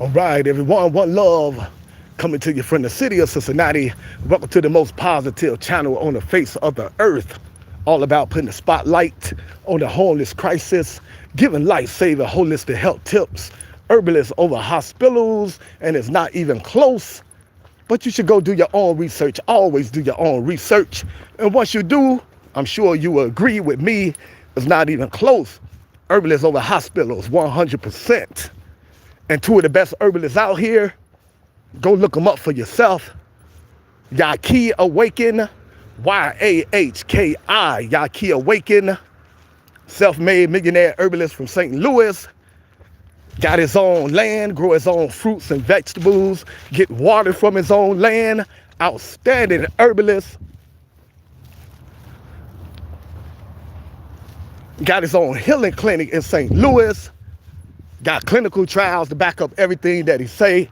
All right, everyone, one love coming to you from the city of Cincinnati. Welcome to the most positive channel on the face of the earth. All about putting the spotlight on the homeless crisis, giving life-saving holistic health tips, herbalists over hospitals, and it's not even close. But you should go do your own research. Always do your own research. And once you do, I'm sure you will agree with me, it's not even close. Herbalists over hospitals, 100%. And two of the best herbalists out here, go look them up for yourself. Yahki Awaken, Y-A-H-K-I, Yahki Awaken, self-made millionaire herbalist from St. Louis. Got his own land, grow his own fruits and vegetables, get water from his own land. Outstanding herbalist. Got his own healing clinic in St. Louis. Got clinical trials to back up everything that he say.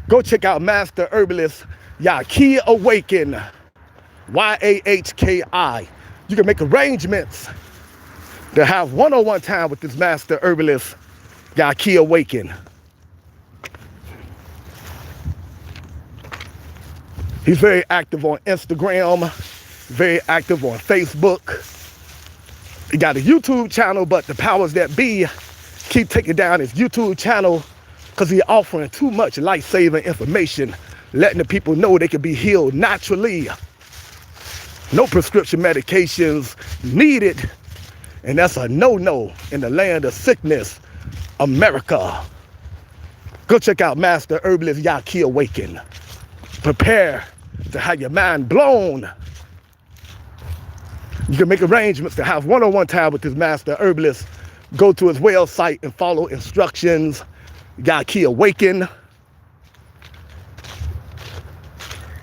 Go check out Master Herbalist Yahki Awaken, Y-A-H-K-I. You can make arrangements to have one-on-one time with this Master Herbalist Yahki Awaken. He's very active on Instagram, very active on Facebook. He got a YouTube channel, but the powers that be keep taking down his YouTube channel because he's offering too much life-saving information, letting the people know they can be healed naturally. No prescription medications needed. And that's a no-no in the land of sickness, America. Go check out Master Herbalist Yahki Awaken. Prepare to have your mind blown. You can make arrangements to have one-on-one time with this Master Herbalist. Go to his website and follow instructions. Yahki Awaken.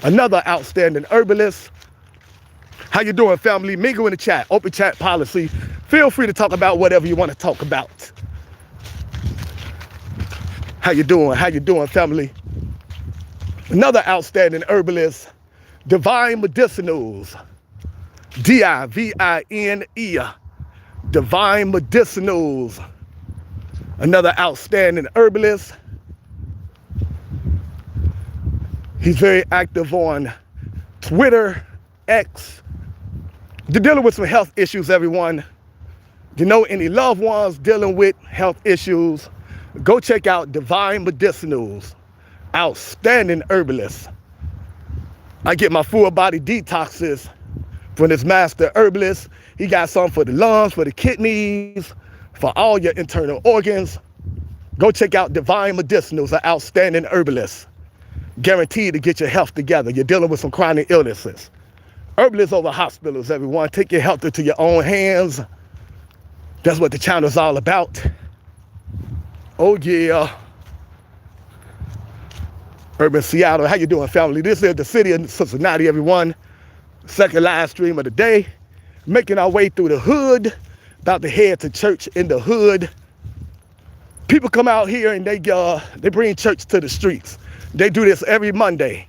Another outstanding herbalist. How you doing, family? Mingle in the chat. Open chat policy. Feel free to talk about whatever you want to talk about. How you doing? How you doing, family? Another outstanding herbalist. Divine Medicinals. D-I-V-I-N-E. Divine Medicinals. Another outstanding herbalist. He's very active on Twitter, X. You're dealing with some health issues, everyone. You know any loved ones dealing with health issues, go check out Divine Medicinals. Outstanding herbalist. I get my full body detoxes from this Master Herbalist. He got some for the lungs, for the kidneys, for all your internal organs. Go check out Divine Medicinals, an outstanding herbalist. Guaranteed to get your health together. You're dealing with some chronic illnesses. Herbalists over hospitals, everyone. Take your health into your own hands. That's what the channel's all about. Oh yeah. Urban Seattle, how you doing, family? This is the city of Cincinnati, everyone. Second live stream of the day. Making our way through the hood. About to head to church in the hood. People come out here and they bring church to the streets. They do this every Monday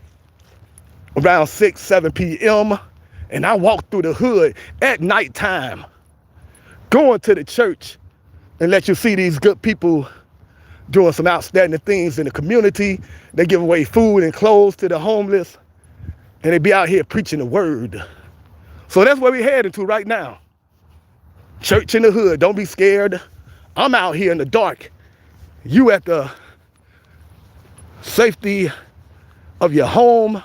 around 6, 7 p.m. And I walk through the hood at nighttime, going to the church and let you see these good people doing some outstanding things in the community. They give away food and clothes to the homeless, and they be out here preaching the word. So that's where we're heading to right now. Church in the hood. Don't be scared. I'm out here in the dark. You at the safety of your home.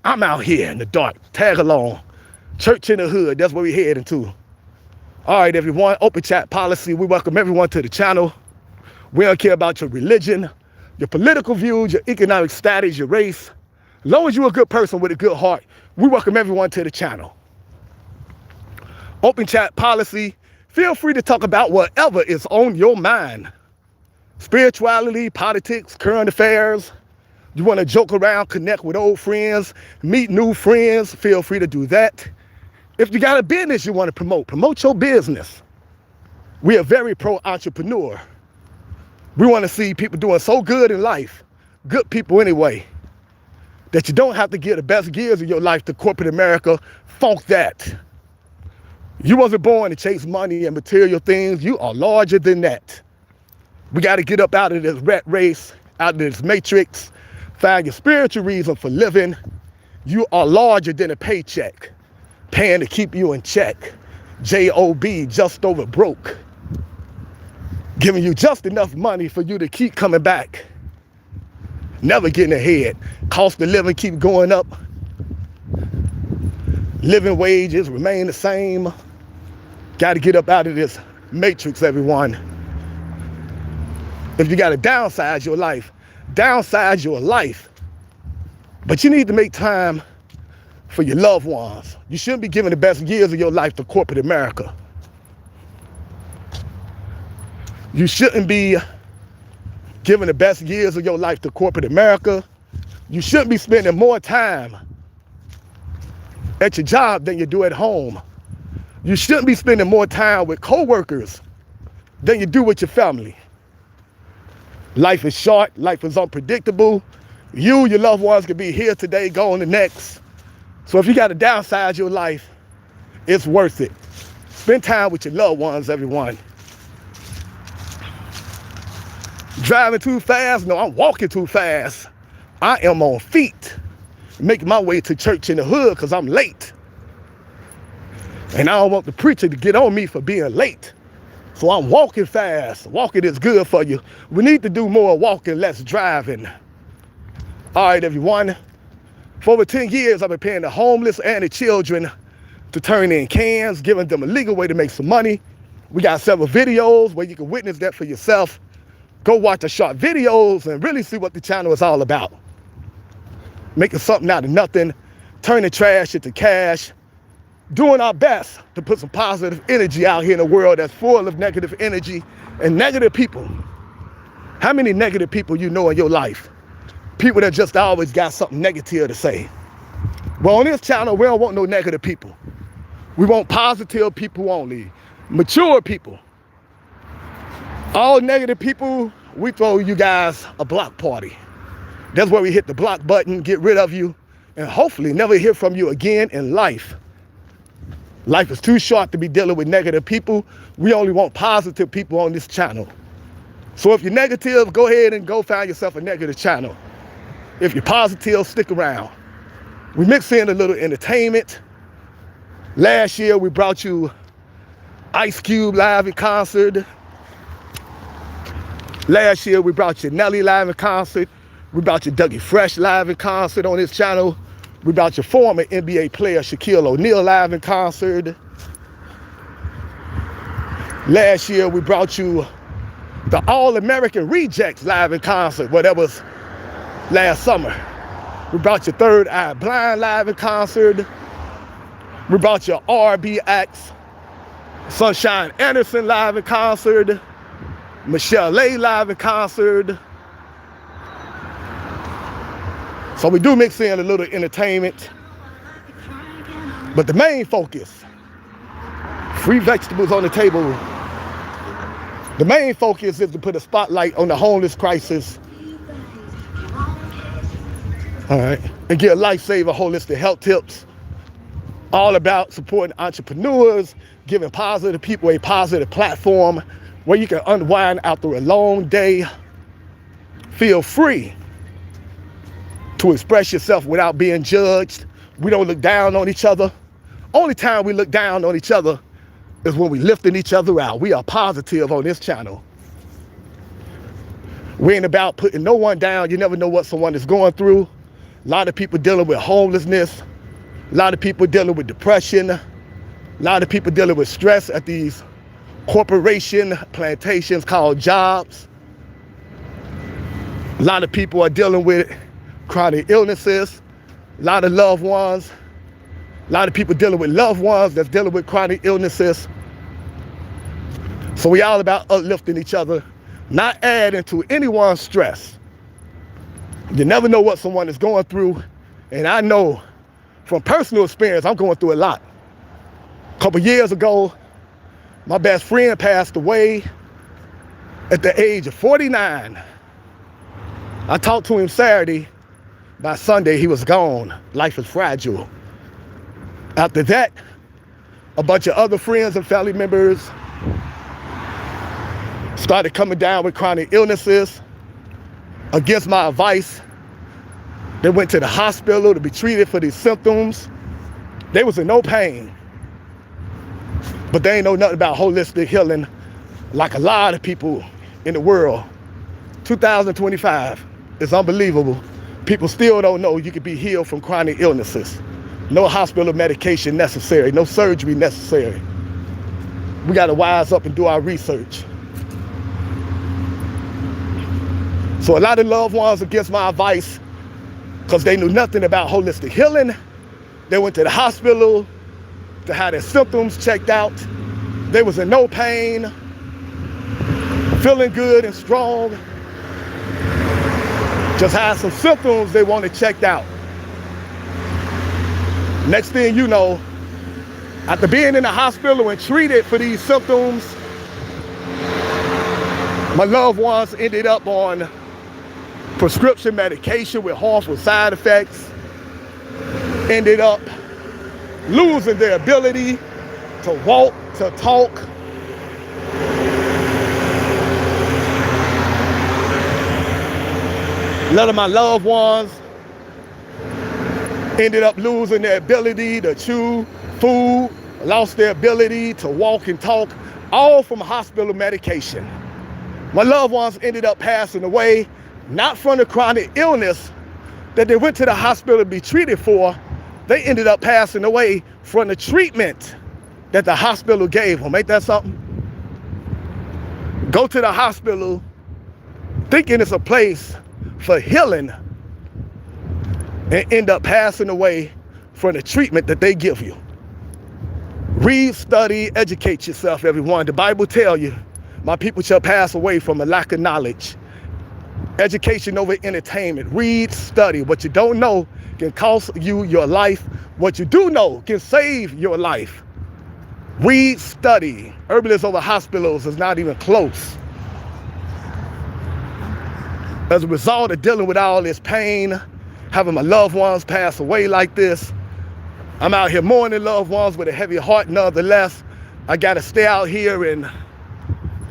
I'm out here in the dark. Tag along. Church in the hood. That's where we're heading to. All right, everyone. Open chat policy. We welcome everyone to the channel. We don't care about your religion, your political views, your economic status, your race. As long as you're a good person with a good heart, we welcome everyone to the channel. Open chat policy. Feel free to talk about whatever is on your mind. Spirituality, politics, current affairs. You want to joke around, connect with old friends, meet new friends, feel free to do that. If you got a business you want to promote your business. We are very pro-entrepreneur. We want to see people doing so good in life, good people anyway, that you don't have to give the best years of your life to corporate America. Funk that. You wasn't born to chase money and material things. You are larger than that. We got to get up out of this rat race out of this matrix. Find your spiritual reason for living. You are larger than a paycheck, paying to keep you in check. J-O-B, just over broke. Giving you just enough money for you to keep coming back. Never getting ahead. Cost of living keep going up. Living wages remain the same. Got to get up out of this matrix, everyone. If you got to downsize your life, downsize your life. But you need to make time for your loved ones. You shouldn't be giving the best years of your life to corporate America. You shouldn't be giving the best years of your life to corporate America. You shouldn't be spending more time at your job than you do at home. You shouldn't be spending more time with coworkers than you do with your family. Life is short, life is unpredictable. You, your loved ones could be here today, gone the next. So if you got to downsize your life, it's worth it. Spend time with your loved ones, everyone. Driving too fast? No, I'm walking too fast. I am on feet, making my way to church in the hood because I'm late. And I don't want the preacher to get on me for being late. So I'm walking fast. Walking is good for you. We need to do more walking, less driving. All right, everyone. For over 10 years, I've been paying the homeless and the children to turn in cans, giving them a legal way to make some money. We got several videos where you can witness that for yourself. Go watch the short videos and really see what the channel is all about. Making something out of nothing, turning trash into cash, doing our best to put some positive energy out here in a world that's full of negative energy and negative people. How many negative people you know in your life? People that just always got something negative to say. Well, on this channel, we don't want no negative people. We want positive people only, mature people. All negative people, we throw you guys a block party. That's where we hit the block button, get rid of you, and hopefully never hear from you again in life. Life is too short to be dealing with negative people. We only want positive people on this channel. So if you're negative, go ahead and go find yourself a negative channel. If you're positive, stick around. We mix in a little entertainment. Last year, we brought you Ice Cube live in concert. Last year, we brought you Nelly live in concert. We brought you Dougie Fresh live in concert on this channel. We brought your former NBA player Shaquille O'Neal live in concert. Last year, we brought you the All-American Rejects live in concert. Well, that was last summer. We brought your Third Eye Blind live in concert. We brought your R&B acts, Sunshine Anderson live in concert. Michelle A live in concert. So we do mix in a little entertainment. But the main focus, free vegetables on the table. The main focus is to put a spotlight on the homeless crisis. All right, and get lifesaver holistic health tips. All about supporting entrepreneurs, giving positive people a positive platform where you can unwind after a long day. Feel free to express yourself without being judged. We don't look down on each other. Only time we look down on each other is when we lifting each other out. We are positive on this channel. We ain't about putting no one down. You never know what someone is going through. A lot of people dealing with homelessness. A lot of people dealing with depression. A lot of people dealing with stress at these corporation plantations called jobs. A lot of people are dealing with chronic illnesses. A lot of loved ones. A lot of people dealing with loved ones that's dealing with chronic illnesses. So we all about uplifting each other, not adding to anyone's stress. You never know what someone is going through. And I know from personal experience, I'm going through a lot. A couple years ago, my best friend passed away at the age of 49. I talked to him Saturday. By Sunday, he was gone. Life is fragile. After that, a bunch of other friends and family members started coming down with chronic illnesses. against my advice. They went to the hospital to be treated for these symptoms. They was in no pain. But they ain't know nothing about holistic healing like a lot of people in the world. 2025 is unbelievable. People still don't know you can be healed from chronic illnesses. No hospital medication necessary, no surgery necessary. We got to wise up and do our research. So a lot of loved ones against my advice because they knew nothing about holistic healing. They went to the hospital to have their symptoms checked out. They was in no pain, feeling good and strong. Just had some symptoms they wanted checked out. Next thing you know, after being in the hospital and treated for these symptoms, my loved ones ended up on prescription medication with harmful side effects, ended up losing their ability to walk, to talk. A lot of my loved ones ended up losing their ability to chew food, lost their ability to walk and talk, all from hospital medication. My loved ones ended up passing away, not from the chronic illness that they went to the hospital to be treated for. They ended up passing away from the treatment that the hospital gave them. Ain't that something? Go to the hospital thinking it's a place for healing and end up passing away from the treatment that they give you. Read, study, educate yourself, everyone. The Bible tells you, my people shall pass away from a lack of knowledge. Education over entertainment. Read, study. What you don't know can cost you your life. What you do know can save your life. Read, study. Herbalists over hospitals is not even close. As a result of dealing with all this pain, having my loved ones pass away like this, I'm out here mourning loved ones with a heavy heart. Nonetheless, I got to stay out here and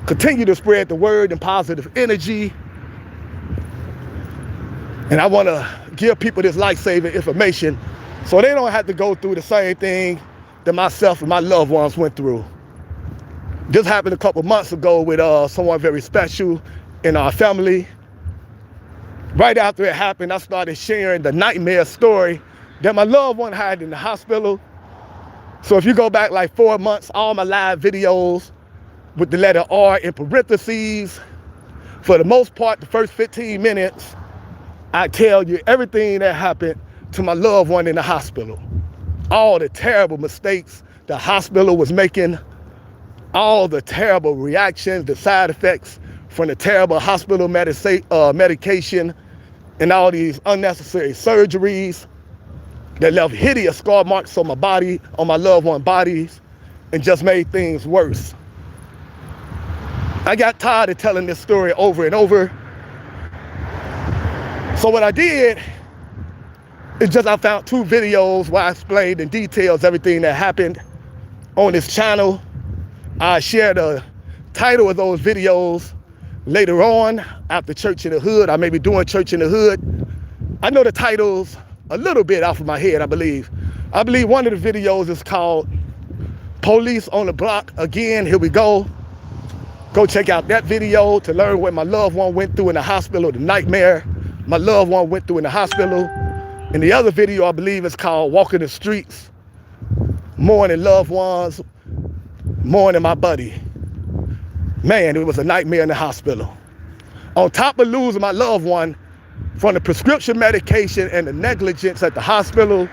continue to spread the word and positive energy. And I want to give people this life-saving information so they don't have to go through the same thing that myself and my loved ones went through. This happened a couple months ago with someone very special in our family. Right after it happened, I started sharing the nightmare story that my loved one had in the hospital. So if you go back like 4 months, all my live videos with the letter R in parentheses, for the most part, the first 15 minutes, I tell you everything that happened to my loved one in the hospital. All the terrible mistakes the hospital was making, all the terrible reactions, the side effects from the terrible hospital medication, and all these unnecessary surgeries that left hideous scar marks on my body, on my loved one's bodies, and just made things worse. I got tired of telling this story over and over. So what I did is just I found 2 videos where I explained in details everything that happened on this channel. I share the title of those videos later on after Church in the Hood. I may be doing Church in the Hood. I know the titles a little bit off of my head, I believe. I believe one of the videos is called Police on the Block Again. Here we go. Go check out that video to learn what my loved one went through in the hospital, the nightmare my loved one went through in the hospital. And the other video, I believe, is called Walking the Streets, Mourning Loved Ones, Mourning My Buddy. Man, it was a nightmare in the hospital. On top of losing my loved one from the prescription medication and the negligence at the hospital,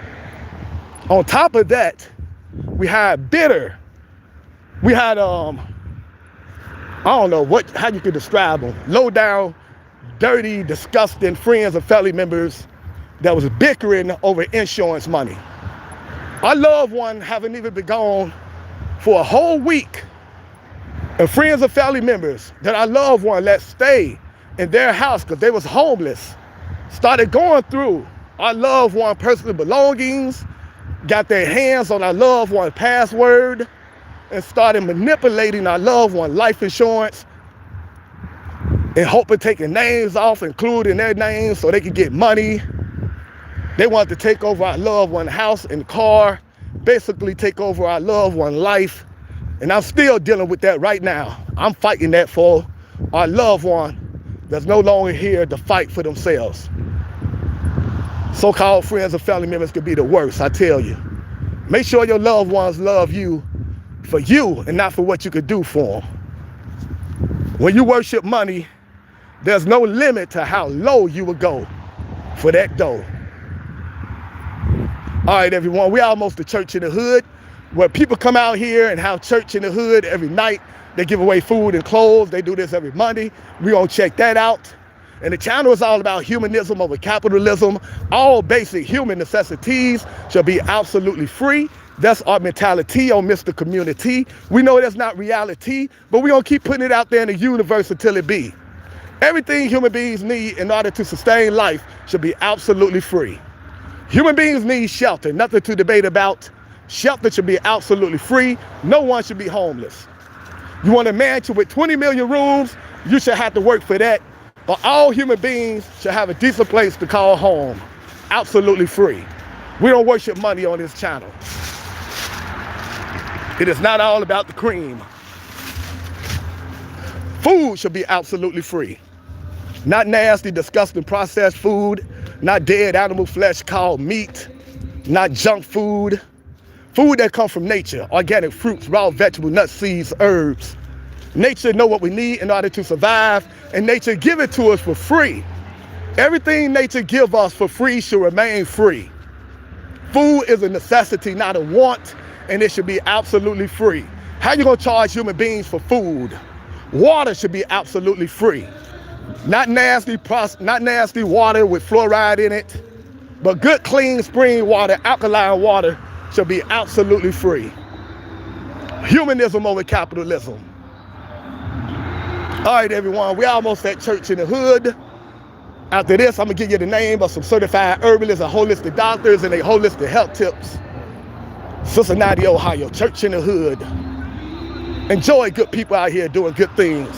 on top of that, we had I don't know how you could describe them. Low down, dirty, disgusting friends and family members that was bickering over insurance money. Our loved one haven't even been gone for a whole week. And friends and family members that our loved one let stay in their house because they was homeless started going through our loved one personal belongings, got their hands on our loved one password, and started manipulating our loved one life insurance in hope of taking names off, including their names so they can get money. They want to take over our loved one house and car, basically take over our loved one life. And I'm still dealing with that right now. I'm fighting that for our loved one that's no longer here to fight for themselves. So-called friends and family members could be the worst, I tell you. Make sure your loved ones love you for you and not for what you could do for them. When you worship money, there's no limit to how low you will go for that dough. All right, everyone, we almost the church in the hood, where people come out here and have church in the hood every night. They give away food and clothes. They do this every Monday. We're going to check that out. And the channel is all about humanism over capitalism. All basic human necessities shall be absolutely free. That's our mentality on Mr. Community. We know that's not reality, but we're going to keep putting it out there in the universe until it be. Everything human beings need in order to sustain life should be absolutely free. Human beings need shelter, nothing to debate about. Shelter should be absolutely free. No one should be homeless. You want a mansion with 20 million rooms, you should have to work for that. But all human beings should have a decent place to call home. Absolutely free. We don't worship money on this channel. It is not all about the cream. Food should be absolutely free. Not nasty, disgusting processed food. Not dead animal flesh called meat. Not junk food. Food that comes from nature. Organic fruits, raw vegetables, nuts, seeds, herbs. Nature know what we need in order to survive, and nature give it to us for free. Everything nature give us for free should remain free. Food is a necessity, not a want, and it should be absolutely free. How you gonna charge human beings for food? Water should be absolutely free. Not nasty water with fluoride in it, but good, clean spring water, alkaline water should be absolutely free. Humanism over capitalism. All right, everyone, we almost at church in the hood. After this, I'm gonna give you the name of some certified herbalists and holistic doctors and their holistic health tips. Cincinnati, Ohio, church in the hood. Enjoy good people out here doing good things.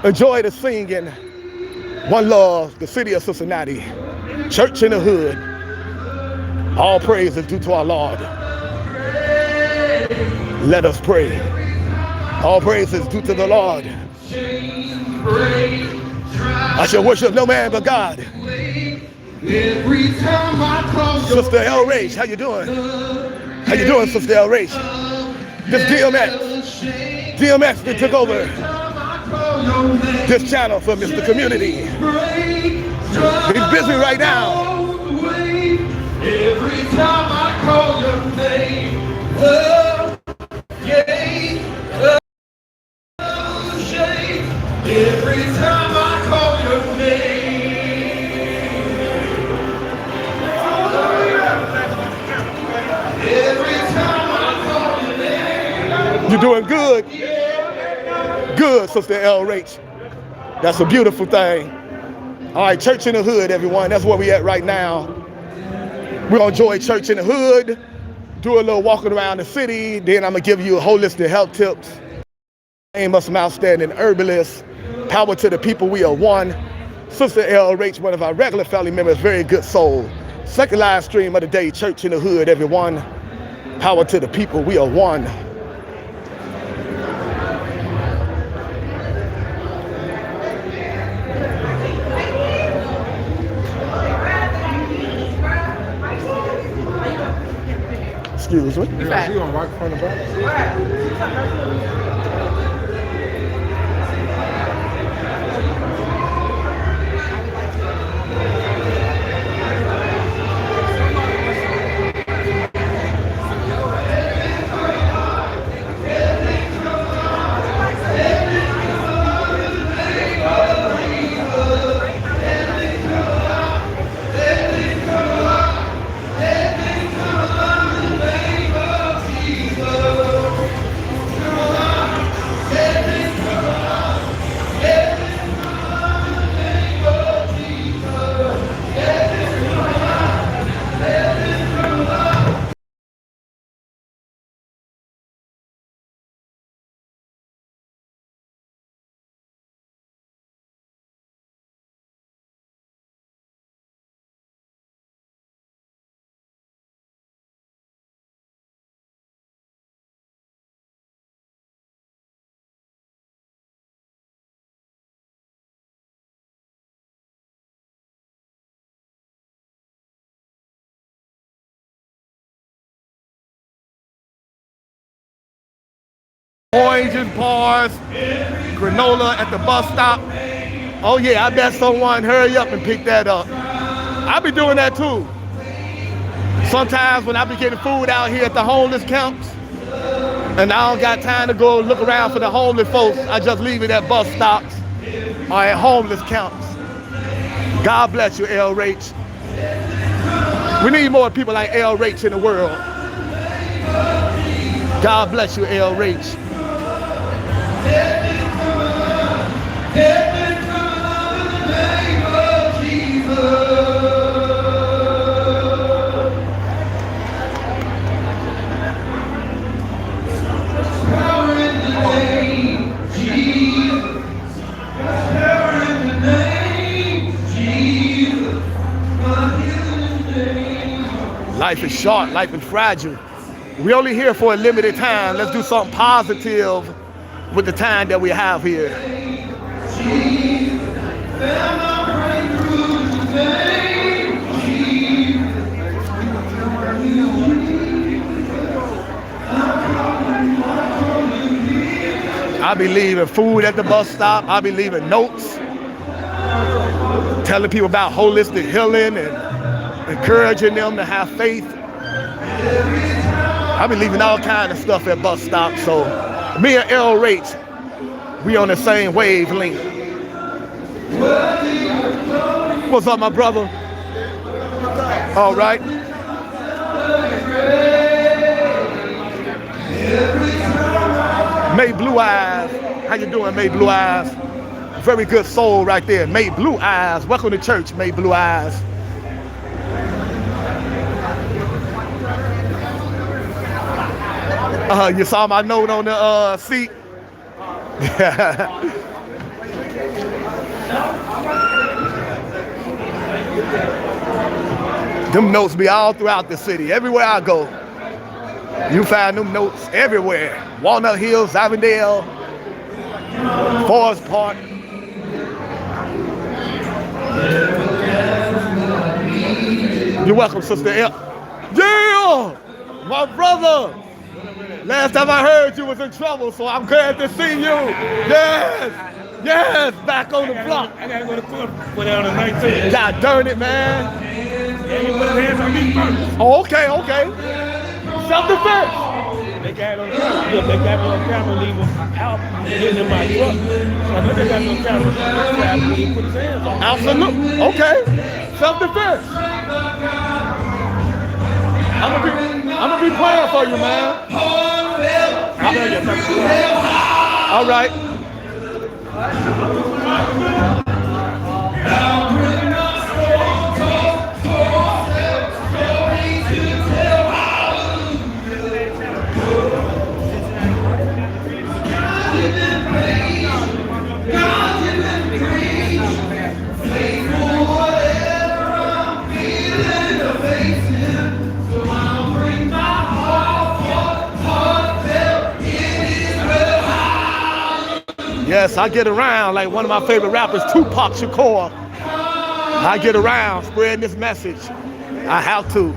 Enjoy the singing. One love, the city of Cincinnati, church in the hood. All praise is due to our Lord. Let us pray. All praise is due to the Lord. I shall worship no man but God. Sister L. Rage, how you doing? How you doing, Sister L. Rage? This DMX. DMX that took over this channel for Mr. Community. He's busy right now. Every time I call your name, every time I call your name, every time I call your name. You're doing good. Good, Sister L. Rach. That's a beautiful thing. All right, church in the hood, everyone. That's where we at right now. We're gonna enjoy church in the hood, do a little walking around the city, then I'm gonna give you holistic health tips. Name of some outstanding herbalists. Power to the people, we are one. Sister L. Rach, one of our regular family members, very good soul. Second live stream of the day, church in the hood, everyone. Power to the people, we are one. Excuse me. Yeah, she gonna walk in front of us. Oranges, bars, granola at the bus stop. Oh yeah, I bet someone hurry up and pick that up. I be doing that too. Sometimes when I be getting food out here at the homeless camps, and I don't got time to go look around for the homeless folks, I just leave it at bus stops or at homeless camps. God bless you, L. Rach. We need more people like L. Rach in the world. God bless you, L. Rach. Life is short, life is fragile. We're only here for a limited time. Let's do something positive with the time that we have here. I be leaving food at the bus stop. I be leaving notes, telling people about holistic healing and encouraging them to have faith. I be leaving all kinds of stuff at bus stops. So me and L. Rach, we on the same wavelength. What's up, my brother? All right. May Blue Eyes. How you doing, May Blue Eyes? Very good soul right there. May Blue Eyes. Welcome to church, May Blue Eyes. You saw my note on the seat? Them notes be all throughout the city. Everywhere I go, you find them notes everywhere. Walnut Hills, Avondale, Forest Park. You're welcome, Sister L. Yeah! My brother! Last time I heard you was in trouble, so I'm glad to see you. Yes! Yes! Back on the block. I gotta go to court for that on the 19th. God darn it, man. Yeah, you put his hands on me first. Oh, okay, okay. Self-defense. They got on camera. Look, they got me on camera leaving out, getting in my truck. So I know they got me on camera. He put his hands on me. Absolutely. Okay. Self-defense. I'm gonna be praying for you, man. All right. Yes, I get around like one of my favorite rappers, Tupac Shakur. I get around spreading this message. I have to.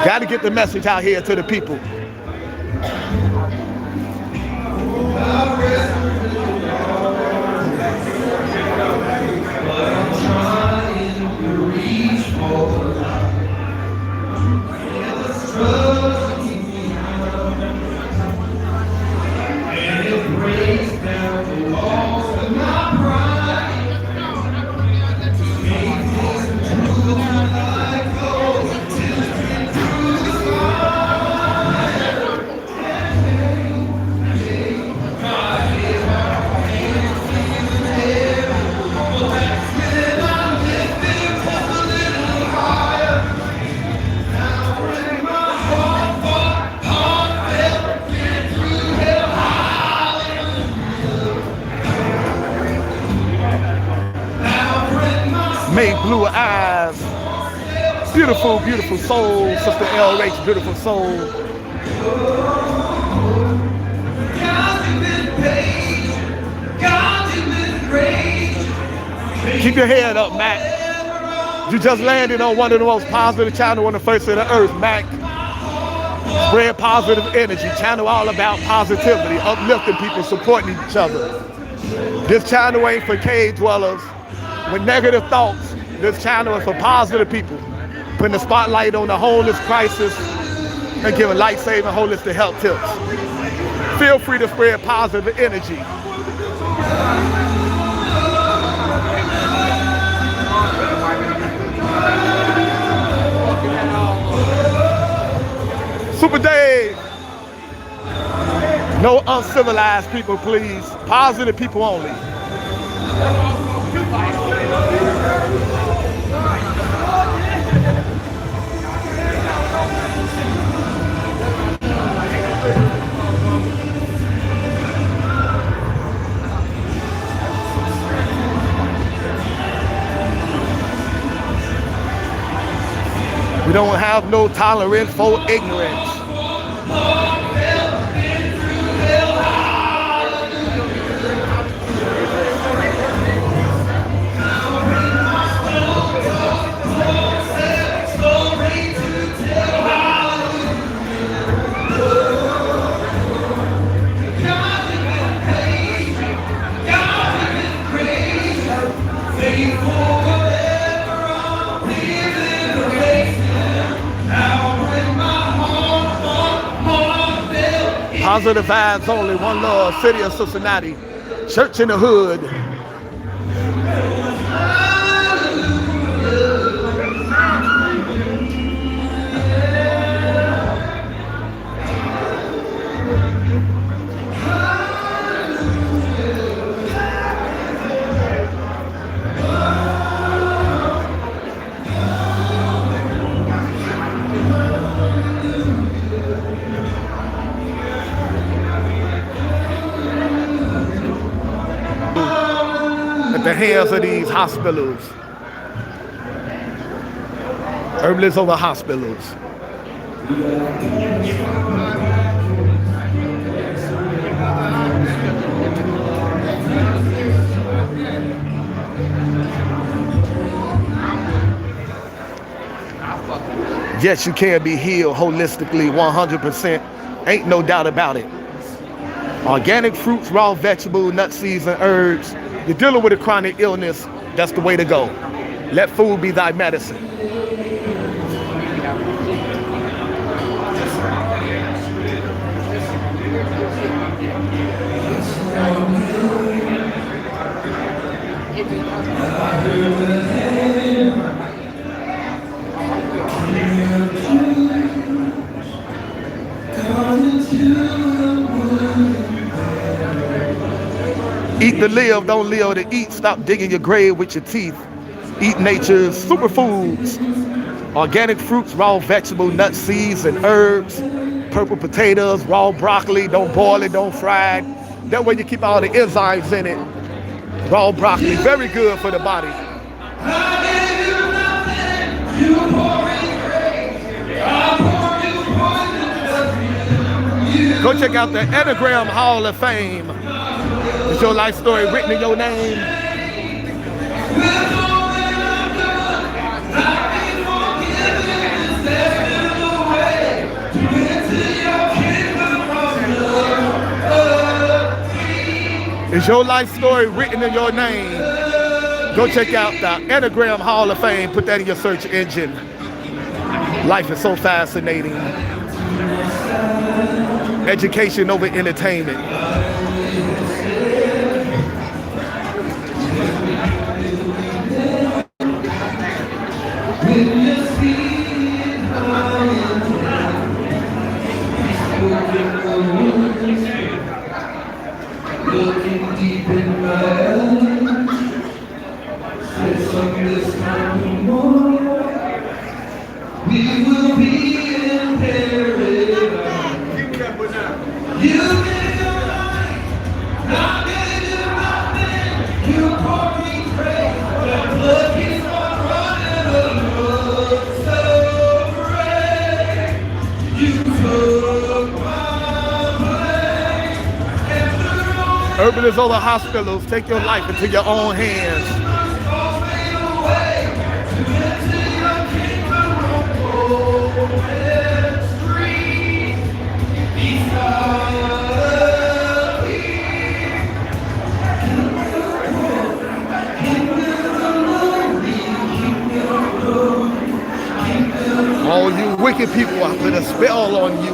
Got to get the message out here to the people. May Blue Eyes. Beautiful, beautiful soul. Sister L. Rach, beautiful soul. Keep your head up, Mac. You just landed on one of the most positive channels on the face of the earth, Mac. Spread positive energy. Channel all about positivity, uplifting people, supporting each other. This channel ain't for cave dwellers with negative thoughts. This channel is for positive people, putting the spotlight on the homeless crisis and giving life-saving holistic health tips. Feel free to spread positive energy. Super Dave. No uncivilized people, please. Positive people only. We don't have no tolerance for ignorance. Positive vibes only, one love, city of Cincinnati, church in the hood. At the hands of these hospitals. Herbalists over hospitals. Yes, you can be healed holistically 100%. Ain't no doubt about it. Organic fruits, raw vegetables, nuts, seeds, and herbs. You're dealing with a chronic illness, that's the way to go. Let food be thy medicine. Eat to live, don't live to eat. Stop digging your grave with your teeth. Eat nature's superfoods. Organic fruits, raw vegetables, nuts, seeds, and herbs. Purple potatoes, raw broccoli. Don't boil it, don't fry it. That way you keep all the enzymes in it. Raw broccoli, very good for the body. Go check out the Enneagram Hall of Fame. Is your life story written in your name? Is your life story written in your name? Go check out the Enneagram Hall of Fame. Put that in your search engine. Life is so fascinating. Education over entertainment. Looking deep in my eyes, there's something coming more. We will be in paradise. You gave your life, I gave you nothing. You poured me grace, the blood keeps on running over. So great, you took my place. Herbalists over hospitals. Take your life into your own hands. All you wicked people, I put a spell on you.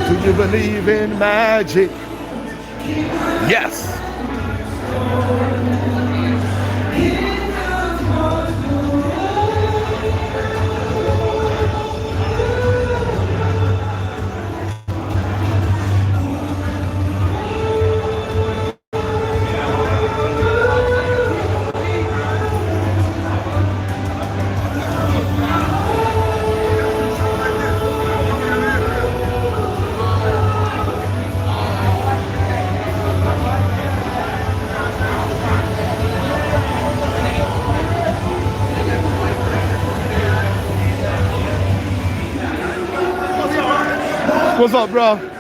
Do you believe in magic? Yes. What's up, bro?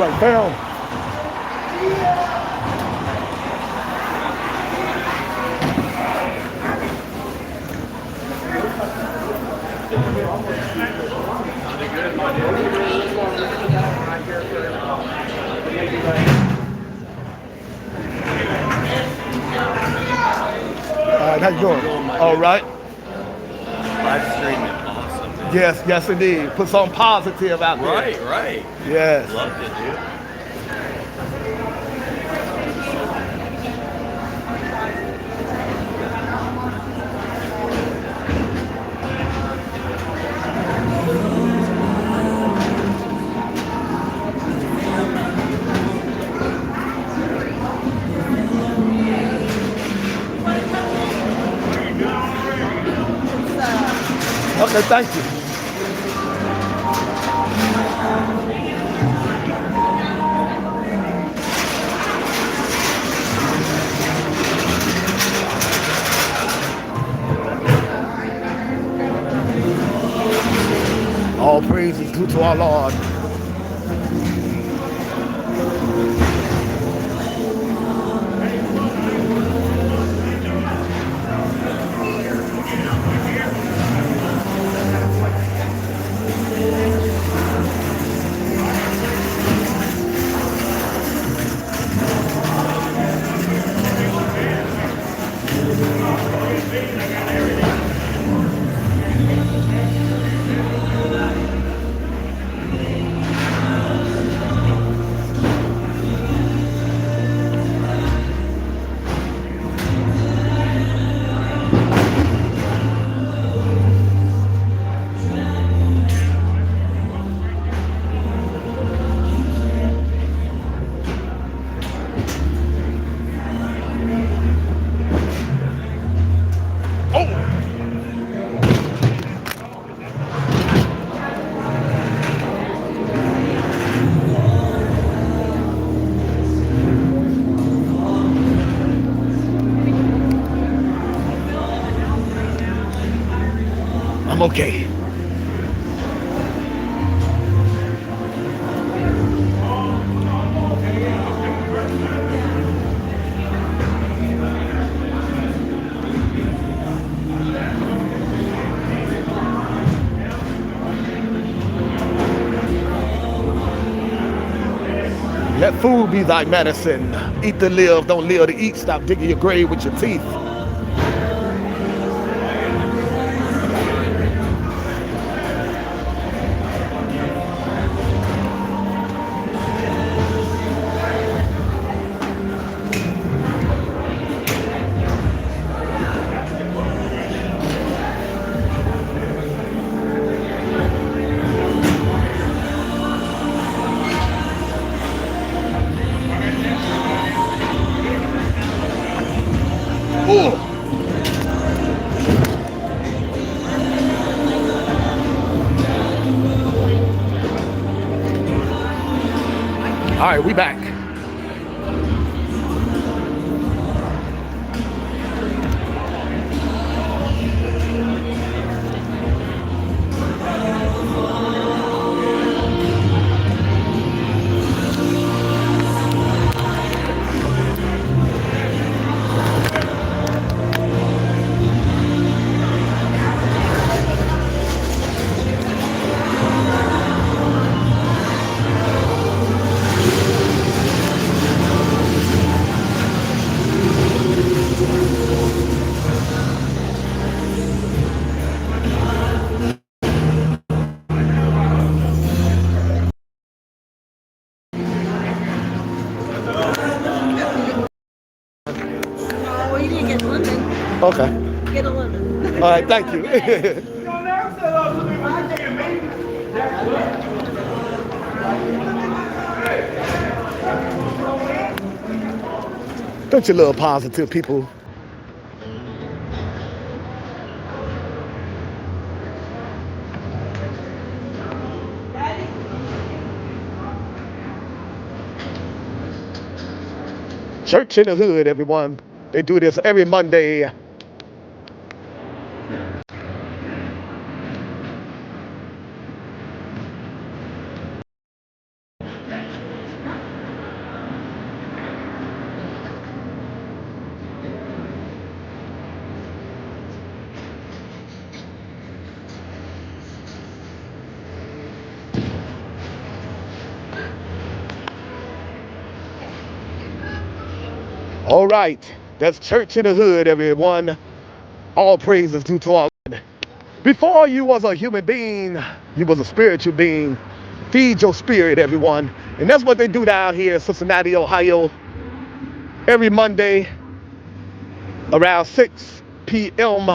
right, bam. All right, how you doing? All right. Live streaming, awesome, man. Yes, yes, indeed. Put something positive out there. Right, right. Yes. Loved it, dude. Okay, thank you. All praise is due to our Lord. I'm okay. Let food be thy medicine. Eat to live, don't live to eat. Stop digging your grave with your teeth. Ooh. All right, we back. Well, you didn't get lemon. Okay. Get a lemon. All right, thank you. Don't you love positive people? Church in the hood, everyone. They do this every Monday. All right, that's church in the hood, everyone. All praises due to our Lord. Before you was a human being, you was a spiritual being. Feed your spirit, everyone. And that's what they do down here in Cincinnati, Ohio. Every Monday around 6 p.m.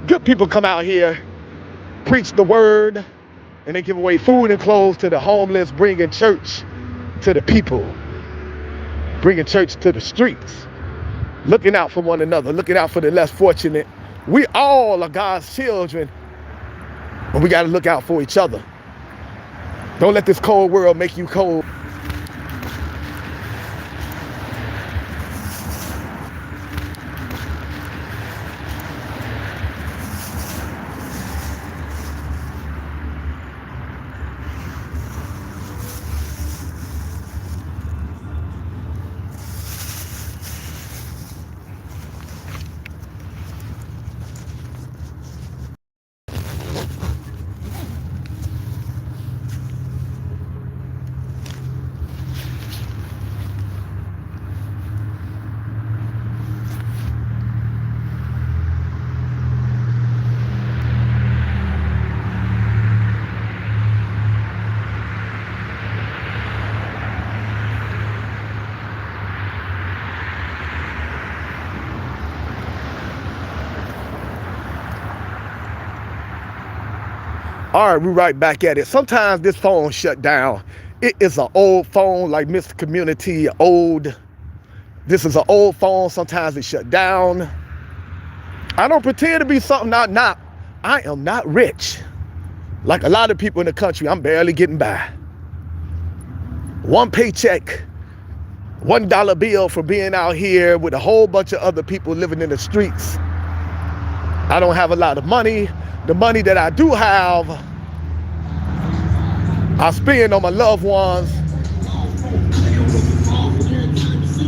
Good people come out here, preach the word, and they give away food and clothes to the homeless, bringing church to the people, bringing church to the streets, looking out for one another, looking out for the less fortunate. We all are God's children, and we got to look out for each other. Don't let this cold world make you cold. All right, we're right back at it. Sometimes this phone shut down. It is an old phone, like Mr. Community, old. This is an old phone. Sometimes it shut down. I don't pretend to be something I'm not. I am not rich. Like a lot of people in the country, I'm barely getting by. One paycheck, $1 bill for being out here with a whole bunch of other people living in the streets. I don't have a lot of money. The money that I do have, I spend on my loved ones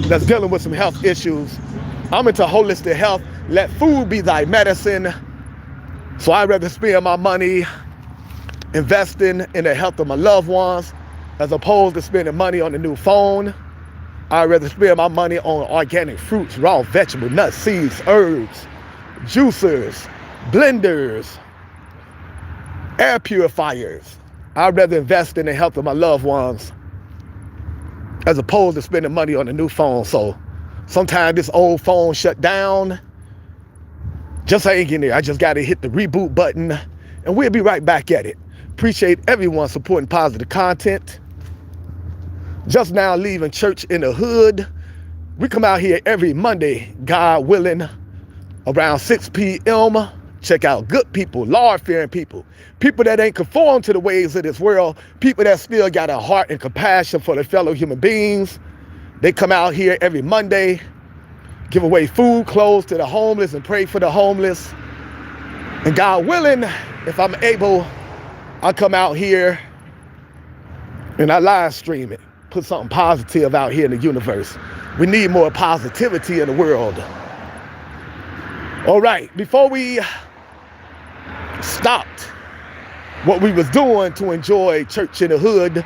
that's dealing with some health issues. I'm into holistic health. Let food be thy medicine. So I'd rather spend my money investing in the health of my loved ones as opposed to spending money on a new phone. I'd rather spend my money on organic fruits, raw vegetables, nuts, seeds, herbs, juicers, blenders, air purifiers. I'd rather invest in the health of my loved ones as opposed to spending money on a new phone. So sometimes this old phone shut down. Just hang in there. I just got to hit the reboot button and we'll be right back at it. Appreciate everyone supporting positive content. Just now leaving church in the hood. We come out here every Monday, God willing, around 6 p.m. Check out good people, Lord-fearing people, people that ain't conformed to the ways of this world, people that still got a heart and compassion for their fellow human beings. They come out here every Monday, give away food, clothes to the homeless and pray for the homeless. And God willing, if I'm able, I'll come out here and I live stream it, put something positive out here in the universe. We need more positivity in the world. All right, before we stopped what we was doing to enjoy church in the hood,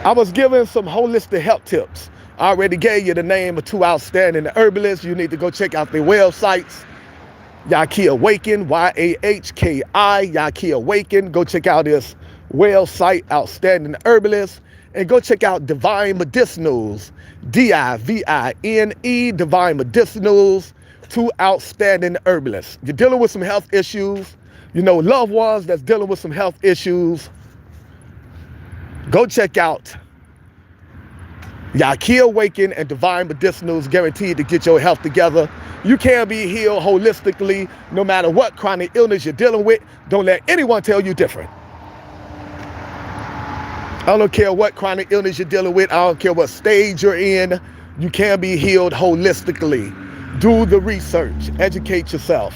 I was giving some holistic health tips. I already gave you the name of 2 outstanding herbalists. You need to go check out their websites. Yahki Awaken, Y-A-H-K-I, Yahki Awaken. Go check out this website, Outstanding Herbalists. And go check out Divine Medicinals, D-I-V-I-N-E, Divine Medicinals, 2 outstanding herbalists. You're dealing with some health issues, you know, loved ones that's dealing with some health issues. Go check out Yahki Awaken and Divine Medicinals, guaranteed to get your health together. You can be healed holistically no matter what chronic illness you're dealing with. Don't let anyone tell you different. I don't care what chronic illness you're dealing with. I don't care what stage you're in. You can be healed holistically. Do the research. Educate yourself.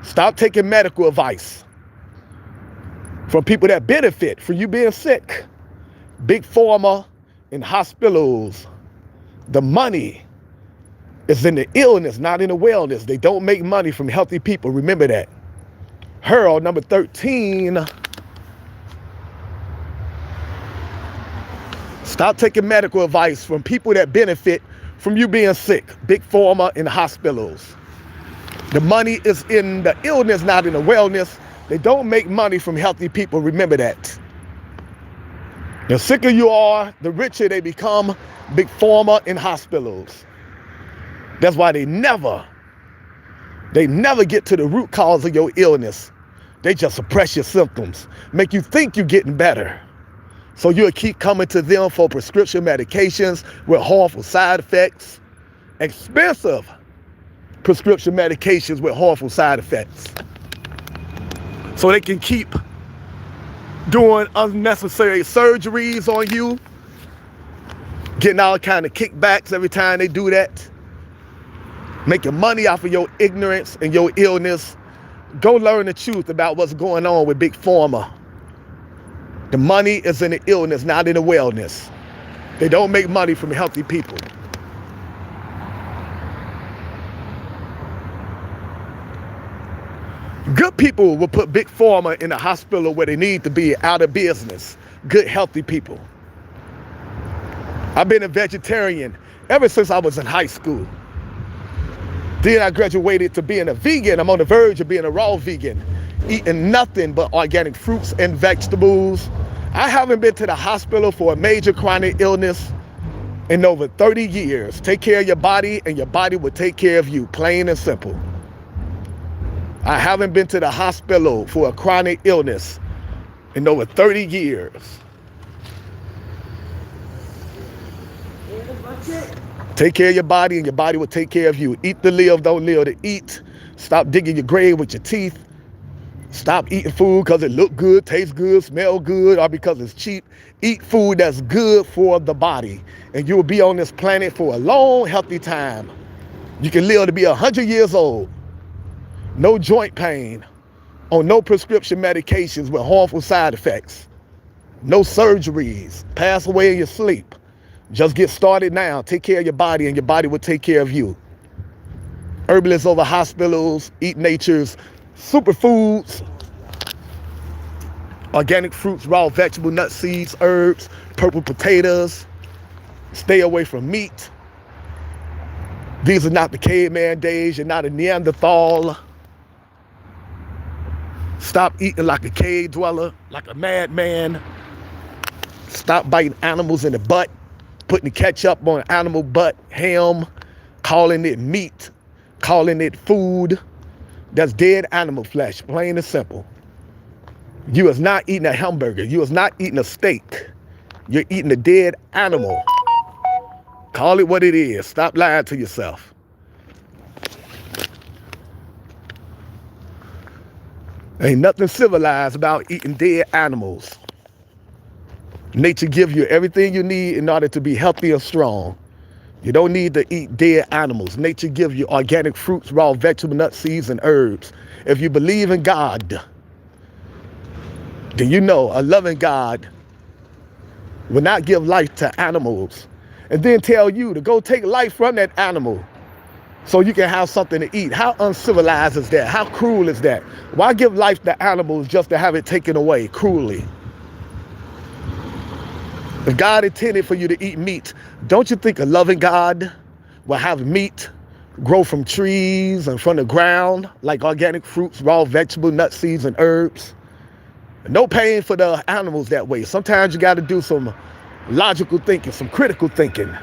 Stop taking medical advice from people that benefit from you being sick. Big pharma in hospitals. The money is in the illness, not in the wellness. They don't make money from healthy people. Remember that. Hurl, number 13. Stop taking medical advice from people that benefit from you being sick. Big pharma in hospitals. The money is in the illness, not in the wellness. They don't make money from healthy people. Remember that. The sicker you are, the richer they become. Big pharma in hospitals. That's why they never get to the root cause of your illness. They just suppress your symptoms, make you think you're getting better. So you'll keep coming to them for prescription medications with harmful side effects, expensive prescription medications with harmful side effects. So they can keep doing unnecessary surgeries on you, getting all kind of kickbacks every time they do that, making money off of your ignorance and your illness. Go learn the truth about what's going on with Big Pharma. The money is in the illness, not in the wellness. They don't make money from healthy people. Good people will put Big Pharma in a hospital where they need to be, out of business. Good, healthy people. I've been a vegetarian ever since I was in high school. Then I graduated to being a vegan. I'm on the verge of being a raw vegan, eating nothing but organic fruits and vegetables. I haven't been to the hospital for a major chronic illness in over 30 years. Take care of your body and your body will take care of you, plain and simple. I haven't been to the hospital for a chronic illness in over 30 years. Take care of your body and your body will take care of you. Eat to live, don't live to eat. Stop digging your grave with your teeth. Stop eating food because it look good, tastes good, smell good, or because it's cheap. Eat food that's good for the body. And you will be on this planet for a long, healthy time. You can live to be 100 years old. No joint pain. On no prescription medications with harmful side effects. No surgeries. Pass away in your sleep. Just get started now. Take care of your body and your body will take care of you. Herbalists over hospitals. Eat nature's superfoods. Organic fruits, raw vegetable, nuts, seeds, herbs, purple potatoes. Stay away from meat. These are not the caveman days. You're not a Neanderthal. Stop eating like a cave dweller, like a madman. Stop biting animals in the butt. Putting ketchup on animal butt, ham, calling it meat, calling it food. That's dead animal flesh, plain and simple. You is not eating a hamburger. You is not eating a steak. You're eating a dead animal. Call it what it is. Stop lying to yourself. Ain't nothing civilized about eating dead animals. Nature gives you everything you need in order to be healthy and strong. You don't need to eat dead animals. Nature gives you organic fruits, raw vegetable, nuts, seeds, and herbs. If you believe in God, then you know a loving God will not give life to animals and then tell you to go take life from that animal so you can have something to eat. How uncivilized is that? How cruel is that? Why give life to animals just to have it taken away cruelly? If God intended for you to eat meat, don't you think a loving God will have meat grow from trees and from the ground, like organic fruits, raw vegetable, nuts, seeds, and herbs? No pain for the animals that way. Sometimes you got to do some logical thinking, some critical thinking.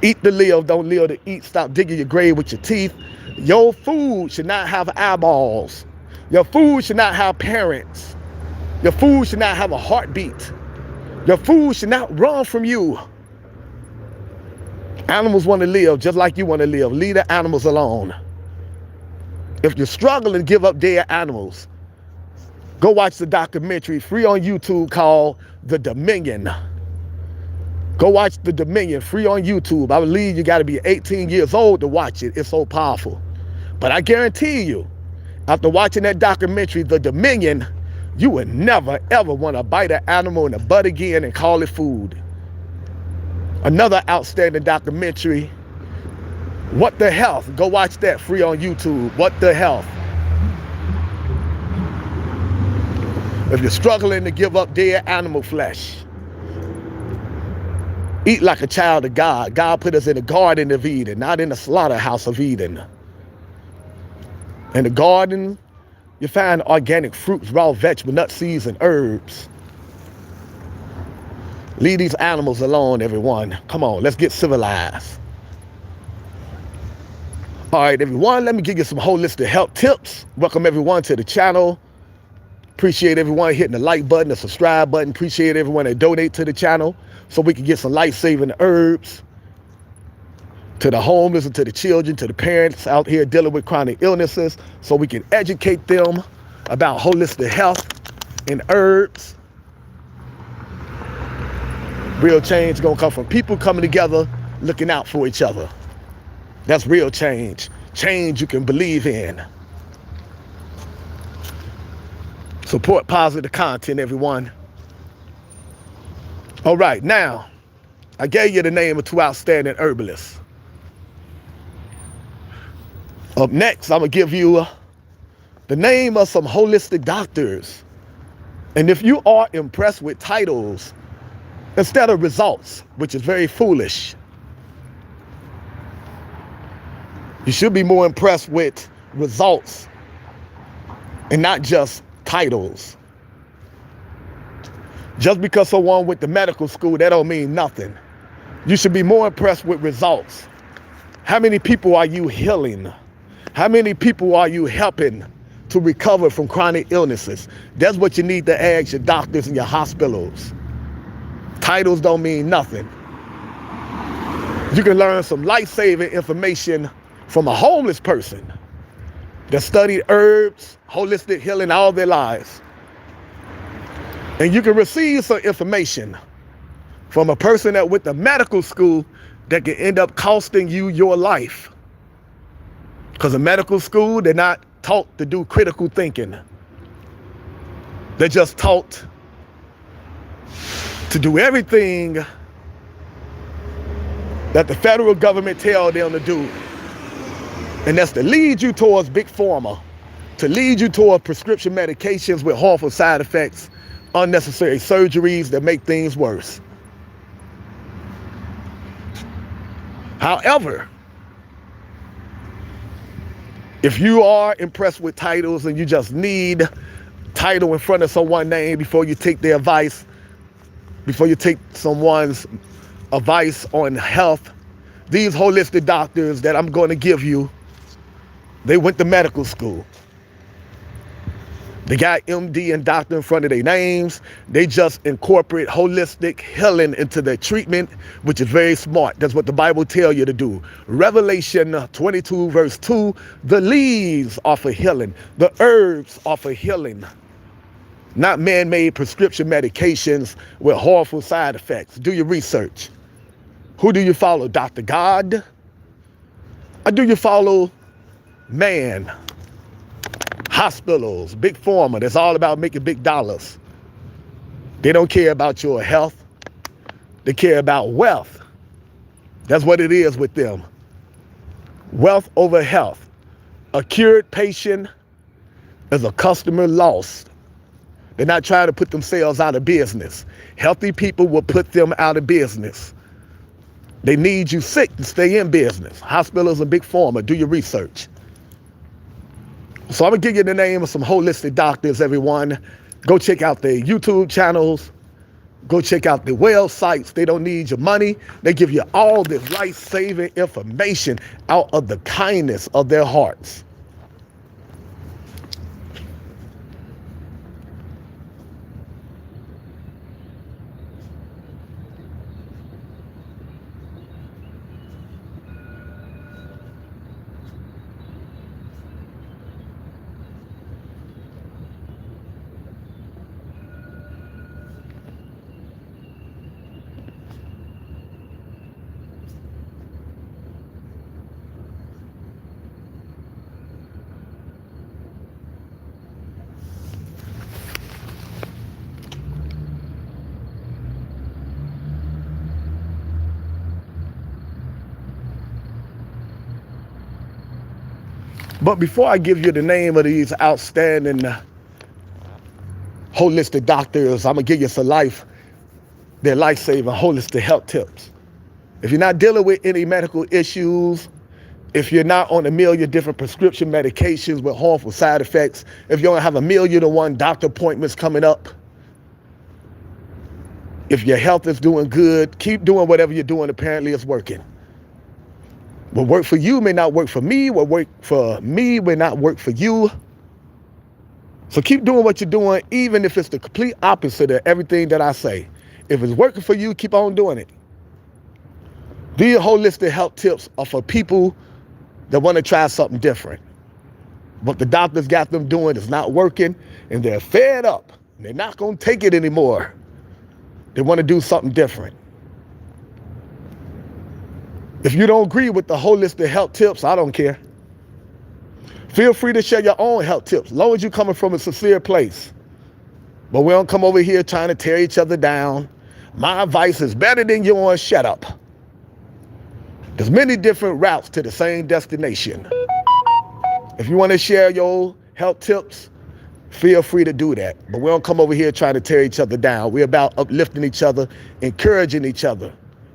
Eat to live, don't live to eat. Stop digging your grave with your teeth. Your food should not have eyeballs. Your food should not have parents. Your food should not have a heartbeat. Your food should not run from you. Animals want to live just like you want to live. Leave the animals alone. If you're struggling to give up dead animals, go watch the documentary free on YouTube called The Dominion. Go watch The Dominion free on YouTube. I believe you got to be 18 years old to watch it. It's so powerful. But I guarantee you, after watching that documentary, The Dominion, you would never, ever want to bite an animal in the butt again and call it food. Another outstanding documentary, What the Health. Go watch that free on YouTube. What the Health. If you're struggling to give up dead animal flesh, Eat like a child of God. God put us in the Garden of Eden, not in the slaughterhouse of Eden. In the garden, you find organic fruits, raw vegetables, nuts, seeds, and herbs. Leave these animals alone, everyone. Come on, let's get civilized. All right, everyone, let me give you some holistic health tips. Welcome everyone to the channel. Appreciate everyone hitting the like button, the subscribe button. Appreciate everyone that donate to the channel so we can get some life-saving herbs to the homeless and to the children, to the parents out here dealing with chronic illnesses, so we can educate them about holistic health and herbs. Real change is gonna come from people coming together, looking out for each other. That's real change. Change you can believe in. Support positive content, everyone. All right, now, I gave you the name of 2 outstanding herbalists. Up next, I'm gonna give you the name of some holistic doctors. And if you are impressed with titles instead of results, which is very foolish, you should be more impressed with results and not just titles. Just because someone went to medical school, that don't mean nothing. You should be more impressed with results. How many people are you healing? How many people are you helping to recover from chronic illnesses? That's what you need to ask your doctors and your hospitals. Titles don't mean nothing. You can learn some life-saving information from a homeless person that studied herbs, holistic healing all their lives. And you can receive some information from a person that went to medical school that can end up costing you your life. Because in medical school, they're not taught to do critical thinking. They're just taught to do everything that the federal government tells them to do. And that's to lead you towards big pharma, to lead you toward prescription medications with harmful side effects, unnecessary surgeries that make things worse. However, if you are impressed with titles and you just need title in front of someone's name before you take their advice, before you take someone's advice on health, these holistic doctors that I'm going to give you, they went to medical school. They got MD and doctor in front of their names. They just incorporate holistic healing into their treatment, which is very smart. That's what the Bible tells you to do. Revelation 22 verse 2, the leaves are for healing. The herbs are for healing. Not man-made prescription medications with harmful side effects. Do your research. Who do you follow? Dr. God? Or do you follow man? Hospitals, big pharma, that's all about making big dollars. They don't care about your health. They care about wealth. That's what it is with them. Wealth over health. A cured patient is a customer lost. They're not trying to put themselves out of business. Healthy people will put them out of business. They need you sick to stay in business. Hospitals and big pharma, do your research. So I'm gonna give you the name of some holistic doctors, everyone. Go check out their YouTube channels. Go check out their websites. They don't need your money. They give you all this life-saving information out of the kindness of their hearts. But before I give you the name of these outstanding holistic doctors, I'm gonna give you some their life-saving holistic health tips. If you're not dealing with any medical issues, if you're not on a million different prescription medications with harmful side effects, if you don't have 1,000,001 doctor appointments coming up, if your health is doing good, keep doing whatever you're doing. Apparently it's working. What work for you may not work for me. What work for me may not work for you. So keep doing what you're doing, even if it's the complete opposite of everything that I say. If it's working for you, keep on doing it. These holistic health tips are for people that want to try something different. What the doctors got them doing is not working, and they're fed up. They're not going to take it anymore. They want to do something different. If you don't agree with the holistic health tips, I don't care. Feel free to share your own health tips, as long as you're coming from a sincere place. But we don't come over here trying to tear each other down. My advice is better than yours. Shut up. There's many different routes to the same destination. If you want to share your health tips, feel free to do that. But we don't come over here trying to tear each other down. We're about uplifting each other, encouraging each other,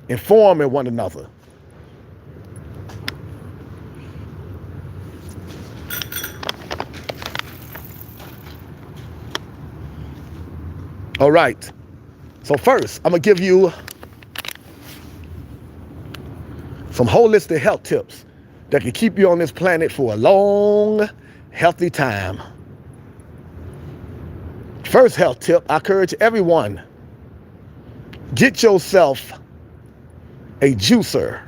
informing one another. All right. So first, I'm going to give you some holistic health tips that can keep you on this planet for a long, healthy time. First health tip, I encourage everyone, get yourself a juicer.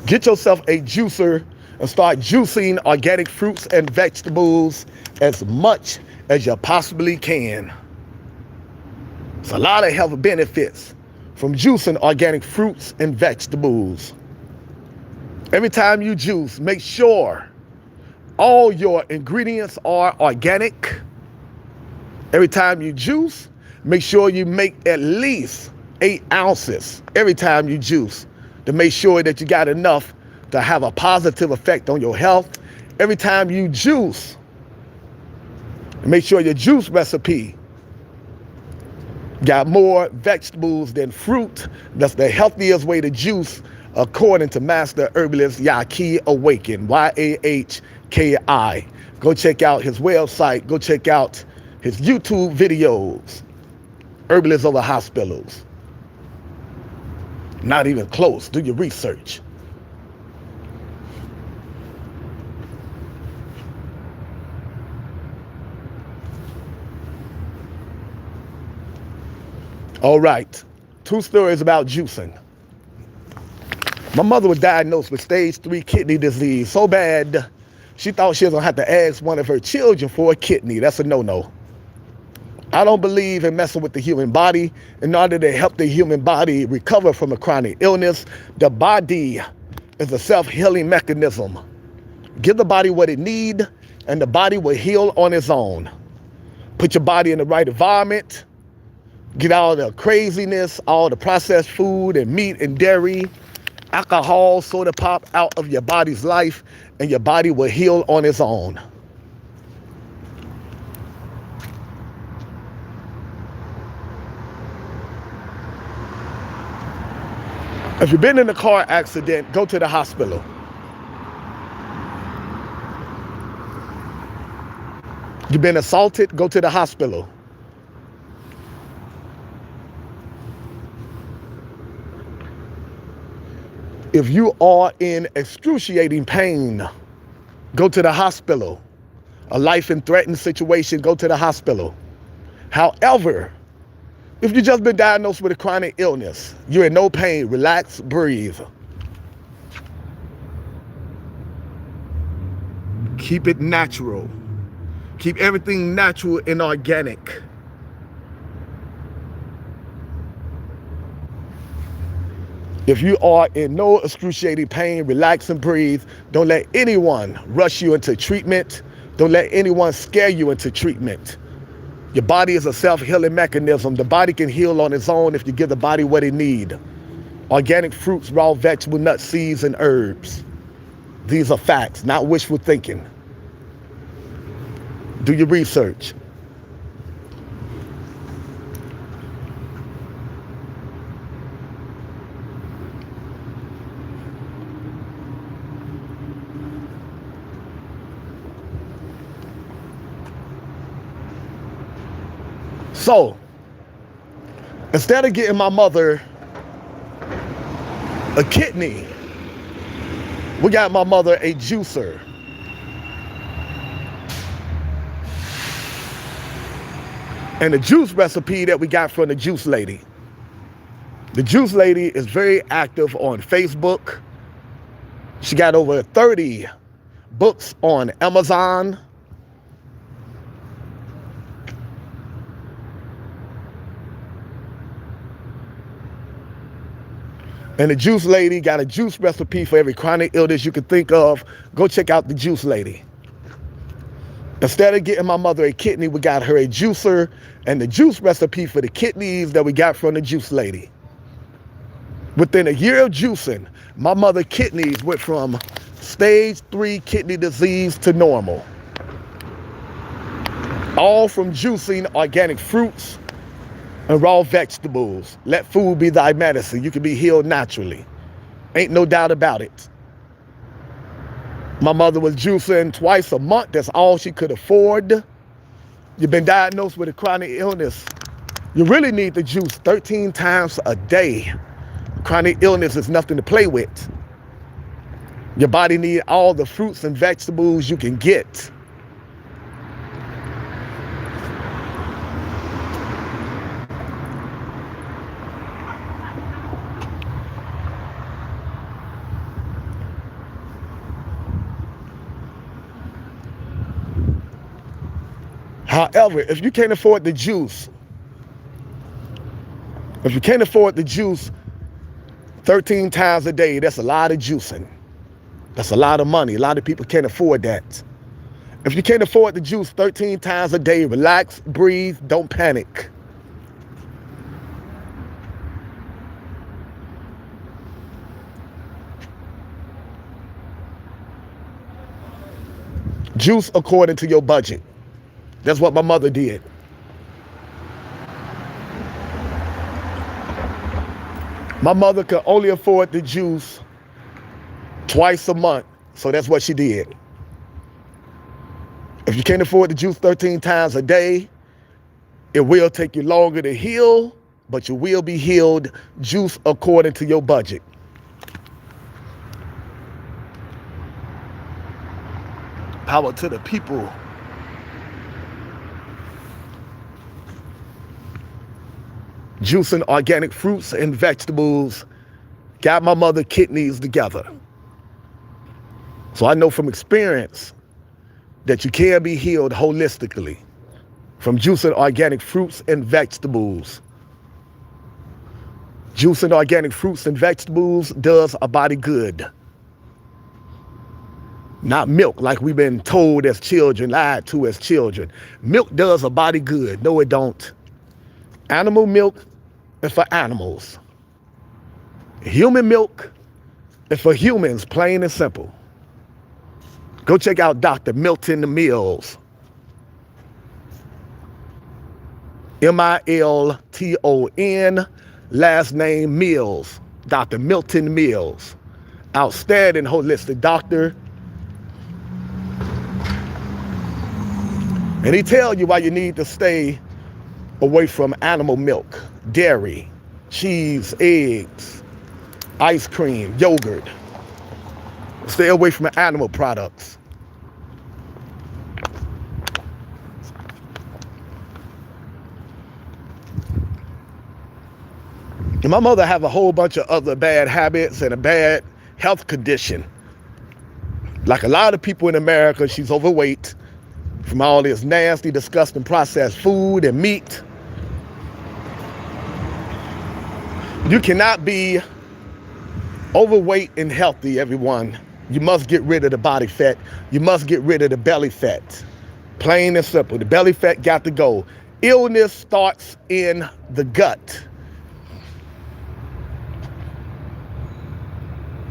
Get yourself a juicer and start juicing organic fruits and vegetables as much as you possibly can. There's a lot of health benefits from juicing organic fruits and vegetables. Every time you juice, make sure all your ingredients are organic. Every time you juice, make sure you make at least 8 ounces every time you juice to make sure that you got enough to have a positive effect on your health. Every time you juice, make sure your juice recipe got more vegetables than fruit. That's the healthiest way to juice, according to Master Herbalist Yahki Awaken, YAHKI. Go check out his website. Go check out his YouTube videos. Herbalists over hospitals. Not even close. Do your research. All right, 2 stories about juicing. My mother was diagnosed with stage 3 kidney disease so bad she thought she was gonna have to ask one of her children for a kidney. That's a no-no. I don't believe in messing with the human body. In order to help the human body recover from a chronic illness, the body is a self-healing mechanism. Give the body what it needs, and the body will heal on its own. Put your body in the right environment. Get all the craziness, all the processed food and meat and dairy, alcohol, soda pop out of your body's life, and your body will heal on its own. If you've been in a car accident, go to the hospital. You've been assaulted, go to the hospital. If you are in excruciating pain, go to the hospital. A life-threatening situation, go to the hospital. However, if you've just been diagnosed with a chronic illness, you're in no pain, relax, breathe. Keep it natural. Keep everything natural and organic. If you are in no excruciating pain, relax and breathe. Don't let anyone rush you into treatment. Don't let anyone scare you into treatment. Your body is a self-healing mechanism. The body can heal on its own if you give the body what it needs. Organic fruits, raw vegetable, nuts, seeds, and herbs. These are facts, not wishful thinking. Do your research. So, instead of getting my mother a kidney, we got my mother a juicer. And the juice recipe that we got from the juice lady. The juice lady is very active on Facebook. She got over 30 books on Amazon. And the juice lady got a juice recipe for every chronic illness you can think of. Go check out the juice lady. Instead of getting my mother a kidney, we got her a juicer and the juice recipe for the kidneys that we got from the juice lady. Within a year of juicing, my mother's kidneys went from stage 3 kidney disease to normal. All from juicing organic fruits and raw vegetables. Let food be thy medicine. You can be healed naturally. Ain't no doubt about it. My mother was juicing twice a month. That's all she could afford. You've been diagnosed with a chronic illness. You really need to juice 13 times a day. Chronic illness is nothing to play with. Your body needs all the fruits and vegetables you can get. However, if you can't afford the juice, 13 times a day, that's a lot of juicing. That's a lot of money. A lot of people can't afford that. If you can't afford the juice 13 times a day, relax, breathe, don't panic. Juice according to your budget. That's what my mother did. My mother could only afford the juice twice a month, so that's what she did. If you can't afford the juice 13 times a day, it will take you longer to heal, but you will be healed. Juice according to your budget. Power to the people. Juicing organic fruits and vegetables got my mother kidneys together. So I know from experience that you can be healed holistically from juicing organic fruits and vegetables. Juicing organic fruits and vegetables does a body good. Not milk like we've been told as children, lied to as children. Milk does a body good. No, it don't. Animal milk is for animals. Human milk is for humans, plain and simple. Go check out Dr. Milton Mills. M-I-L-T-O-N, last name Mills. Dr. Milton Mills. Outstanding holistic doctor. And he tells you why you need to stay away from animal milk, dairy, cheese, eggs, ice cream, yogurt. Stay away from animal products. And my mother have a whole bunch of other bad habits and a bad health condition. Like a lot of people in America, she's overweight from all this nasty, disgusting processed food and meat. You cannot be overweight and healthy, everyone. You must get rid of the body fat. You must get rid of the belly fat. Plain and simple. The belly fat got to go. Illness starts in the gut.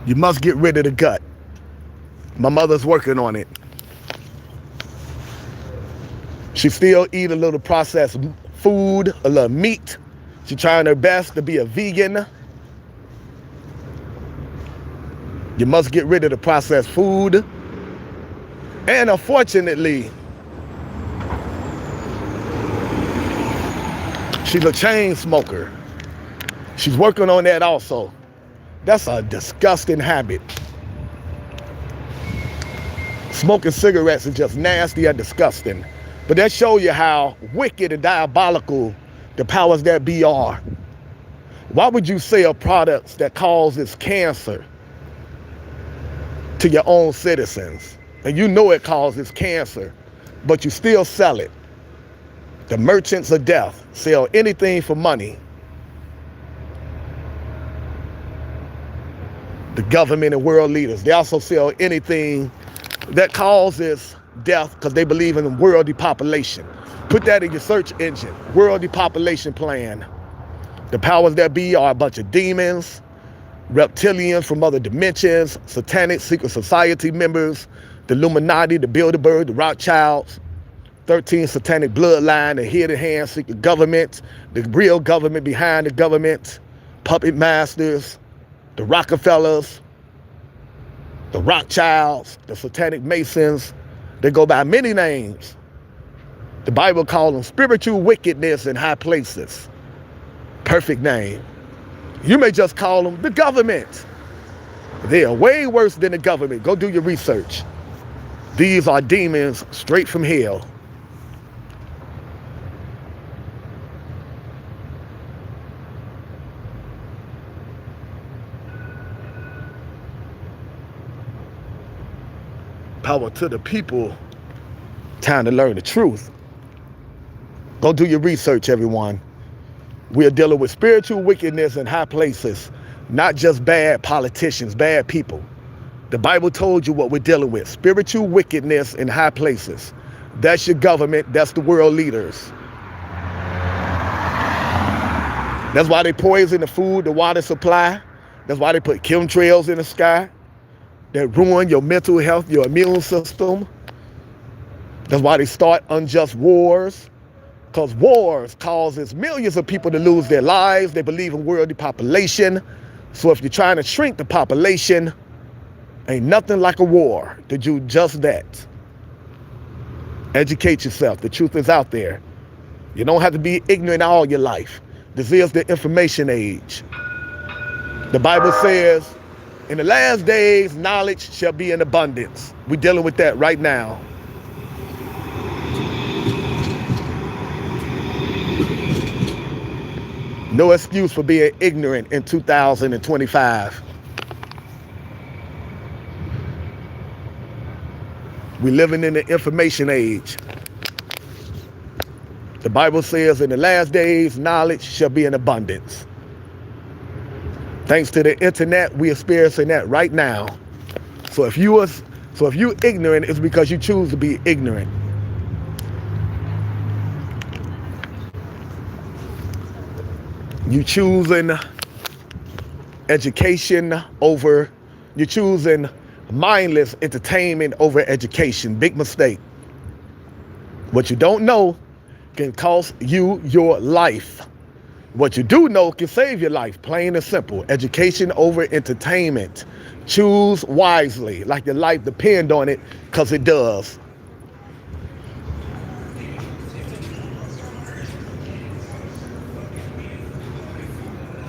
You must get rid of the gut. My mother's working on it. She still eat a little processed food, a little meat. She's trying her best to be a vegan. You must get rid of the processed food. And unfortunately, She's a chain smoker. She's working on that also. That's a disgusting habit. Smoking cigarettes is just nasty and disgusting. But that shows you how wicked and diabolical the powers that be are. Why would you sell products that causes cancer to your own citizens? And you know it causes cancer, but you still sell it. The merchants of death sell anything for money. The government and world leaders, they also sell anything that causes death because they believe in the world depopulation. Put that in your search engine, world depopulation plan. The powers that be are a bunch of demons, reptilians from other dimensions, satanic secret society members, the Illuminati, the Bilderberg, the Rothschilds, 13 satanic bloodline, the hidden hand secret government, the real government behind the government, puppet masters, the Rockefellers, the Rothschilds, the satanic Masons. They go by many names. The Bible calls them spiritual wickedness in high places. Perfect name. You may just call them the government. They are way worse than the government. Go do your research. These are demons straight from hell. Power to the people. Time to learn the truth. Go do your research, everyone. We are dealing with spiritual wickedness in high places, not just bad politicians, bad people. The Bible told you what we're dealing with. Spiritual wickedness in high places. That's your government. That's the world leaders. That's why they poison the food, the water supply. That's why they put chemtrails in the sky that ruin your mental health, your immune system. That's why they start unjust wars. Because wars causes millions of people to lose their lives. They believe in world depopulation. So if you're trying to shrink the population, ain't nothing like a war to do just that. Educate yourself. The truth is out there. You don't have to be ignorant all your life. This is the information age. The Bible says, in the last days, knowledge shall be in abundance. We're dealing with that right now. No excuse for being ignorant in 2025. We're living in the information age. The Bible says in the last days, knowledge shall be in abundance. Thanks to the internet, we're experiencing that right now. So if you ignorant, it's because you choose to be ignorant. You choosing education over, you're choosing mindless entertainment over education. Big mistake. What you don't know can cost you your life. What you do know can save your life, plain and simple. Education over entertainment. Choose wisely, like your life depends on it, because it does.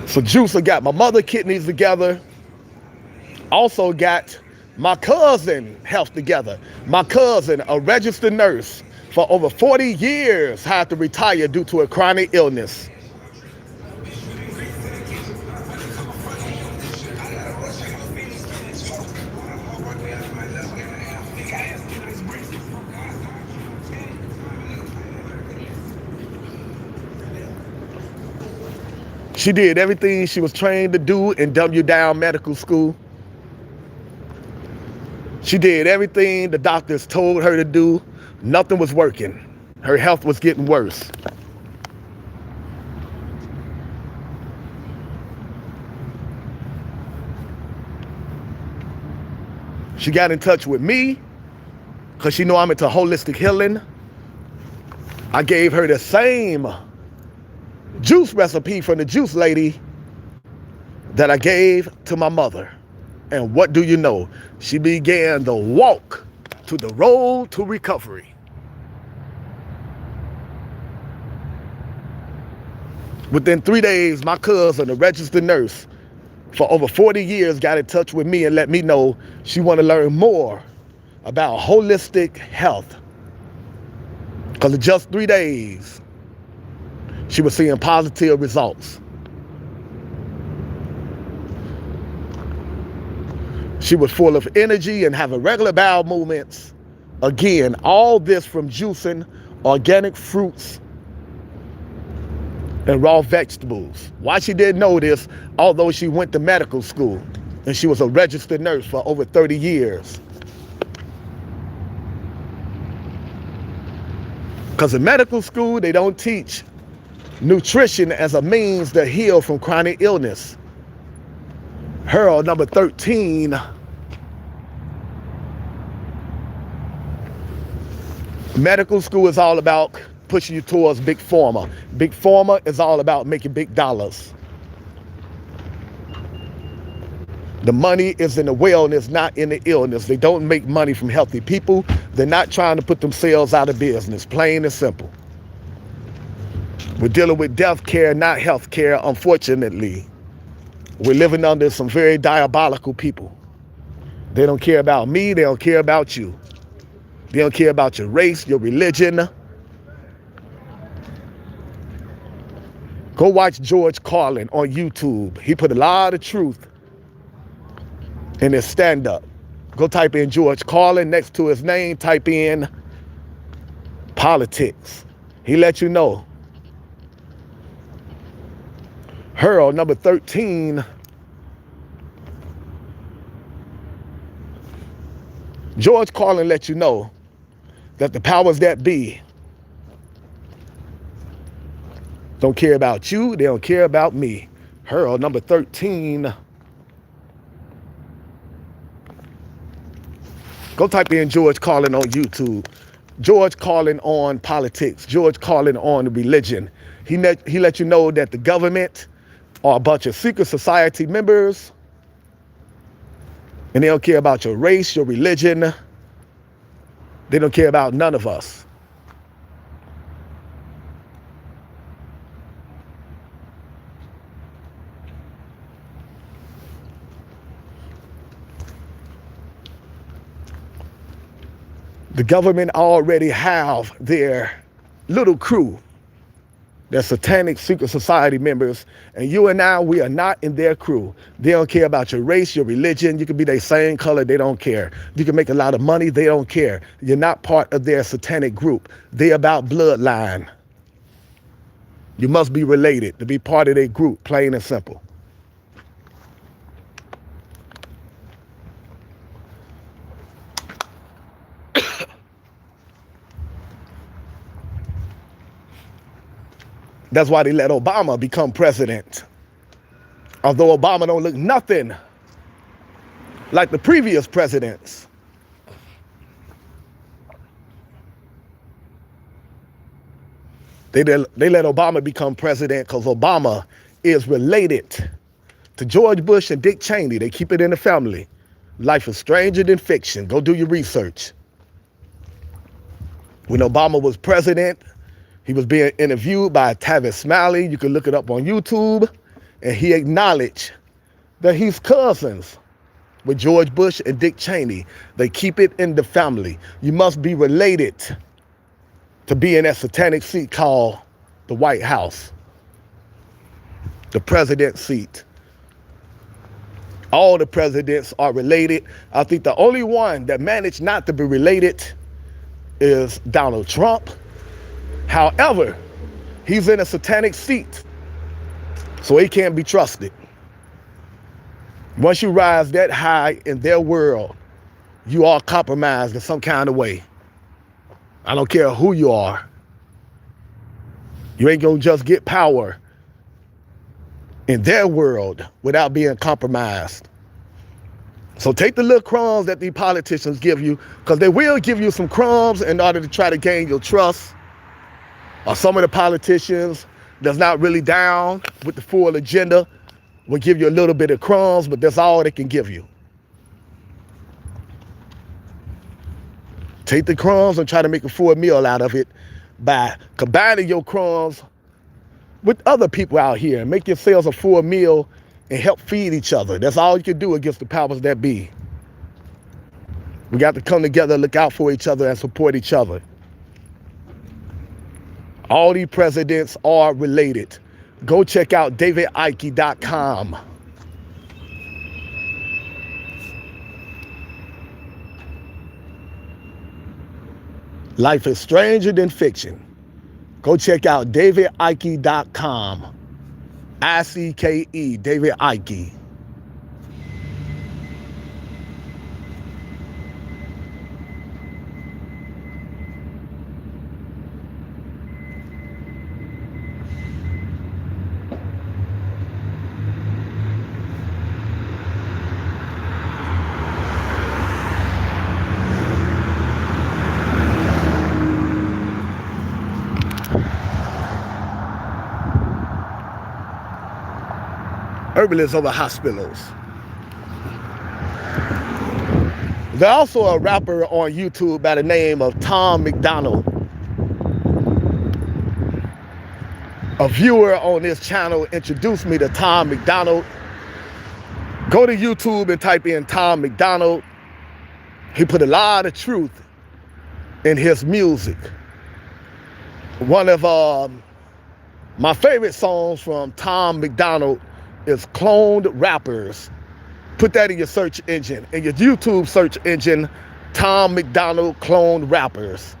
So Juicer got my mother kidneys together. Also got my cousin health together. My cousin, a registered nurse for over 40 years, had to retire due to a chronic illness. She did everything she was trained to do in W. Down Medical School. She did everything the doctors told her to do. Nothing was working. Her health was getting worse. She got in touch with me because she know I'm into holistic healing. I gave her the same juice recipe from the juice lady that I gave to my mother. And what do you know? She began the walk to the road to recovery. Within 3 days, my cousin, a registered nurse for over 40 years, got in touch with me and let me know she wanted to learn more about holistic health. Because in just 3 days, she was seeing positive results. She was full of energy and having regular bowel movements. Again, all this from juicing organic fruits and raw vegetables. Why she didn't know this, although she went to medical school and she was a registered nurse for over 30 years. Because in medical school, they don't teach nutrition as a means to heal from chronic illness. Her number 13, medical school is all about pushing you towards big pharma. Big pharma is all about making big dollars. The money is in the wellness, not in the illness. They don't make money from healthy people. They're not trying to put themselves out of business, plain and simple. We're dealing with death care, not health care, unfortunately. We're living under some very diabolical people. They don't care about me. They don't care about you. They don't care about your race, your religion. Go watch George Carlin on YouTube. He put a lot of truth in his stand-up. Go type in George Carlin. Next to his name, type in politics. He let you know. Her number 13, George Carlin let you know that the powers that be don't care about you. They don't care about me. Her number 13. Go type in George Carlin on YouTube. George Carlin on politics. George Carlin on religion. He let you know that the government are a bunch of secret society members. And they don't care about your race, your religion. They don't care about none of us. The government already have their little crew. They're satanic secret society members. And you and I, we are not in their crew. They don't care about your race, your religion. You can be their same color. They don't care. You can make a lot of money. They don't care. You're not part of their satanic group. They're about bloodline. You must be related to be part of their group, plain and simple. That's why they let Obama become president. Although Obama don't look nothing like the previous presidents. They let Obama become president because Obama is related to George Bush and Dick Cheney. They keep it in the family. Life is stranger than fiction. Go do your research. When Obama was president, he was being interviewed by Tavis Smiley. You can look it up on YouTube. And he acknowledged that he's cousins with George Bush and Dick Cheney. They keep it in the family. You must be related to be in that satanic seat called the White House, the president's seat. All the presidents are related. I think the only one that managed not to be related is Donald Trump. However, he's in a satanic seat, so he can't be trusted. Once you rise that high in their world, you are compromised in some kind of way. I don't care who you are. You ain't gonna just get power in their world without being compromised. So take the little crumbs that these politicians give you, because they will give you some crumbs in order to try to gain your trust. Or some of the politicians that's not really down with the full agenda will give you a little bit of crumbs, but that's all they can give you. Take the crumbs and try to make a full meal out of it by combining your crumbs with other people out here and make yourselves a full meal and help feed each other. That's all you can do against the powers that be. We got to come together, look out for each other, and support each other. All these presidents are related. Go check out davidike.com. Life is stranger than fiction. Go check out davidike.com. I-C-K-E, David Ike. Herbalists over hospitals. There's also a rapper on YouTube by the name of Tom McDonald. A viewer on this channel introduced me to Tom McDonald. Go to YouTube and type in Tom McDonald. He put a lot of truth in his music. One of my favorite songs from Tom McDonald is Cloned Rappers. Put that in your search engine, in your YouTube search engine, Tom McDonald Cloned Rappers.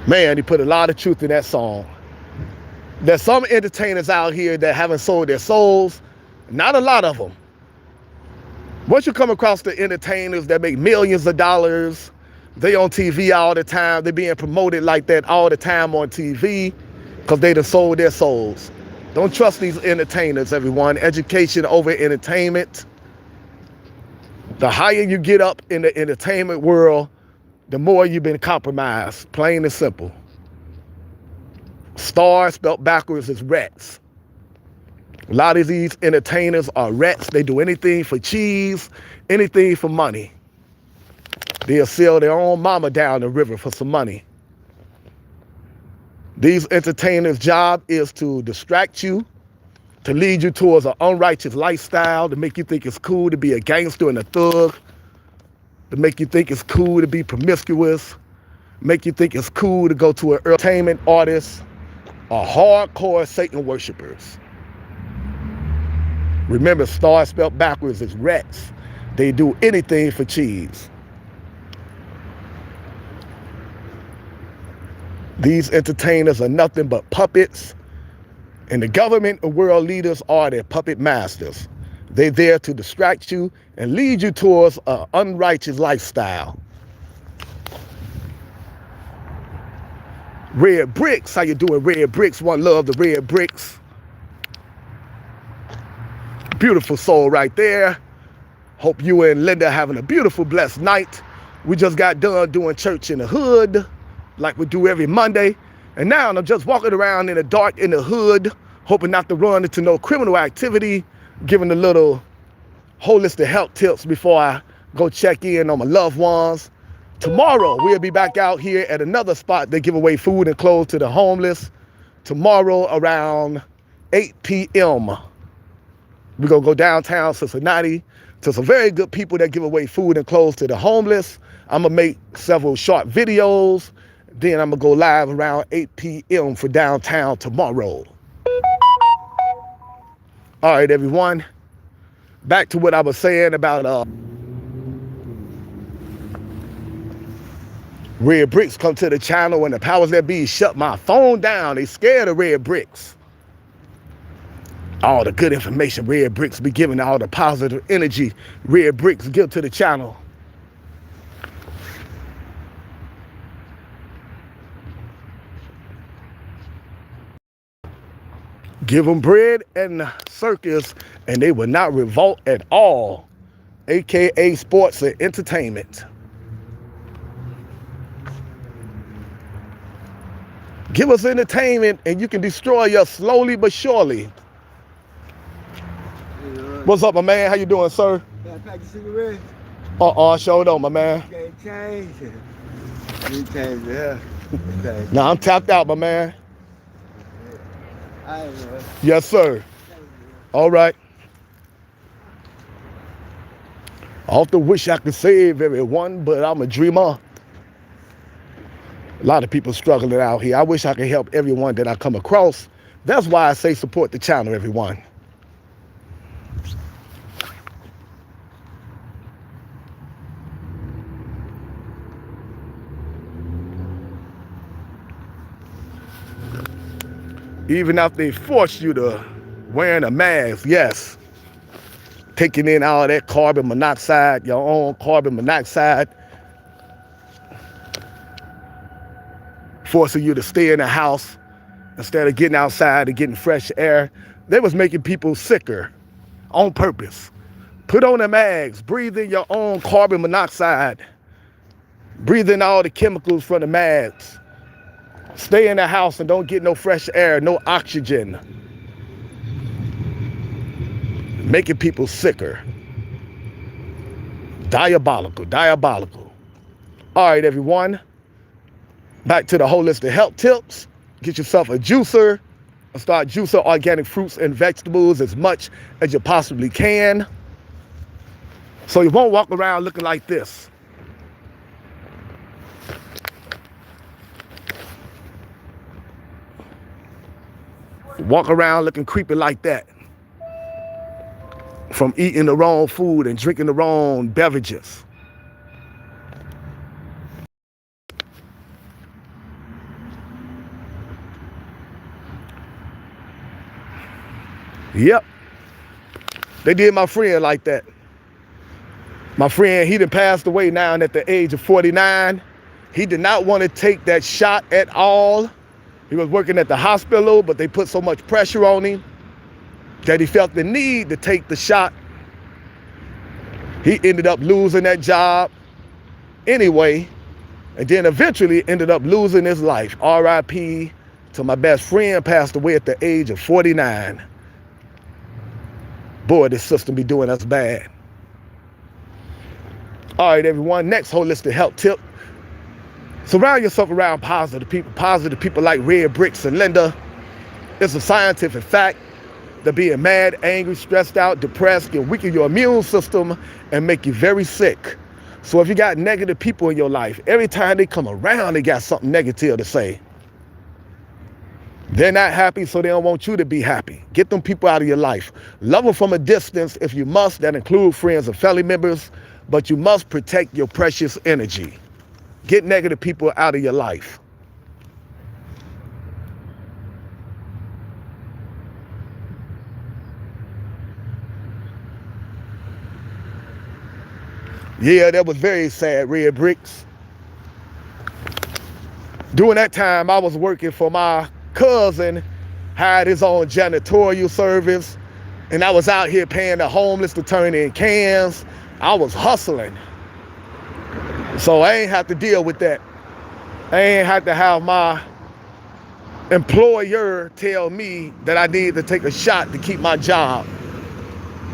Man, he put a lot of truth in that song. There's some entertainers out here that haven't sold their souls. Not a lot of them. Once you come across the entertainers that make millions of dollars, they on TV all the time, they being promoted like that all the time on TV because they done sold their souls. Don't trust these entertainers, everyone. Education over entertainment. The higher you get up in the entertainment world, the more you've been compromised, plain and simple. Star spelled backwards is rats. A lot of these entertainers are rats. They do anything for cheese, anything for money. They'll sell their own mama down the river for some money. These entertainers' job is to distract you, to lead you towards an unrighteous lifestyle, to make you think it's cool to be a gangster and a thug, to make you think it's cool to be promiscuous, make you think it's cool to go to an entertainment artist, or hardcore Satan worshipers. Remember, star spelled backwards is rats. They do anything for cheese. These entertainers are nothing but puppets, and the government and world leaders are their puppet masters. They're there to distract you and lead you towards an unrighteous lifestyle. Red Bricks, how you doing, Red Bricks? One love, the Red Bricks. Beautiful soul right there. Hope you and Linda having a beautiful, blessed night. We just got done doing church in the hood, like we do every Monday. And now I'm just walking around in the dark in the hood, hoping not to run into no criminal activity, giving a little holistic health tips before I go check in on my loved ones. Tomorrow, we'll be back out here at another spot. They give away food and clothes to the homeless. Tomorrow around 8 p.m. We're going to go downtown Cincinnati to some very good people that give away food and clothes to the homeless. I'm going to make several short videos. Then I'm going to go live around 8 p.m. for downtown tomorrow. All right, everyone. Back to what I was saying about Red Bricks come to the channel and the powers that be shut my phone down. They scared of Red Bricks. All the good information Red Bricks be giving, all the positive energy Red Bricks give to the channel. Give them bread and circus and they will not revolt at all, aka sports and entertainment. Give us entertainment and you can destroy us slowly but surely. What's up, my man? How you doing, sir? Got a pack of cigarettes? Showed on, my man. Can't change it. You change it, yeah. Nah, I'm tapped out, my man. I will. Yes, sir. All right. I often wish I could save everyone, but I'm a dreamer. A lot of people struggling out here. I wish I could help everyone that I come across. That's why I say support the channel, everyone. Even if they force you to wearing a mask, yes. Taking in all that carbon monoxide, your own carbon monoxide. Forcing you to stay in the house instead of getting outside and getting fresh air. They was making people sicker on purpose. Put on the mask, breathe in your own carbon monoxide. Breathe in all the chemicals from the masks. Stay in the house and don't get no fresh air, no oxygen. Making people sicker. Diabolical, diabolical. All right, everyone. Back to the holistic health tips. Get yourself a juicer and start juicing organic fruits and vegetables as much as you possibly can. So you won't walk around looking like this. Walk around looking creepy like that. From eating the wrong food and drinking the wrong beverages. Yep. They did my friend like that. My friend, he done passed away now at the age of 49. He did not want to take that shot at all. He was working at the hospital, but they put so much pressure on him that he felt the need to take the shot. He ended up losing that job anyway, and then eventually ended up losing his life. R.I.P. to my best friend, passed away at the age of 49. Boy, this system be doing us bad. All right, everyone, next holistic health tip. Surround yourself around positive people like Red Bricks and Linda. It's a scientific fact that being mad, angry, stressed out, depressed can weaken your immune system and make you very sick. So if you got negative people in your life, every time they come around, they got something negative to say. They're not happy, so they don't want you to be happy. Get them people out of your life. Love them from a distance if you must. That includes friends and family members, but you must protect your precious energy. Get negative people out of your life. Yeah, that was very sad, Red Bricks. During that time, I was working for my cousin, had his own janitorial service, and I was out here paying the homeless to turn in cans. I was hustling. So I ain't have to deal with that. I ain't have to have my employer tell me that I need to take a shot to keep my job.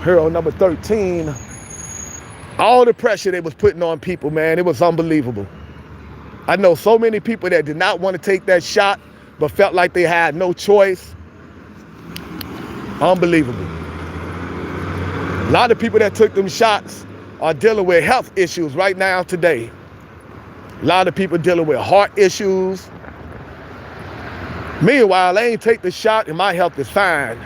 Hero number 13. All the pressure they was putting on people, man, it was unbelievable. I know so many people that did not want to take that shot, but felt like they had no choice. Unbelievable. A lot of people that took them shots are dealing with health issues right now today. A lot of people dealing with heart issues. Meanwhile, I ain't take the shot and my health is fine.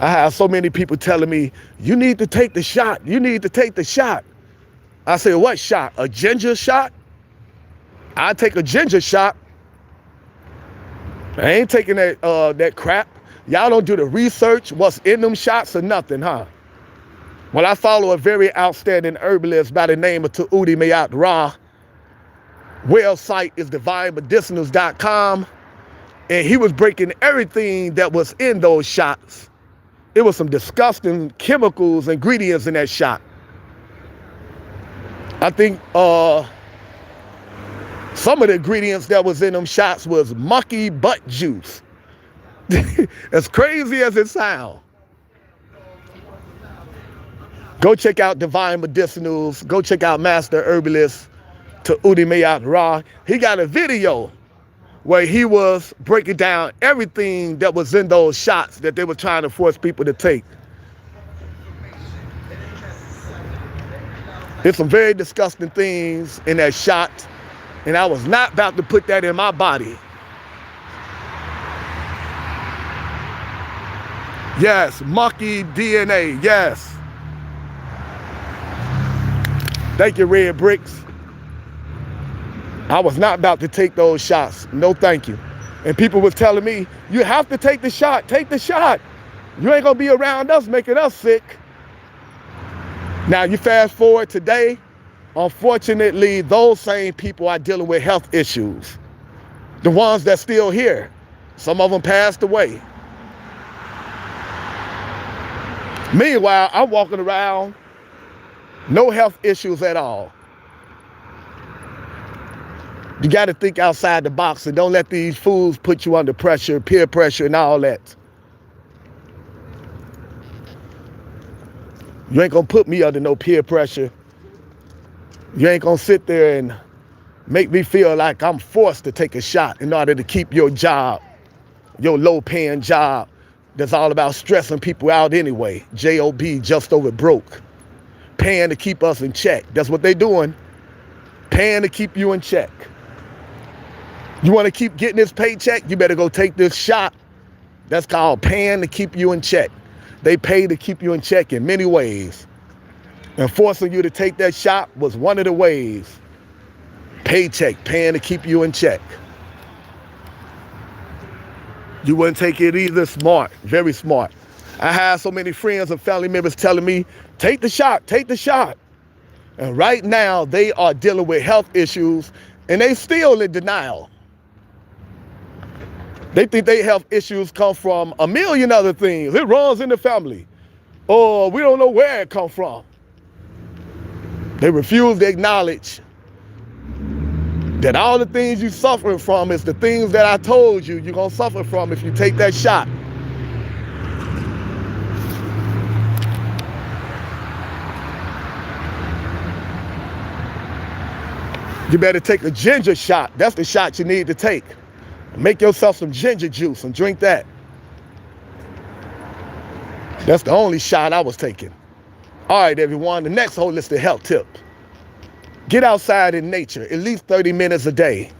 I have so many people telling me, you need to take the shot. You need to take the shot. I say, what shot? A ginger shot? I take a ginger shot. I ain't taking that crap. Y'all don't do the research, what's in them shots or nothing, huh? Well, I follow a very outstanding herbalist by the name of Taudi Mayat Ra. Website is divinemedicinals.com. And he was breaking everything that was in those shots. It was some disgusting chemicals, ingredients in that shot. I think some of the ingredients that was in them shots was monkey butt juice. As crazy as it sounds. Go check out Divine Medicinals. Go check out Master Herbalist to Udi Mayat Ra. He got a video where he was breaking down everything that was in those shots that they were trying to force people to take. There's some very disgusting things in that shot, and I was not about to put that in my body. Yes, monkey DNA, yes. Thank you, Red Bricks. I was not about to take those shots. No, thank you. And people were telling me, you have to take the shot. Take the shot. You ain't going to be around us making us sick. Now, you fast forward today, unfortunately, those same people are dealing with health issues. The ones that's still here. Some of them passed away. Meanwhile, I'm walking around, no health issues at all. You got to think outside the box and don't let these fools put you under pressure, peer pressure and all that. You ain't going to put me under no peer pressure. You ain't going to sit there and make me feel like I'm forced to take a shot in order to keep your job, your low-paying job that's all about stressing people out anyway. J.O.B., just over broke. Paying to keep us in check. That's what they doing. Paying to keep you in check. You want to keep getting this paycheck? You better go take this shot. That's called paying to keep you in check. They pay to keep you in check in many ways. And forcing you to take that shot was one of the ways. Paycheck, paying to keep you in check. You wouldn't take it either. Smart, very smart. I had so many friends and family members telling me, take the shot, take the shot. And right now they are dealing with health issues and they still in denial. They think their health issues come from a million other things. It runs in the family. Or we don't know where it comes from. They refuse to acknowledge that all the things you're suffering from is the things that I told you you're going to suffer from if you take that shot. You better take a ginger shot. That's the shot you need to take. Make yourself some ginger juice and drink that. That's the only shot I was taking. All right, everyone, the next holistic health tip. Get outside in nature at least 30 minutes a day.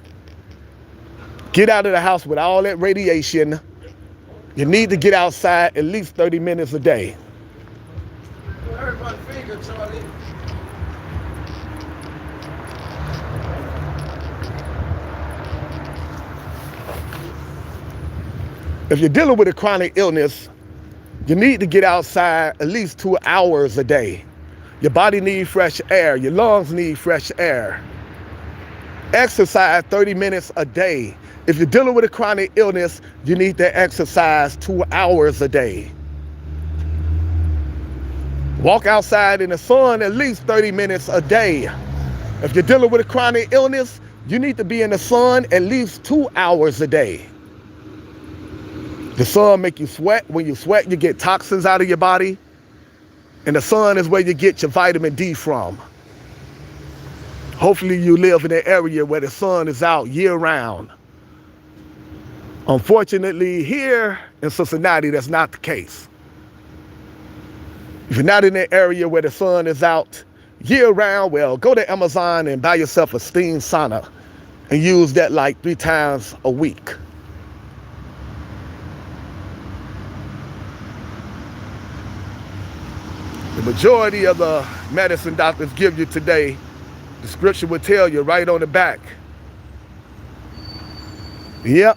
Get out of the house with all that radiation. You need to get outside at least 30 minutes a day. You hurt my finger, Charlie. If you're dealing with a chronic illness, you need to get outside at least 2 hours a day. Your body needs fresh air. Your lungs need fresh air. Exercise 30 minutes a day. If you're dealing with a chronic illness, you need to exercise 2 hours a day. Walk outside in the sun at least 30 minutes a day. If you're dealing with a chronic illness, you need to be in the sun at least 2 hours a day. The sun make you sweat. When you sweat, you get toxins out of your body. And the sun is where you get your vitamin D from. Hopefully you live in an area where the sun is out year round. Unfortunately, here in Cincinnati, that's not the case. If you're not in an area where the sun is out year round, well, go to Amazon and buy yourself a steam sauna and use that like 3 times a week. The majority of the medicine doctors give you today, the scripture will tell you right on the back. Yep.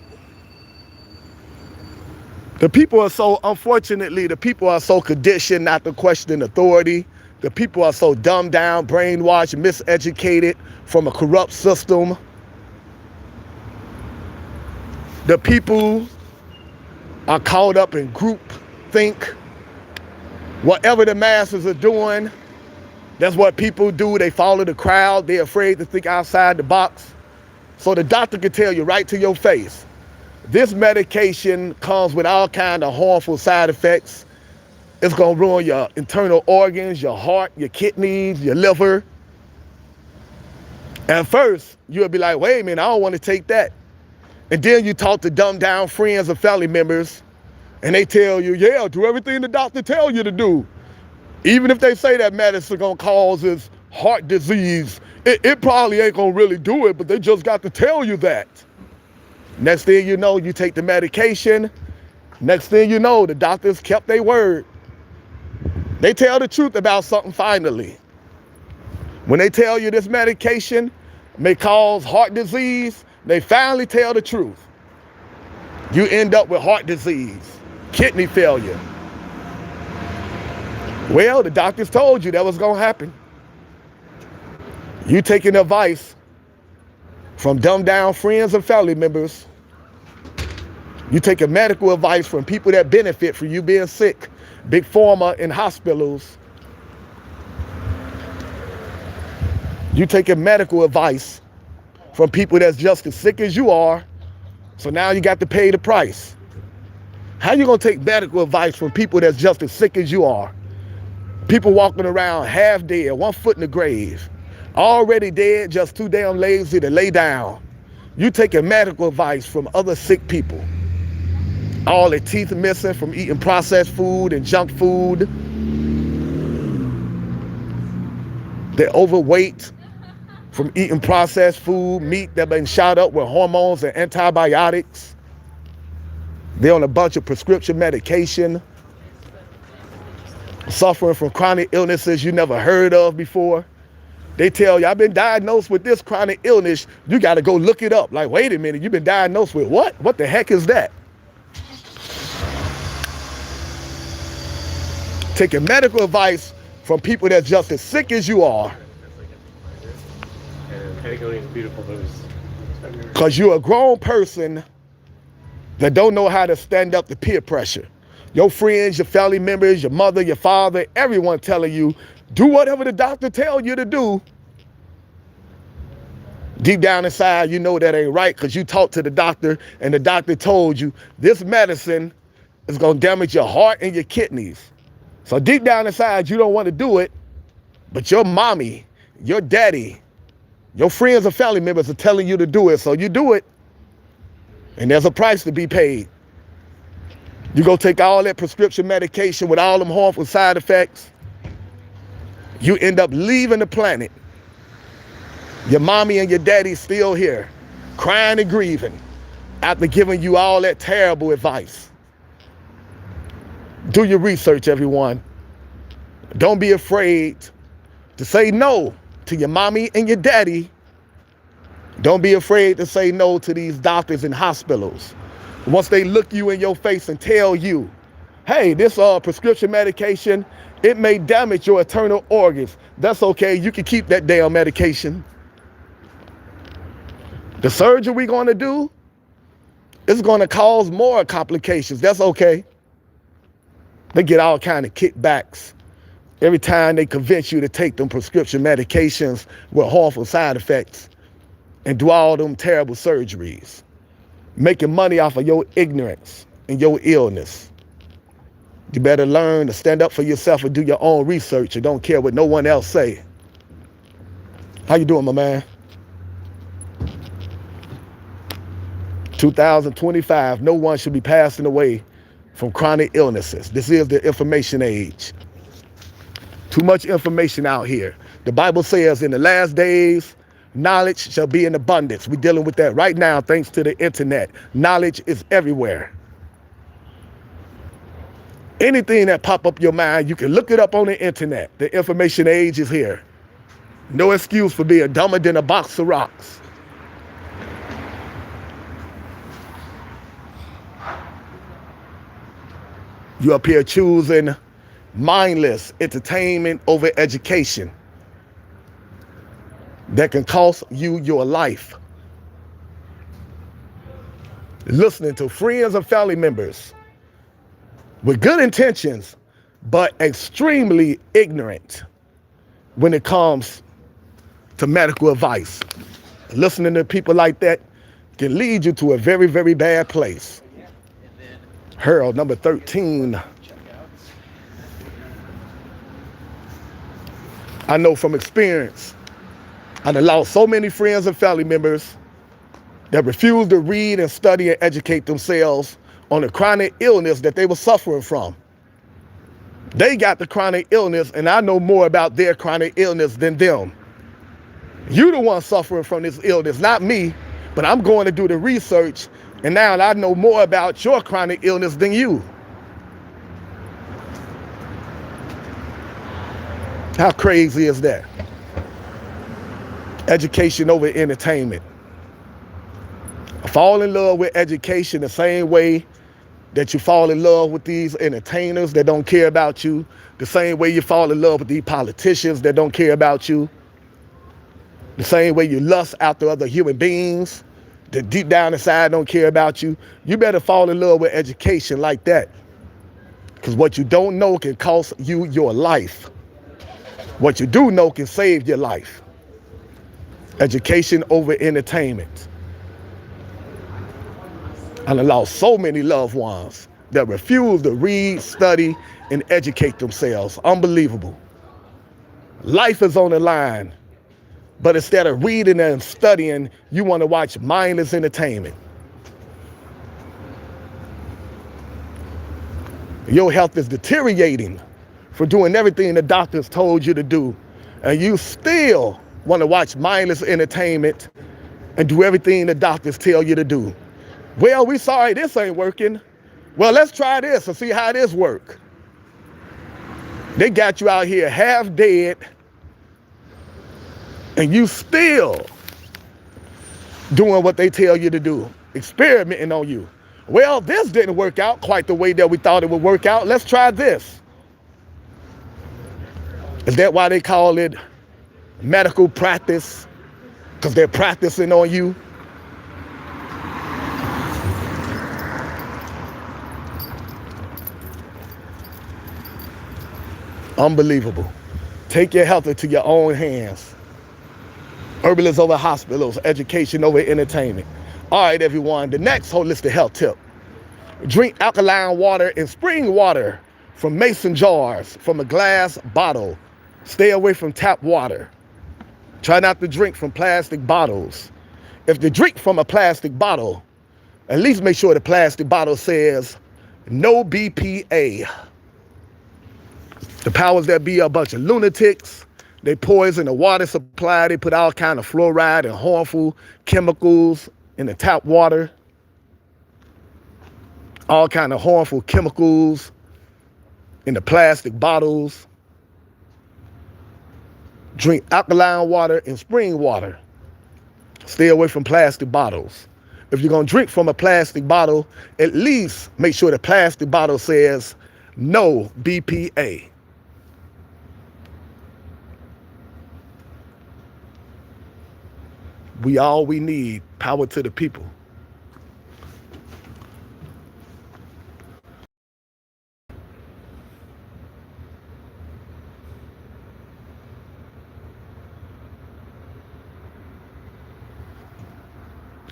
Unfortunately, the people are so conditioned not to question authority. The people are so dumbed down, brainwashed, miseducated from a corrupt system. The people are caught up in group think. Whatever the masses are doing, that's what people do. They follow the crowd. They're afraid to think outside the box. So the doctor can tell you right to your face, This medication comes with all kinds of harmful side effects. It's going to ruin your internal organs, your heart, your kidneys, your liver. At first, you'll be like, wait a minute, I don't want to take that. And then you talk to dumbed down friends or family members, and they tell you, yeah, do everything the doctor tells you to do. Even if they say that medicine gonna cause heart disease, it probably ain't gonna really do it, but they just got to tell you that. Next thing you know, you take the medication. Next thing you know, the doctors kept their word. They tell the truth about something finally. When they tell you this medication may cause heart disease, they finally tell the truth. You end up with heart disease, kidney failure. Well, the doctors told you that was gonna happen. You taking advice from dumbed down friends and family members. You taking medical advice from people that benefit from you being sick, big pharma in hospitals. You taking medical advice from people that's just as sick as you are, so now you got to pay the price. How you gonna take medical advice from people that's just as sick as you are? People walking around half dead, 1 foot in the grave, already dead, just too damn lazy to lay down. You taking medical advice from other sick people. All their teeth missing from eating processed food and junk food. They're overweight from eating processed food, meat that been shot up with hormones and antibiotics. They're on a bunch of prescription medication, suffering from chronic illnesses you never heard of before. They tell you, I've been diagnosed with this chronic illness. You got to go look it up. Like, wait a minute, you've been diagnosed with what? What the heck is that? Taking medical advice from people that's just as sick as you are. Patagonia's beautiful. Because you're a grown person that don't know how to stand up to peer pressure. Your friends, your family members, your mother, your father, everyone telling you, do whatever the doctor tells you to do. Deep down inside, you know that ain't right because you talked to the doctor and the doctor told you this medicine is going to damage your heart and your kidneys. So deep down inside, you don't want to do it, but your mommy, your daddy, your friends and family members are telling you to do it, so you do it. And there's a price to be paid. You go take all that prescription medication with all them harmful side effects. You end up leaving the planet. Your mommy and your daddy still here, crying and grieving after giving you all that terrible advice. Do your research, everyone. Don't be afraid to say no to your mommy and your daddy. Don't be afraid to say no to these doctors in hospitals. Once they look you in your face and tell you, hey, this prescription medication, it may damage your internal organs. That's okay, you can keep that damn medication. The surgery we're gonna do is gonna cause more complications. That's okay. They get all kind of kickbacks every time they convince you to take them prescription medications with harmful side effects and do all them terrible surgeries, making money off of your ignorance and your illness. You better learn to stand up for yourself and do your own research and don't care what no one else say. How you doing, my man? 2025, no one should be passing away from chronic illnesses. This is the information age. Too much information out here. The Bible says in the last days, knowledge shall be in abundance. We're dealing with that right now thanks to the internet. Knowledge is everywhere. Anything that pop up your mind, you can look it up on the internet. The information age is here. No excuse for being dumber than a box of rocks. You up here choosing mindless entertainment over education that can cost you your life. Listening to friends and family members with good intentions, but extremely ignorant when it comes to medical advice. Listening to people like that can lead you to a very, very bad place. Harold, number 13. I know from experience, I done lost so many friends and family members that refused to read and study and educate themselves on the chronic illness that they were suffering from. They got the chronic illness, and I know more about their chronic illness than them. You the one suffering from this illness, not me, but I'm going to do the research, and now I know more about your chronic illness than you. How crazy is that? Education over entertainment. Fall in love with education the same way that you fall in love with these entertainers that don't care about you, the same way you fall in love with these politicians that don't care about you, the same way you lust after other human beings that deep down inside don't care about you. You better fall in love with education like that, because what you don't know can cost you your life. What you do know can save your life. Education over entertainment. I done lost so many loved ones that refuse to read, study, and educate themselves. Unbelievable. Life is on the line, but instead of reading and studying, you want to watch mindless entertainment. Your health is deteriorating for doing everything the doctors told you to do, and you still want to watch mindless entertainment and do everything the doctors tell you to do. Well, we sorry this ain't working. Well, let's try this and see how this works. They got you out here half dead, and you still doing what they tell you to do, experimenting on you. Well, this didn't work out quite the way that we thought it would work out. Let's try this. Is that why they call it medical practice? Because they're practicing on you? Unbelievable. Take your health into your own hands. Herbalists over hospitals, education over entertainment. All right, everyone, the next holistic health tip. Drink alkaline water and spring water from mason jars, from a glass bottle. Stay away from tap water. Try not to drink from plastic bottles. If you drink from a plastic bottle, at least make sure the plastic bottle says no BPA. The powers that be are a bunch of lunatics. They poison the water supply. They put all kind of fluoride and harmful chemicals in the tap water. All kind of harmful chemicals in the plastic bottles. Drink alkaline water and spring water. Stay away from plastic bottles. If you're going to drink from a plastic bottle, at least make sure the plastic bottle says no BPA. We all we need. Power to the people.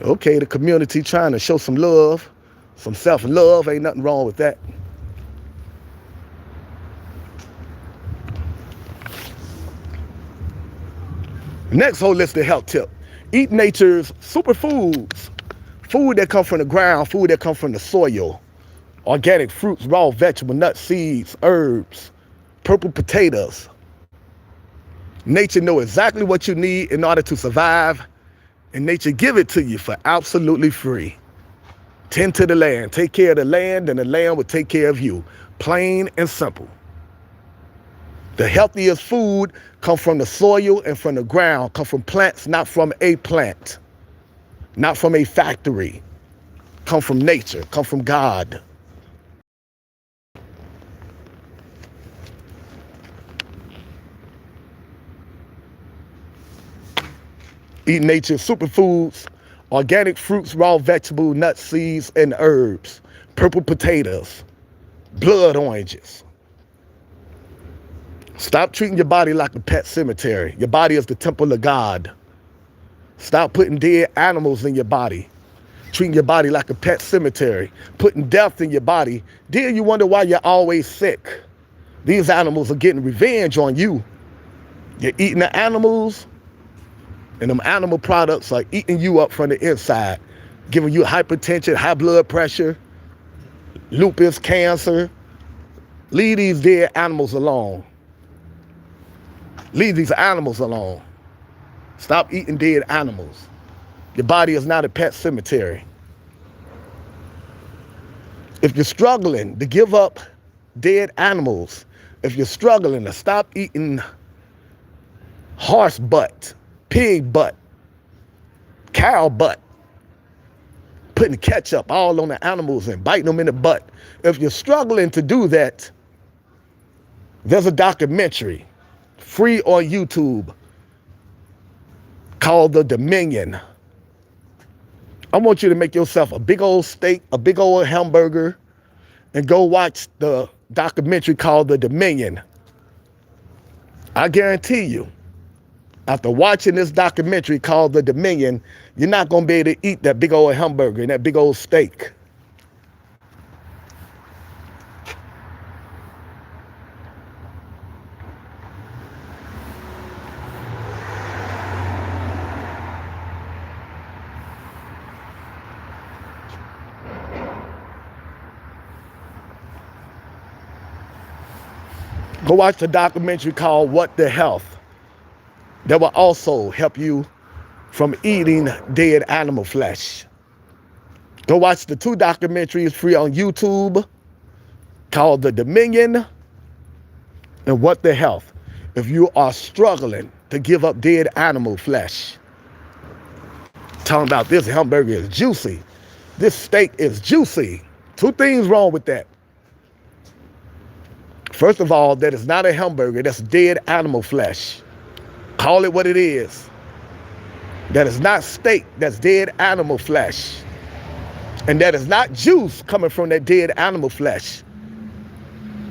Okay, the community trying to show some love, some self-love. Ain't nothing wrong with that. Next holistic health tip. Eat nature's superfoods. Food that come from the ground, food that come from the soil. Organic fruits, raw vegetable, nuts, seeds, herbs, purple potatoes. Nature knows exactly what you need in order to survive, and nature give it to you for absolutely free. Tend to the land. Take care of the land, and the land will take care of you. Plain and simple. The healthiest food come from the soil and from the ground, come from plants, not from a plant, not from a factory. Come from nature, come from God. Eat nature's superfoods, organic fruits, raw vegetables, nuts, seeds, and herbs, purple potatoes, blood oranges. Stop treating your body like a pet cemetery. Your body is the temple of God. Stop putting dead animals in your body. treating your body like a pet cemetery, putting death in your body. Then you wonder why you're always sick. These animals are getting revenge on you. You're eating the animals, and them animal products are eating you up from the inside, giving you hypertension, high blood pressure, lupus, cancer. Leave these dead animals alone. Leave these animals alone. Stop eating dead animals. Your body is not a pet cemetery. If you're struggling to give up dead animals, if you're struggling to stop eating horse butt, pig butt, cow butt, putting ketchup all on the animals and biting them in the butt, if you're struggling to do that, there's a documentary free on YouTube called The Dominion. I want you to make yourself a big old steak, a big old hamburger, and go watch the documentary called The Dominion. I guarantee you, after watching this documentary called The Dominion, you're not going to be able to eat that big old hamburger and that big old steak. Go watch the documentary called What the Health that will also help you from eating dead animal flesh. Go watch the 2 documentaries free on YouTube called The Dominion and What the Health. If you are struggling to give up dead animal flesh, talking about this hamburger is juicy, this steak is juicy. 2 things wrong with that. First of all, that is not a hamburger, that's dead animal flesh. Call it what it is. That is not steak, that's dead animal flesh. And that is not juice coming from that dead animal flesh.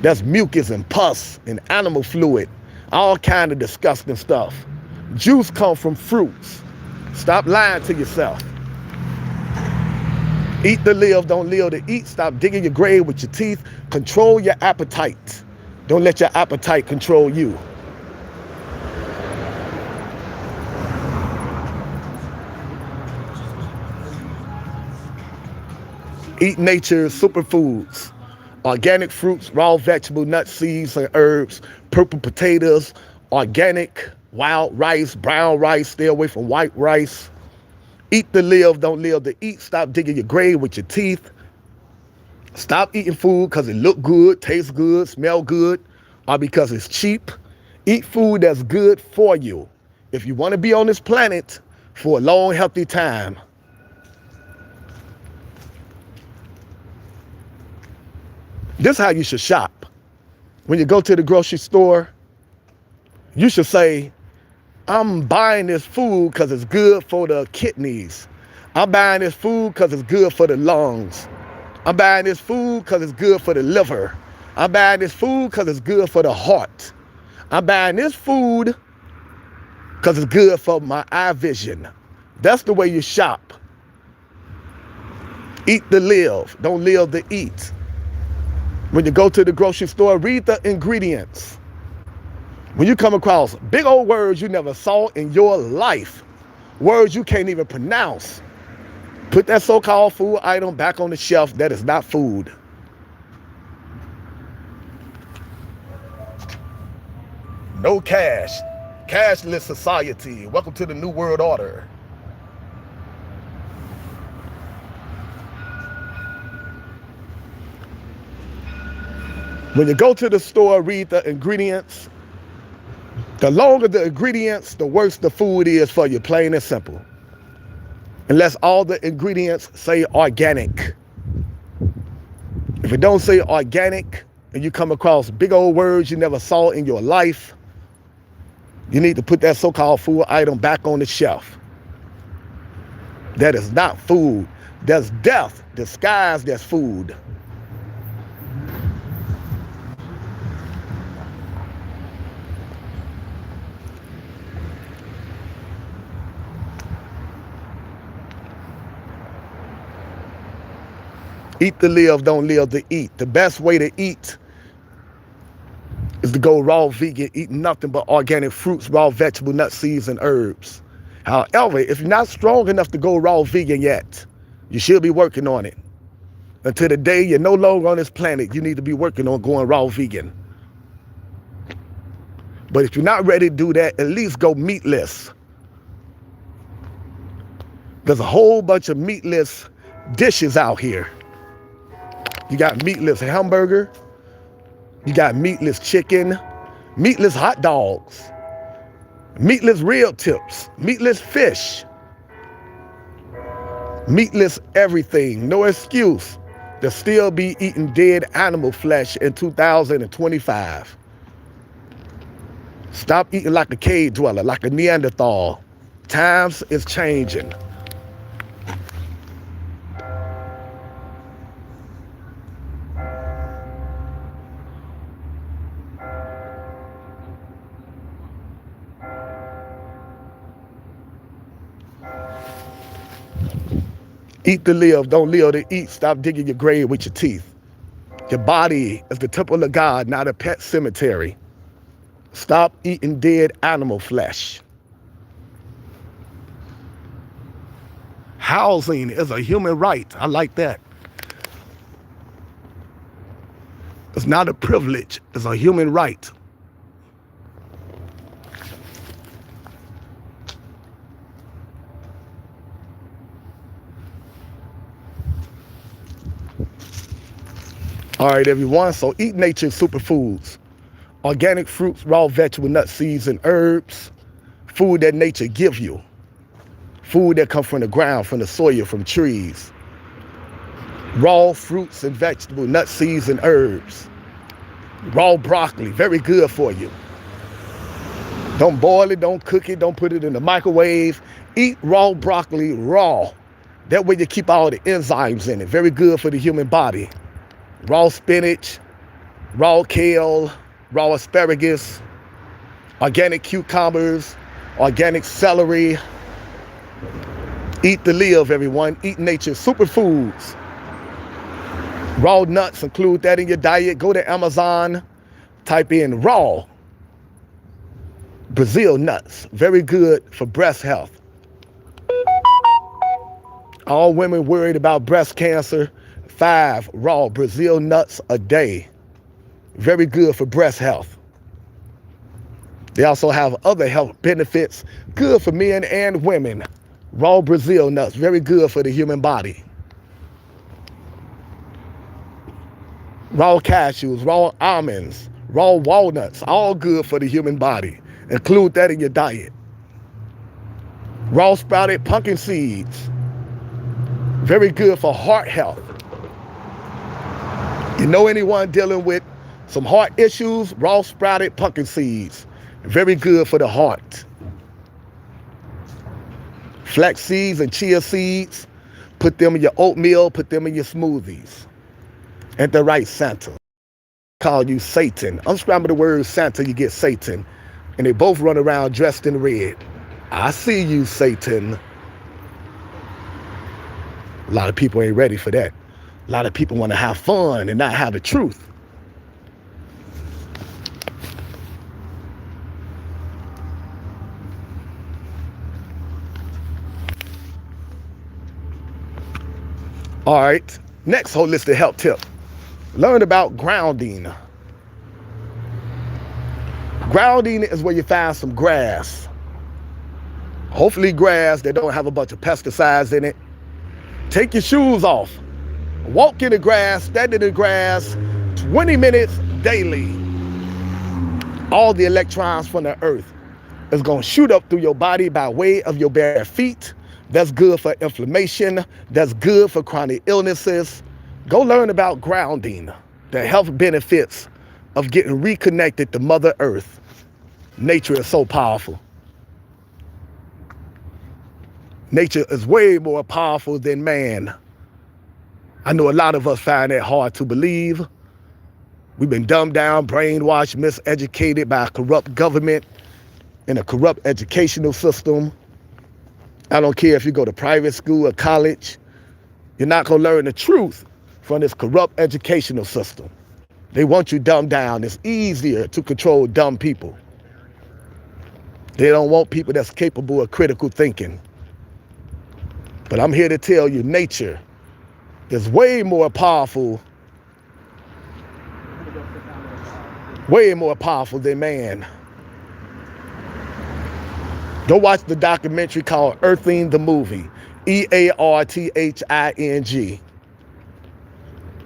That's mucus and pus and animal fluid, all kind of disgusting stuff. Juice comes from fruits. Stop lying to yourself. Eat to live, don't live to eat. Stop digging your grave with your teeth. Control your appetite. Don't let your appetite control you. Eat nature's superfoods, organic fruits, raw vegetable, nuts, seeds, and herbs, purple potatoes, organic, wild rice, brown rice, stay away from white rice. Eat to live, don't live to eat. Stop digging your grave with your teeth. Stop eating food because it look good, tastes good, smell good, or because it's cheap. Eat food that's good for you. If you want to be on this planet for a long, healthy time. This is how you should shop. When you go to the grocery store, you should say, I'm buying this food because it's good for the kidneys. I'm buying this food because it's good for the lungs. I'm buying this food because it's good for the liver. I'm buying this food because it's good for the heart. I'm buying this food because it's good for my eye vision. That's the way you shop. Eat to live, don't live to eat. When you go to the grocery store, read the ingredients. When you come across big old words you never saw in your life, words you can't even pronounce, put that so-called food item back on the shelf. That is not food. No cash. Cashless society. Welcome to the New World Order. When you go to the store, read the ingredients. The longer the ingredients, the worse the food is for you, plain and simple. Unless all the ingredients say organic. If it don't say organic and you come across big old words you never saw in your life, you need to put that so-called food item back on the shelf. That is not food. That's death disguised as food. Eat to live, don't live to eat. The best way to eat is to go raw vegan, eat nothing but organic fruits, raw vegetable, nuts, seeds, and herbs. However, if you're not strong enough to go raw vegan yet, you should be working on it. Until the day you're no longer on this planet, you need to be working on going raw vegan. But if you're not ready to do that, at least go meatless. There's a whole bunch of meatless dishes out here. You got meatless hamburger, you got meatless chicken, meatless hot dogs, meatless rib tips, meatless fish, meatless everything. No excuse to still be eating dead animal flesh in 2025. Stop eating like a cave dweller, like a Neanderthal. Times is changing. Eat to live, don't live to eat. Stop digging your grave with your teeth. Your body is the temple of God, not a pet cemetery. Stop eating dead animal flesh. Housing is a human right. I like that. It's not a privilege, it's a human right. All right, everyone, so eat nature's superfoods. Organic fruits, raw vegetable, nuts, seeds, and herbs. Food that nature gives you. Food that comes from the ground, from the soil, from trees. Raw fruits and vegetables, nuts, seeds, and herbs. Raw broccoli, very good for you. Don't boil it, don't cook it, don't put it in the microwave. Eat raw broccoli raw. That way you keep all the enzymes in it. Very good for the human body. Raw spinach, raw kale, raw asparagus, organic cucumbers, organic celery. Eat to live, everyone. Eat nature's superfoods. Raw nuts, include that in your diet. Go to Amazon, type in raw Brazil nuts. Very good for breast health. All women worried about breast cancer, 5 raw Brazil nuts a day. Very good for breast health. They also have other health benefits, good for men and women. Raw Brazil nuts, very good for the human body. Raw cashews, raw almonds, raw walnuts, all good for the human body. Include that in your diet. Raw sprouted pumpkin seeds, very good for heart health. You know anyone dealing with some heart issues? Raw sprouted pumpkin seeds, very good for the heart. Flax seeds and chia seeds, put them in your oatmeal, put them in your smoothies. Ain't that right, Santa? Call you Satan. Unscramble the word Santa, you get Satan. And they both run around dressed in red. I see you, Satan. A lot of people ain't ready for that. A lot of people want to have fun and not have the truth. All right, next holistic health tip. Learn about grounding. Grounding is where you find some grass. Hopefully grass that don't have a bunch of pesticides in it. Take your shoes off. Walk in the grass, stand in the grass, 20 minutes daily. All the electrons from the earth is going to shoot up through your body by way of your bare feet. That's good for inflammation. That's good for chronic illnesses. Go learn about grounding, the health benefits of getting reconnected to Mother Earth. Nature is so powerful. Nature is way more powerful than man. I know a lot of us find that hard to believe. We've been dumbed down, brainwashed, miseducated by a corrupt government and a corrupt educational system. I don't care if you go to private school or college. You're not going to learn the truth from this corrupt educational system. They want you dumbed down. It's easier to control dumb people. They don't want people that's capable of critical thinking. But I'm here to tell you, nature is way more powerful than man. Go watch the documentary called Earthing the Movie, EARTHING.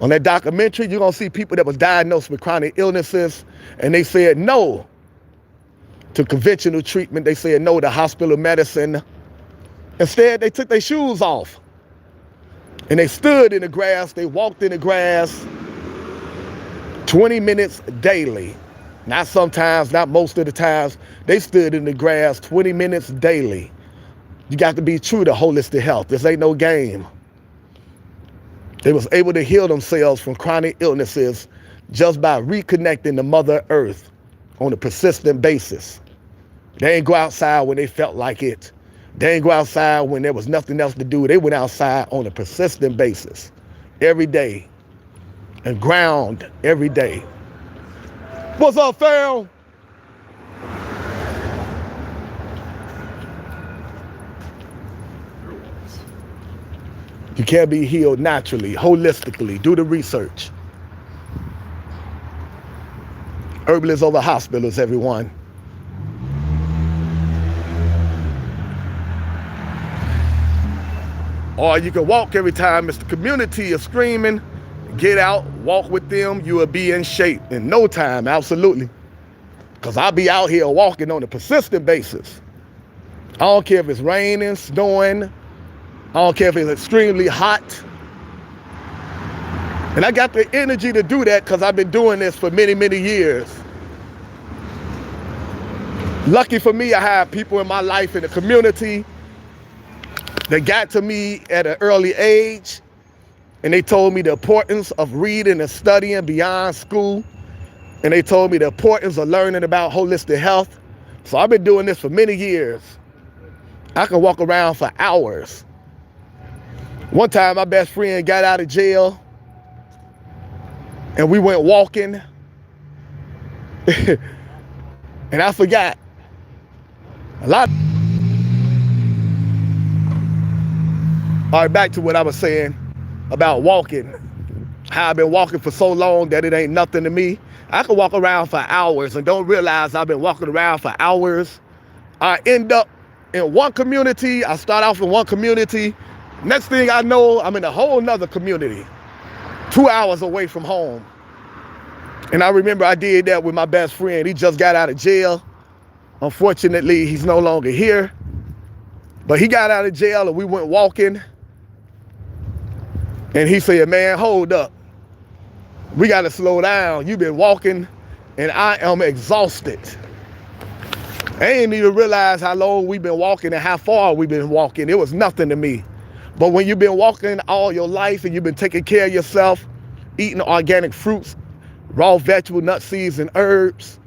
On that documentary, you're going to see people that was diagnosed with chronic illnesses, and they said no to conventional treatment. They said no to hospital medicine. Instead, they took their shoes off, and they stood in the grass. They walked in the grass 20 minutes daily. Not sometimes, not most of the times. They stood in the grass 20 minutes daily. You got to be true to holistic health. This ain't no game. They was able to heal themselves from chronic illnesses just by reconnecting to Mother Earth on a persistent basis. They ain't go outside when they felt like it. They ain't go outside when there was nothing else to do. They went outside on a persistent basis every day and ground every day. What's up, fam? You can't be healed naturally, holistically. Do the research. Herbalists over hospitals, everyone. Or you can walk every time Mr. Community is screaming. Get out, walk with them. You will be in shape in no time, absolutely. Because I'll be out here walking on a persistent basis. I don't care if it's raining, snowing. I don't care if it's extremely hot. And I got the energy to do that because I've been doing this for many, many years. Lucky for me, I have people in my life in the community that got to me at an early age, and they told me the importance of reading and studying beyond school. And they told me the importance of learning about holistic health. So I've been doing this for many years. I can walk around for hours. One time, my best friend got out of jail, and we went walking, and I forgot a lot. All right, back to what I was saying about walking. How I've been walking for so long that it ain't nothing to me. I can walk around for hours and don't realize I've been walking around for hours. I end up in one community. I start off in one community. Next thing I know, I'm in a whole nother community, 2 hours away from home. And I remember I did that with my best friend. He just got out of jail. Unfortunately, he's no longer here. But he got out of jail and we went walking. And he said, man, hold up. We got to slow down. You've been walking and I am exhausted. I ain't even realize how long we've been walking and how far we've been walking. It was nothing to me. But when you've been walking all your life and you've been taking care of yourself, eating organic fruits, raw vegetable, nuts, seeds, and herbs,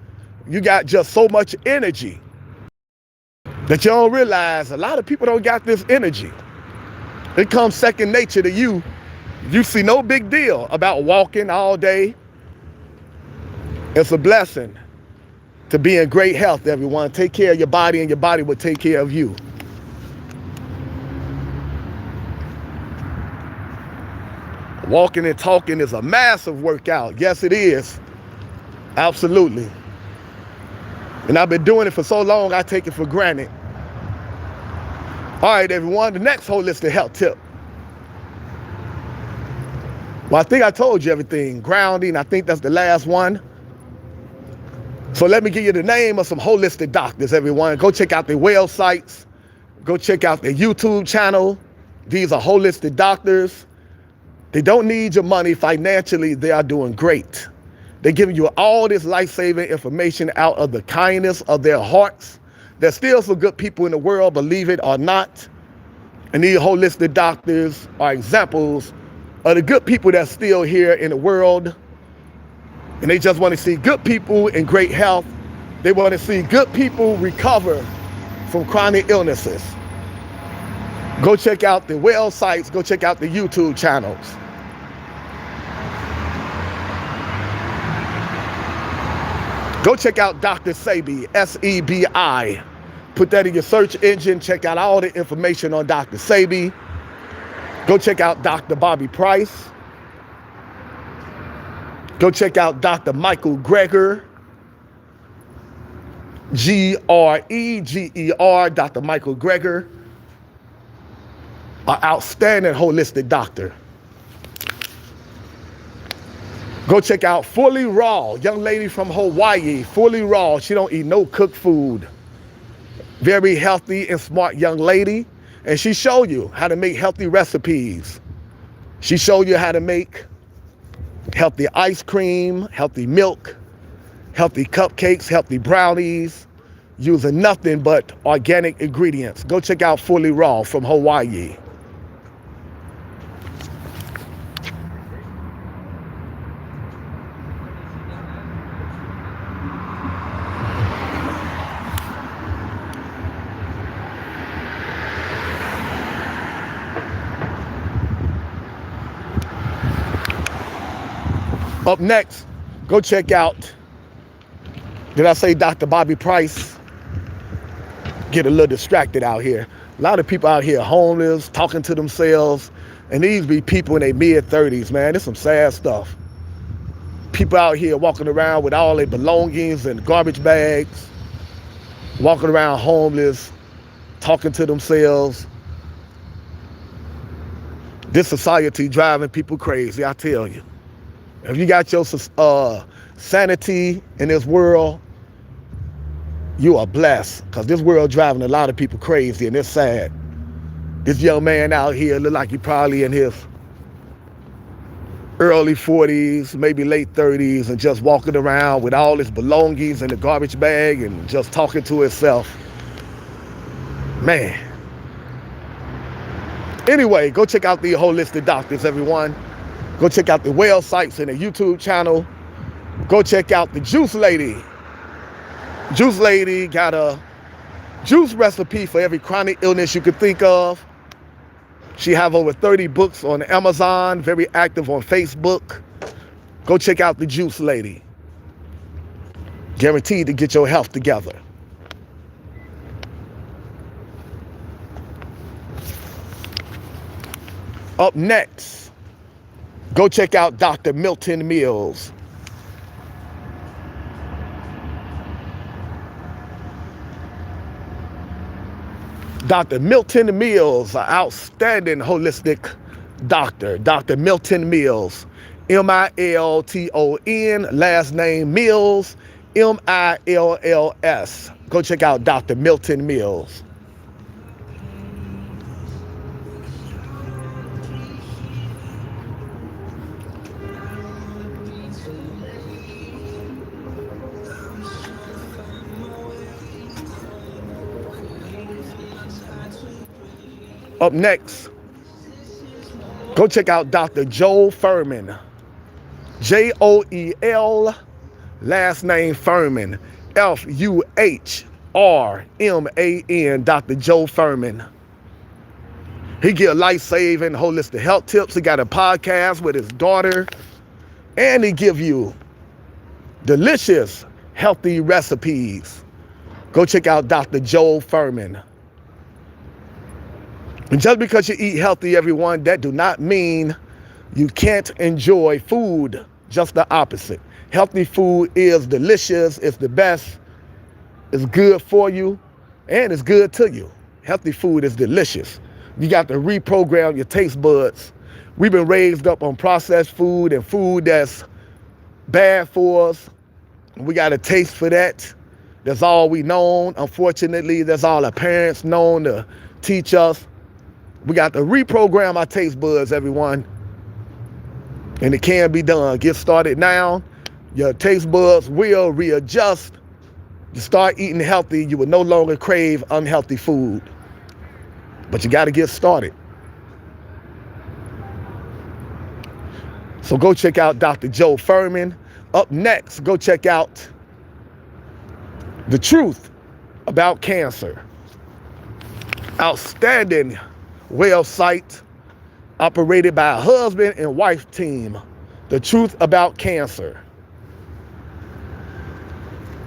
you got just so much energy that you don't realize a lot of people don't got this energy. It comes second nature to you. You see no big deal about walking all day. It's a blessing to be in great health, everyone. Take care of your body and your body will take care of you. Walking and talking is a massive workout. Yes, it is. Absolutely. And I've been doing it for so long, I take it for granted. All right, everyone, the next holistic health tip. Well, I think I told you everything. Grounding, I think that's the last one. So let me give you the name of some holistic doctors, everyone. Go check out their websites. Go check out their YouTube channel. These are holistic doctors. They don't need your money financially. They are doing great. They're giving you all this life-saving information out of the kindness of their hearts. There's still some good people in the world, believe it or not. And these holistic doctors are examples of the good people that's still here in the world. And they just want to see good people in great health. They want to see good people recover from chronic illnesses. Go check out the websites. Go check out the YouTube channels. Go check out Dr. Sebi, S-E-B-I. Put that in your search engine. Check out all the information on Dr. Sebi. Go check out Dr. Bobby Price. Go check out Dr. Michael Greger. Greger, Dr. Michael Greger. An outstanding holistic doctor. Go check out Fully Raw, young lady from Hawaii, Fully Raw. She don't eat no cooked food. Very healthy and smart young lady. And she showed you how to make healthy recipes. She showed you how to make healthy ice cream, healthy milk, healthy cupcakes, healthy brownies, using nothing but organic ingredients. Go check out Fully Raw from Hawaii. Up next, go check out, did I say Dr. Bobby Price? Get a little distracted out here. A lot of people out here homeless, talking to themselves, and these be people in their mid-30s, man. It's some sad stuff. People out here walking around with all their belongings and garbage bags, walking around homeless, talking to themselves. This society driving people crazy, I tell you. If you got your sanity in this world, you are blessed, because this world driving a lot of people crazy, and it's sad. This young man out here look like he probably in his early 40s, maybe late 30s, and just walking around with all his belongings in the garbage bag and just talking to himself. Man. Anyway, go check out the holistic doctors, everyone. Go check out the well sites and the YouTube channel. Go check out the Juice Lady. Juice Lady got a juice recipe for every chronic illness you could think of. She have over 30 books on Amazon, very active on Facebook. Go check out the Juice Lady. Guaranteed to get your health together. Up next, go check out Dr. Milton Mills. Dr. Milton Mills, an outstanding holistic doctor. Dr. Milton Mills, M-I-L-T-O-N, last name Mills, M-I-L-L-S. Go check out Dr. Milton Mills. Up next, go check out Dr. Joel Furman. J-O-E-L, last name Furman. F-U-H-R-M-A-N, Dr. Joe Furman. He give life-saving holistic health tips. He got a podcast with his daughter. And he give you delicious, healthy recipes. Go check out Dr. Joel Furman. And just because you eat healthy, everyone, that do not mean you can't enjoy food. Just the opposite. Healthy food is delicious. It's the best. It's good for you. And it's good to you. Healthy food is delicious. You got to reprogram your taste buds. We've been raised up on processed food and food that's bad for us. We got a taste for that. That's all we known. Unfortunately, that's all our parents known to teach us. We got to reprogram our taste buds, everyone. And it can be done. Get started now. Your taste buds will readjust. You start eating healthy, you will no longer crave unhealthy food. But you got to get started. So go check out Dr. Joe Furman. Up next, go check out The Truth About Cancer. Outstanding website operated by a husband and wife team. The Truth About Cancer.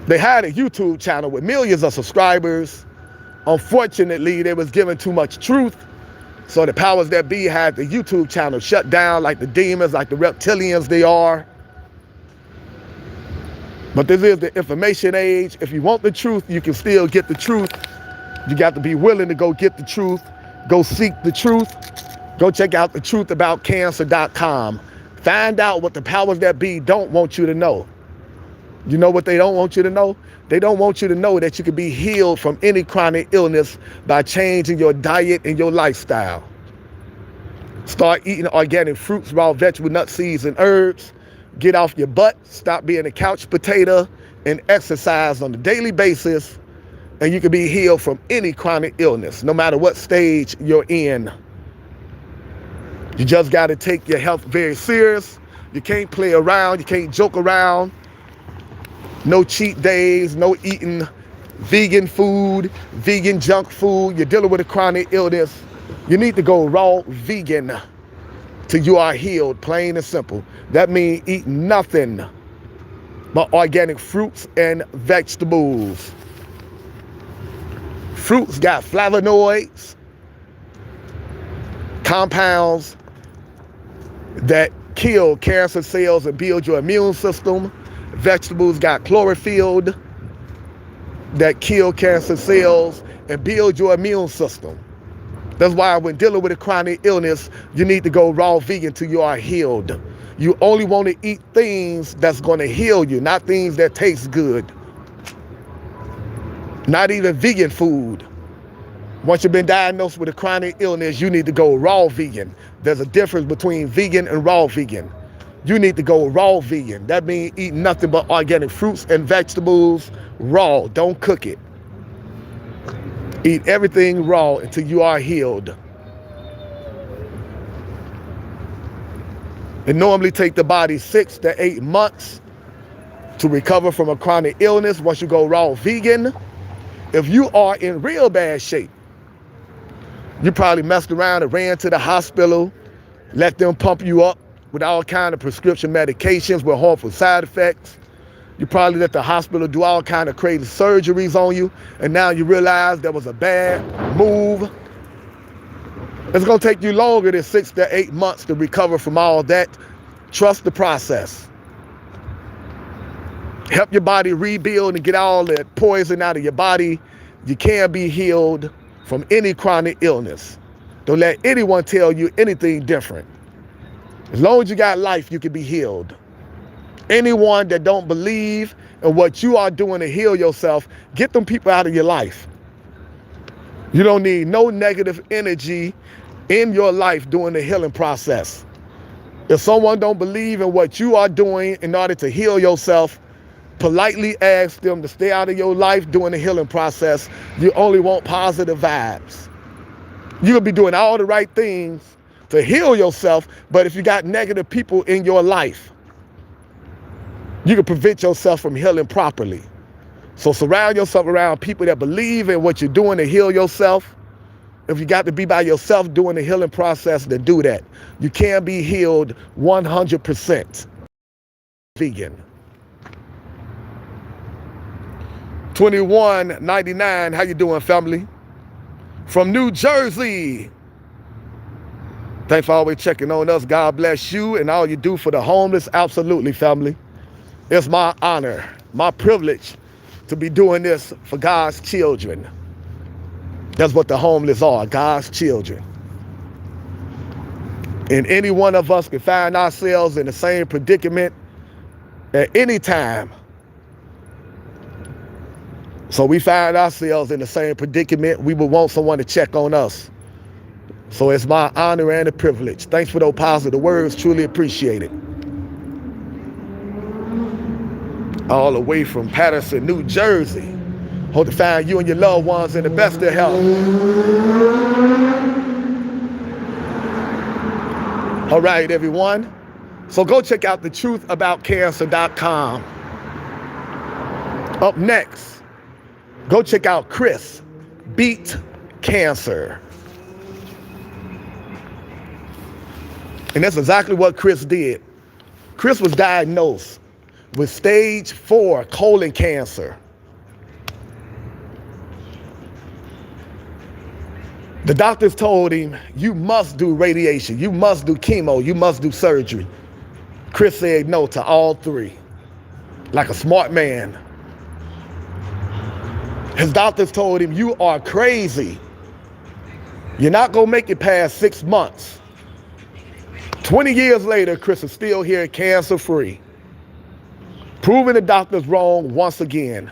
They had a YouTube channel with millions of subscribers. Unfortunately, they was giving too much truth. So the powers that be had the YouTube channel shut down, like the demons, like the reptilians they are. But this is the information age. If you want the truth, you can still get the truth. You got to be willing to go get the truth. Go seek the truth. Go check out thetruthAboutCancer.com. Find out what the powers that be don't want you to know. You know what they don't want you to know? They don't want you to know that you can be healed from any chronic illness by changing your diet and your lifestyle. Start eating organic fruits, raw vegetable, nuts, seeds, and herbs. Get off your butt. Stop being a couch potato and exercise on a daily basis. And you can be healed from any chronic illness, no matter what stage you're in. You just got to take your health very serious. You can't play around. You can't joke around. No cheat days, no eating vegan food, vegan junk food. You're dealing with a chronic illness. You need to go raw vegan till you are healed, plain and simple. That means eat nothing but organic fruits and vegetables. Fruits got flavonoids, compounds that kill cancer cells and build your immune system. Vegetables got chlorophyll that kill cancer cells and build your immune system. That's why when dealing with a chronic illness, you need to go raw vegan till you are healed. You only want to eat things that's going to heal you, not things that taste good. Not even vegan food. Once you've been diagnosed with a chronic illness, you need to go raw vegan. There's a difference between vegan and raw vegan. You need to go raw vegan. That means eat nothing but organic fruits and vegetables raw. Don't cook it. Eat everything raw until you are healed. It normally takes the body 6 to 8 months to recover from a chronic illness once you go raw vegan. If you are in real bad shape, you probably messed around and ran to the hospital, let them pump you up with all kind of prescription medications with harmful side effects. You probably let the hospital do all kind of crazy surgeries on you, and now you realize that was a bad move. It's gonna take you longer than 6 to 8 months to recover from all that. Trust the process. Help your body rebuild and get all that poison out of your body. You can be healed from any chronic illness. Don't let anyone tell you anything different. As long as you got life, you can be healed. Anyone that don't believe in what you are doing to heal yourself, get them people out of your life. You don't need no negative energy in your life during the healing process. If someone don't believe in what you are doing in order to heal yourself, politely ask them to stay out of your life during the healing process. You only want positive vibes. You'll be doing all the right things to heal yourself, but if you got negative people in your life, you can prevent yourself from healing properly. So surround yourself around people that believe in what you're doing to heal yourself. If you got to be by yourself doing the healing process, then do that. You can be healed 100%. Vegan. $21.99. How you doing, family? From New Jersey. Thanks for always checking on us. God bless you and all you do for the homeless. Absolutely, family. It's my honor, my privilege to be doing this for God's children. That's what the homeless are, God's children. And any one of us can find ourselves in the same predicament at any time. So we find ourselves in the same predicament. We would want someone to check on us. So it's my honor and a privilege. Thanks for those positive words. Truly appreciate it. All the way from Patterson, New Jersey. Hope to find you and your loved ones in the best of health. All right, everyone. So go check out thetruthAboutCancer.com. Up next, go check out Chris Beat Cancer. And that's exactly what Chris did. Chris was diagnosed with stage 4 colon cancer. The doctors told him, you must do radiation, you must do chemo, you must do surgery. Chris said no to all 3, like a smart man. His doctors told him, you are crazy. You're not gonna make it past 6 months. 20 years later, Chris is still here, cancer-free, proving the doctors wrong once again.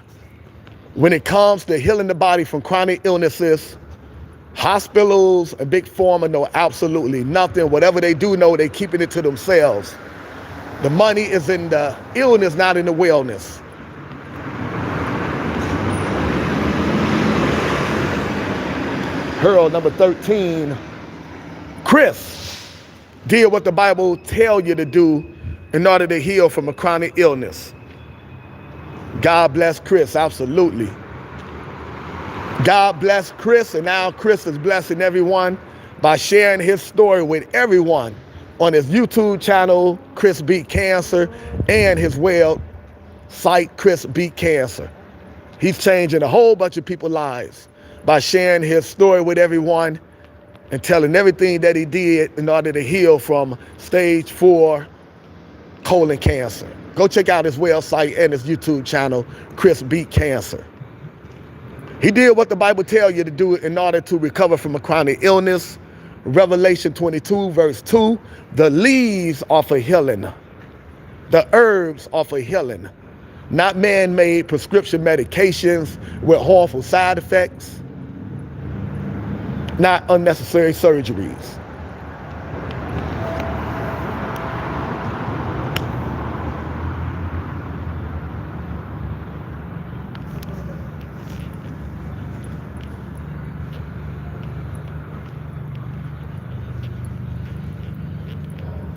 When it comes to healing the body from chronic illnesses, hospitals and big pharma know absolutely nothing. Whatever they do know, they're keeping it to themselves. The money is in the illness, not in the wellness. Hurl number 13, Chris did what the Bible tells you to do in order to heal from a chronic illness. God bless Chris, absolutely. God bless Chris, and now Chris is blessing everyone by sharing his story with everyone on his YouTube channel, Chris Beat Cancer, and his website, Chris Beat Cancer. He's changing a whole bunch of people's lives by sharing his story with everyone and telling everything that he did in order to heal from stage 4 colon cancer. Go check out his website and his YouTube channel, Chris Beat Cancer. He did what the Bible tells you to do in order to recover from a chronic illness. Revelation 22, verse 2, the leaves are for healing. The herbs are for healing. Not man-made prescription medications with harmful side effects. Not unnecessary surgeries.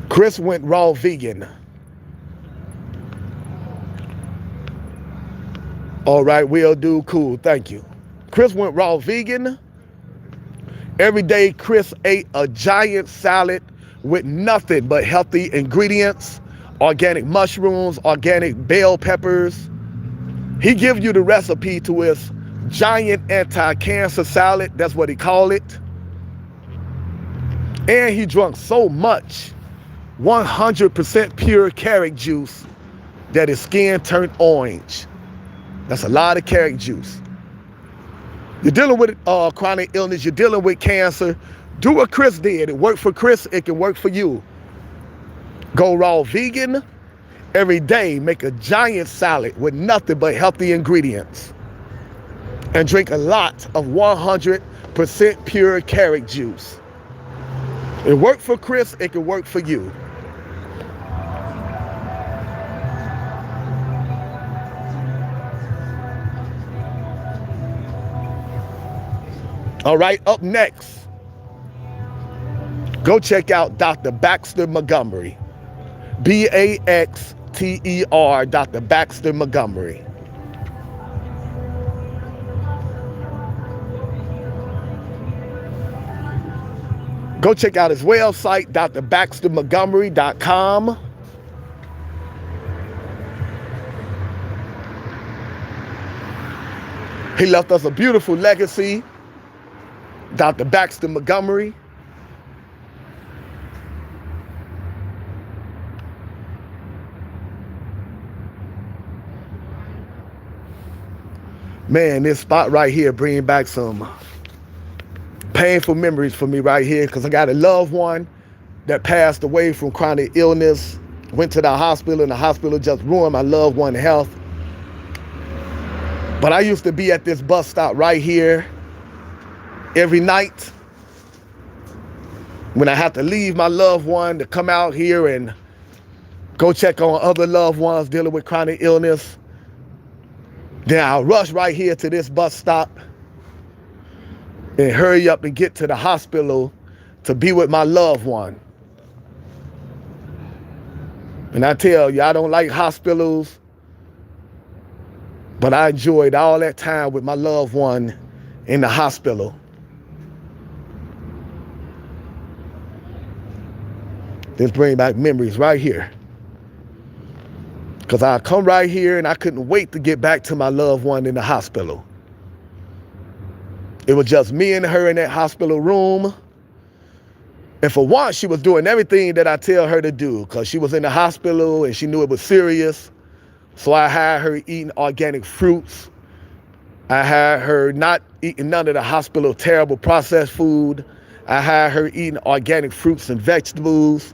Chris went raw vegan. All right, will do, cool, thank you. Chris went raw vegan. Every day, Chris ate a giant salad with nothing but healthy ingredients, organic mushrooms, organic bell peppers. He gives you the recipe to his giant anti-cancer salad, that's what he called it. And he drank so much 100% pure carrot juice that his skin turned orange. That's a lot of carrot juice. You're dealing with chronic illness, you're dealing with cancer. Do what Chris did. It worked for Chris, it can work for you. Go raw vegan. Every day, make a giant salad with nothing but healthy ingredients. And drink a lot of 100% pure carrot juice. It worked for Chris, it can work for you. All right, up next, go check out Dr. Baxter Montgomery. B-A-X-T-E-R, Dr. Baxter Montgomery. Go check out his website, drbaxtermontgomery.com. He left us a beautiful legacy. Dr. Baxter Montgomery. Man, this spot right here bringing back some painful memories for me right here, because I got a loved one that passed away from chronic illness, went to the hospital, and the hospital just ruined my loved one's health. But I used to be at this bus stop right here every night when I have to leave my loved one to come out here and go check on other loved ones dealing with chronic illness. Then I'll rush right here to this bus stop and hurry up and get to the hospital to be with my loved one. And I tell you, I don't like hospitals, but I enjoyed all that time with my loved one in the hospital. This brings back memories right here. Because I come right here and I couldn't wait to get back to my loved one in the hospital. It was just me and her in that hospital room. And for once, she was doing everything that I tell her to do because she was in the hospital and she knew it was serious. So I had her eating organic fruits. I had her not eating none of the hospital terrible processed food. I had her eating organic fruits and vegetables.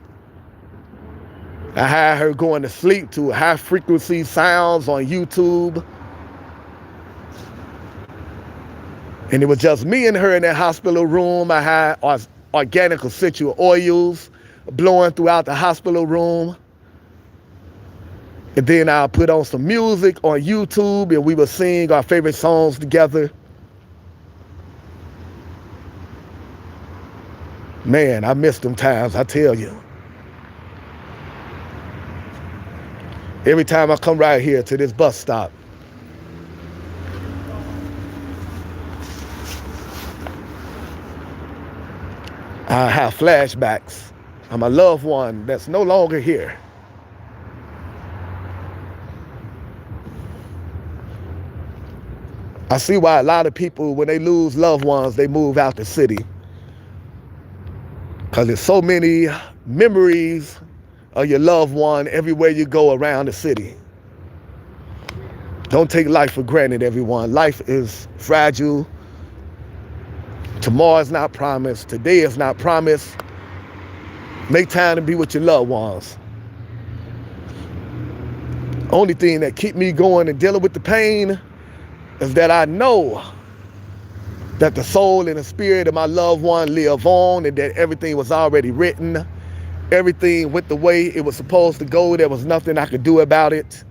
I had her going to sleep to high frequency sounds on YouTube. And it was just me and her in that hospital room. I had organic essential oils blowing throughout the hospital room. And then I put on some music on YouTube and we would sing our favorite songs together. Man, I miss them times, I tell you. Every time I come right here to this bus stop, I have flashbacks of my loved one that's no longer here. I see why a lot of people, when they lose loved ones, they move out the city. Because there's so many memories of your loved one everywhere you go around the city. Don't take life for granted, everyone. Life is fragile. Tomorrow is not promised. Today is not promised. Make time to be with your loved ones. Only thing that keep me going and dealing with the pain is that I know that the soul and the spirit of my loved one live on and that everything was already written. Everything went the way it was supposed to go. There was nothing I could do about it.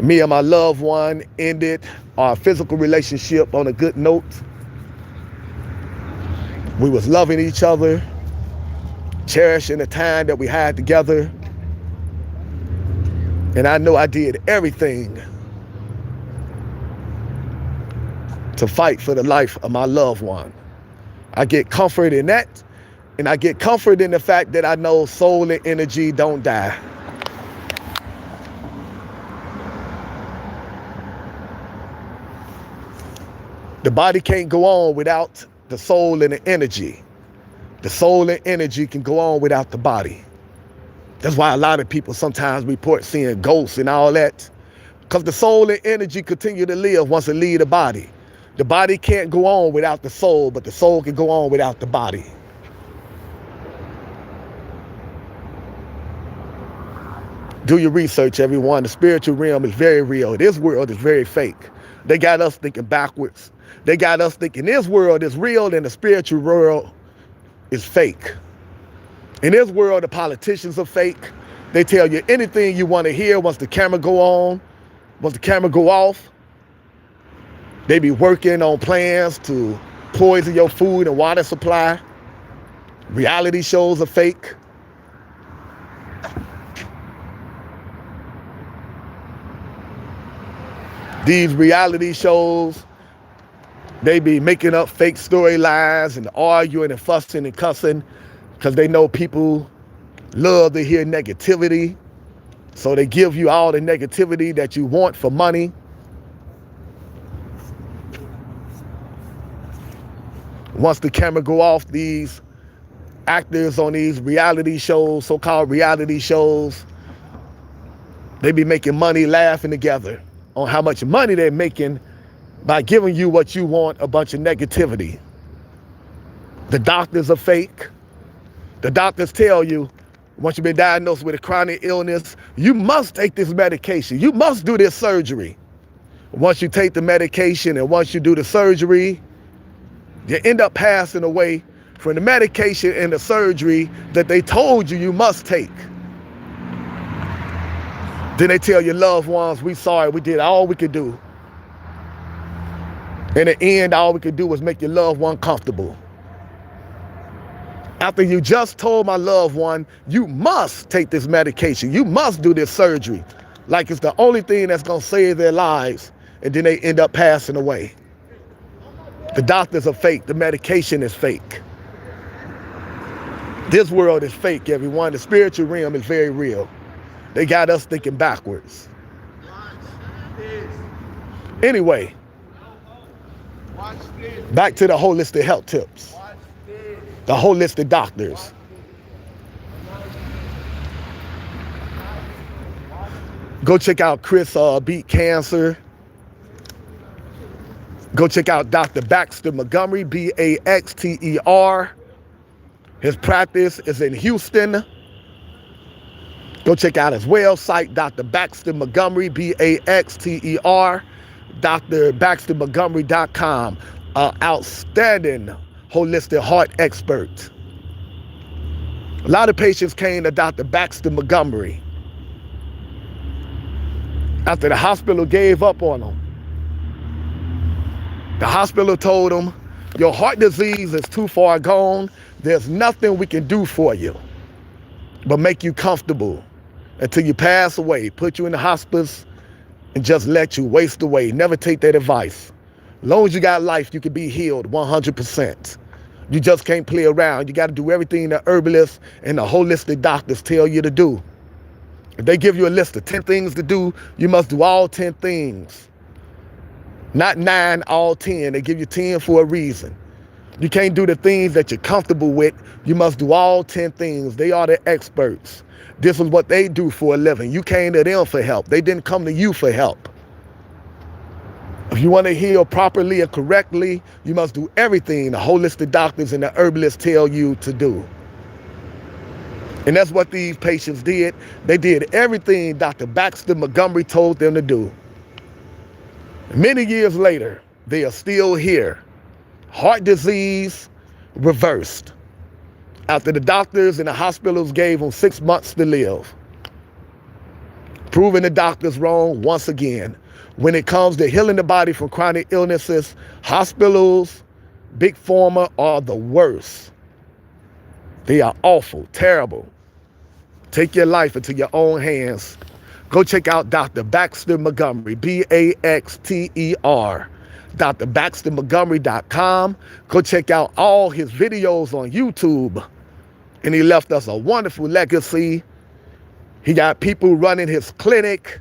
Me and my loved one ended our physical relationship on a good note. We was loving each other, cherishing the time that we had together. And I know I did everything to fight for the life of my loved one. I get comfort in that, and I get comfort in the fact that I know soul and energy don't die. The body can't go on without the soul and the energy. The soul and energy can go on without the body. That's why a lot of people sometimes report seeing ghosts and all that, because the soul and energy continue to live once it leave the body. The body can't go on without the soul, but the soul can go on without the body. Do your research, everyone. The spiritual realm is very real. This world is very fake. They got us thinking backwards. They got us thinking this world is real and the spiritual world is fake. In this world, the politicians are fake. They tell you anything you want to hear once the camera go on, once the camera go off. They be working on plans to poison your food and water supply. Reality shows are fake. These reality shows, they be making up fake storylines and arguing and fussing and cussing because they know people love to hear negativity. So they give you all the negativity that you want for money. Once the camera go off, these actors on these reality shows, so-called reality shows, they be making money laughing together on how much money they're making by giving you what you want, a bunch of negativity. The doctors are fake. The doctors tell you, once you've been diagnosed with a chronic illness, you must take this medication. You must do this surgery. Once you take the medication and once you do the surgery, you end up passing away from the medication and the surgery that they told you must take. Then they tell your loved ones, we sorry, we did all we could do. In the end, all we could do was make your loved one comfortable. After you just told my loved one, you must take this medication, you must do this surgery, like it's the only thing that's gonna save their lives, and then they end up passing away. The doctors are fake, the medication is fake. This world is fake, everyone. The spiritual realm is very real. They got us thinking backwards. Anyway, back to the holistic health tips. The holistic doctors. Go check out Chris Beat Cancer. Go check out Dr. Baxter Montgomery, Baxter. His practice is in Houston. Go check out his website, Dr. Baxter Montgomery, Baxter. drbaxtermontgomery.com. Outstanding holistic heart expert. A lot of patients came to Dr. Baxter Montgomery after the hospital gave up on them. The hospital told them, your heart disease is too far gone. There's nothing we can do for you but make you comfortable until you pass away, put you in the hospice, and just let you waste away. Never take that advice. As long as you got life, you can be healed 100%. You just can't play around. You got to do everything the herbalists and the holistic doctors tell you to do. If they give you a list of 10 things to do, you must do all 10 things. Not 9, all 10. They give you 10 for a reason. You can't do the things that you're comfortable with. You must do all 10 things. They are the experts. This is what they do for a living. You came to them for help. They didn't come to you for help. If you want to heal properly and correctly, you must do everything the holistic doctors and the herbalists tell you to do. And that's what these patients did. They did everything Dr. Baxter Montgomery told them to do. Many years later, they are still here. Heart disease reversed. After the doctors and the hospitals gave them 6 months to live. Proving the doctors wrong once again. When it comes to healing the body from chronic illnesses, hospitals, big pharma are the worst. They are awful, terrible. Take your life into your own hands. Go check out Dr. Baxter Montgomery, Baxter. drbaxtermontgomery.com. Go check out all his videos on YouTube. And he left us a wonderful legacy. He got people running his clinic.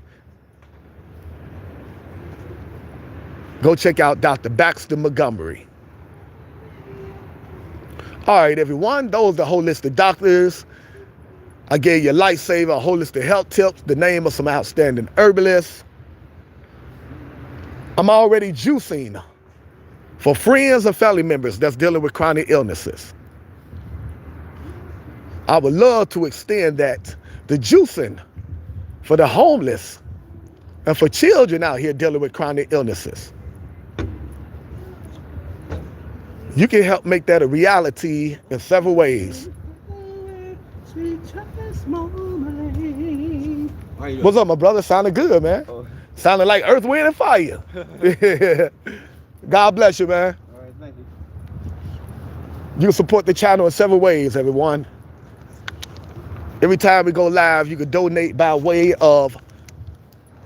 Go check out Dr. Baxter Montgomery. All right, everyone, those are the holistic doctors. I gave you Lifesaver Holistic Health Tips, the name of some outstanding herbalists. I'm already juicing for friends and family members that's dealing with chronic illnesses. I would love to extend that, the juicing for the homeless and for children out here dealing with chronic illnesses. You can help make that a reality in several ways. What's up, my brother? Sounding good, man. Sounding like Earth, Wind, and Fire. God bless you, man. All right, thank you. You can support the channel in several ways, everyone. Every time we go live, you can donate by way of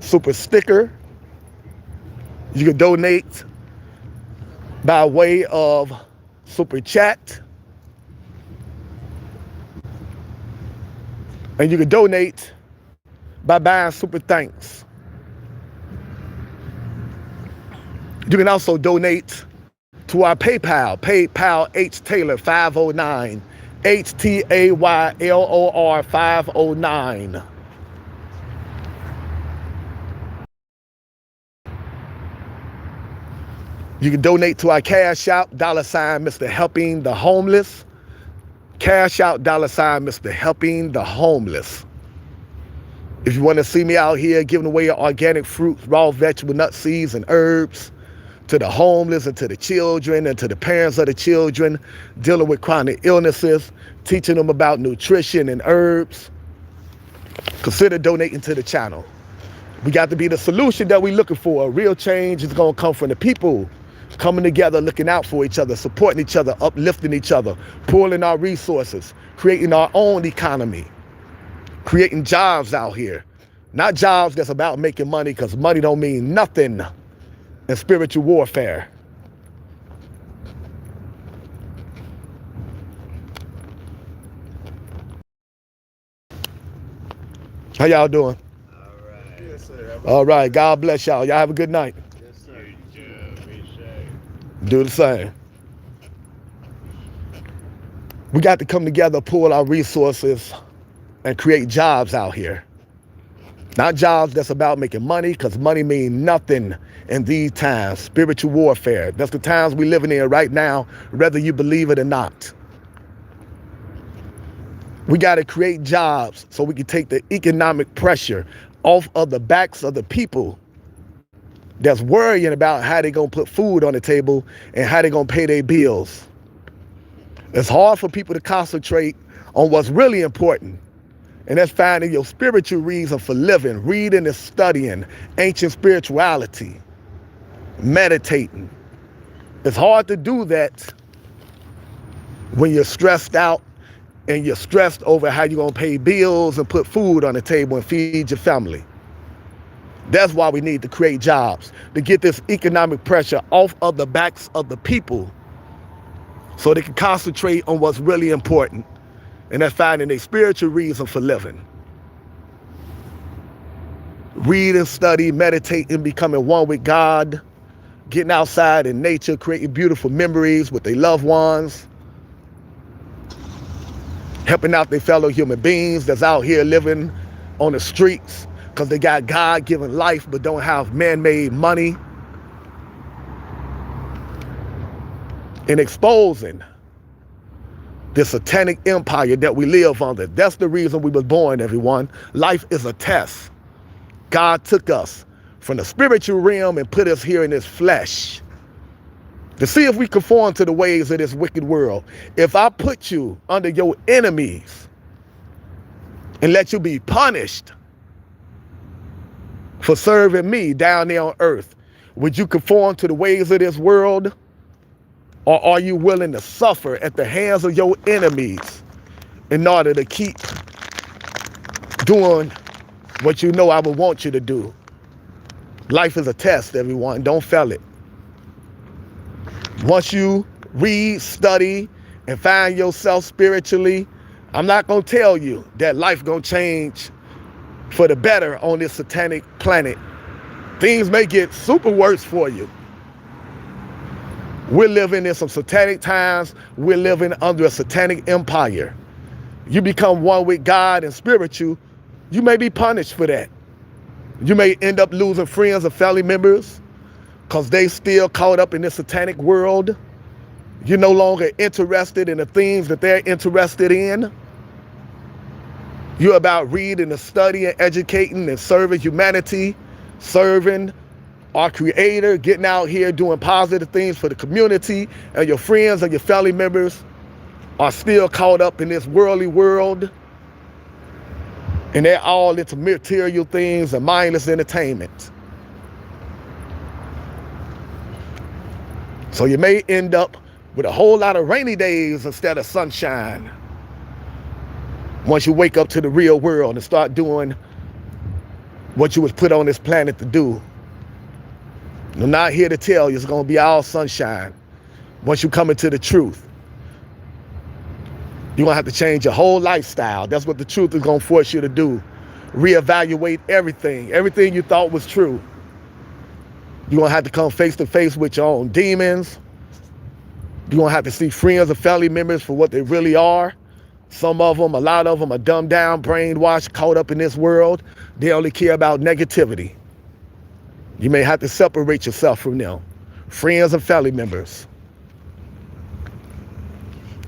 super sticker. You can donate by way of super chat. And you can donate by buying super thanks. You can also donate to our PayPal, H Taylor 509, HTAYLOR 509. You can donate to our Cash Out, $ Mr. Helping the Homeless. Cash Out, $ Mr. Helping the Homeless. If you want to see me out here giving away organic fruits, raw vegetable, nuts, seeds, and herbs to the homeless and to the children and to the parents of the children dealing with chronic illnesses, teaching them about nutrition and herbs, consider donating to the channel. We got to be the solution that we're looking for. Real change is going to come from the people coming together, looking out for each other, supporting each other, uplifting each other, pooling our resources, creating our own economy, creating jobs out here. Not jobs that's about making money, because money don't mean nothing in spiritual warfare. How y'all doing? Yes, sir. All right. God bless y'all. Y'all have a good night. Yes, sir. Do the same. We got to come together, pool our resources, and create jobs out here. Not jobs that's about making money, because money means nothing in these times. Spiritual warfare. That's the times we're living in right now, whether you believe it or not. We got to create jobs so we can take the economic pressure off of the backs of the people that's worrying about how they're going to put food on the table and how they're going to pay their bills. It's hard for people to concentrate on what's really important. And that's finding your spiritual reason for living, reading and studying ancient spirituality, meditating. It's hard to do that when you're stressed out and you're stressed over how you're going to pay bills and put food on the table and feed your family. That's why we need to create jobs, to get this economic pressure off of the backs of the people so they can concentrate on what's really important. And that's finding a spiritual reason for living. Read and study, meditate, and becoming one with God. Getting outside in nature, creating beautiful memories with their loved ones. Helping out their fellow human beings that's out here living on the streets because they got God-given life but don't have man-made money. And exposing the satanic empire that we live under. That's the reason we were born, everyone. Life is a test. God took us from the spiritual realm and put us here in this flesh to see if we conform to the ways of this wicked world. If I put you under your enemies and let you be punished for serving me down there on earth, would you conform to the ways of this world? Or are you willing to suffer at the hands of your enemies in order to keep doing what you know I would want you to do? Life is a test, everyone. Don't fail it. Once you read, study, and find yourself spiritually, I'm not going to tell you that life going to change for the better on this satanic planet. Things may get super worse for you. We're living in some satanic times. We're living under a satanic empire. You become one with God and spiritual, you may be punished for that. You may end up losing friends or family members because they still caught up in this satanic world. You're no longer interested in the things that they're interested in. You're about reading and studying, educating and serving humanity, serving our Creator, getting out here doing positive things for the community, and your friends and your family members are still caught up in this worldly world, and they're all into material things and mindless entertainment. So you may end up with a whole lot of rainy days instead of sunshine once you wake up to the real world and start doing what you was put on this planet to do. I'm not here to tell you it's going to be all sunshine. Once you come into the truth, you're going to have to change your whole lifestyle. That's what the truth is going to force you to do. Reevaluate everything. Everything you thought was true. You're going to have to come face to face with your own demons. You're going to have to see friends and family members for what they really are. Some of them, a lot of them are dumbed down, brainwashed, caught up in this world. They only care about negativity. You may have to separate yourself from them, friends and family members.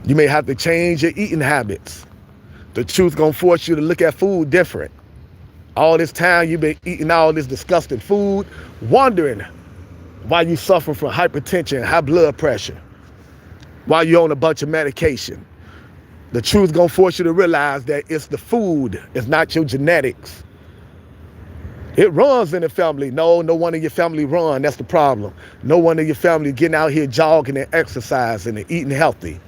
You may have to change your eating habits. The truth gonna force you to look at food different. All this time you've been eating all this disgusting food, wondering why you suffer from hypertension, high blood pressure, while you're on a bunch of medication. The truth gonna force you to realize that it's the food, it's not your genetics. It runs in the family. No one in your family run. That's the problem. No one in your family getting out here jogging and exercising and eating healthy.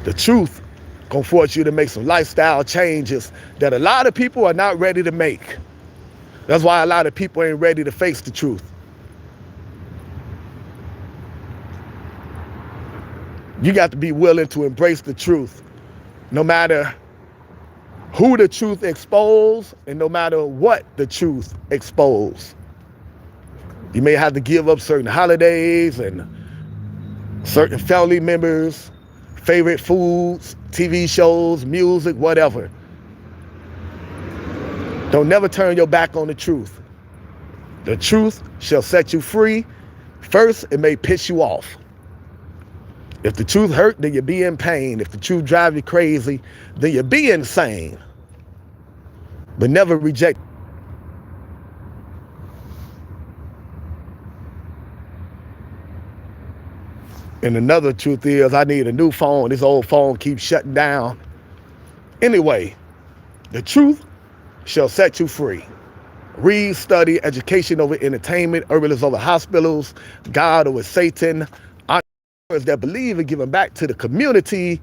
The truth gonna force you to make some lifestyle changes that a lot of people are not ready to make. That's why a lot of people ain't ready to face the truth. You got to be willing to embrace the truth, no matter who the truth expose, and no matter what the truth expose. You may have to give up certain holidays and certain family members, favorite foods, TV shows, music, whatever. Don't never turn your back on the truth. The truth shall set you free. First, it may piss you off. If the truth hurt, then you be in pain. If the truth drive you crazy, then you be insane. But never reject. And another truth is, I need a new phone. This old phone keeps shutting down. Anyway, the truth shall set you free. Read, study, education over entertainment, urbanism over hospitals, God over Satan, entrepreneurs that believe in giving back to the community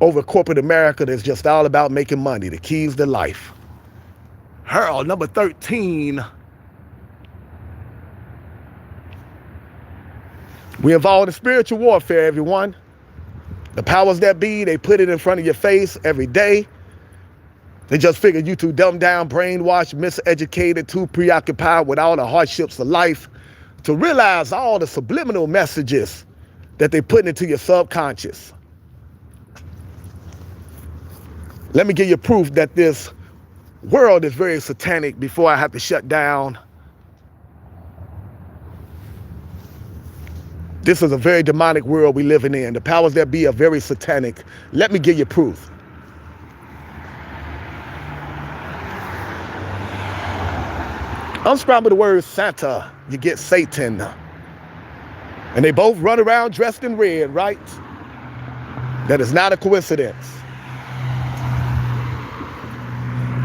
over corporate America that's just all about making money, the keys to life. Harold, number 13. We involved in spiritual warfare, everyone. The powers that be, they put it in front of your face every day. They just figured you too dumbed down, brainwashed, miseducated, too preoccupied with all the hardships of life to realize all the subliminal messages that they put into your subconscious. Let me give you proof that this world is very satanic before I have to shut down. This is a very demonic world we're living in. The powers that be are very satanic. Let me give you proof. Unscramble the word Santa, you get Satan. And they both run around dressed in red, right? That is not a coincidence.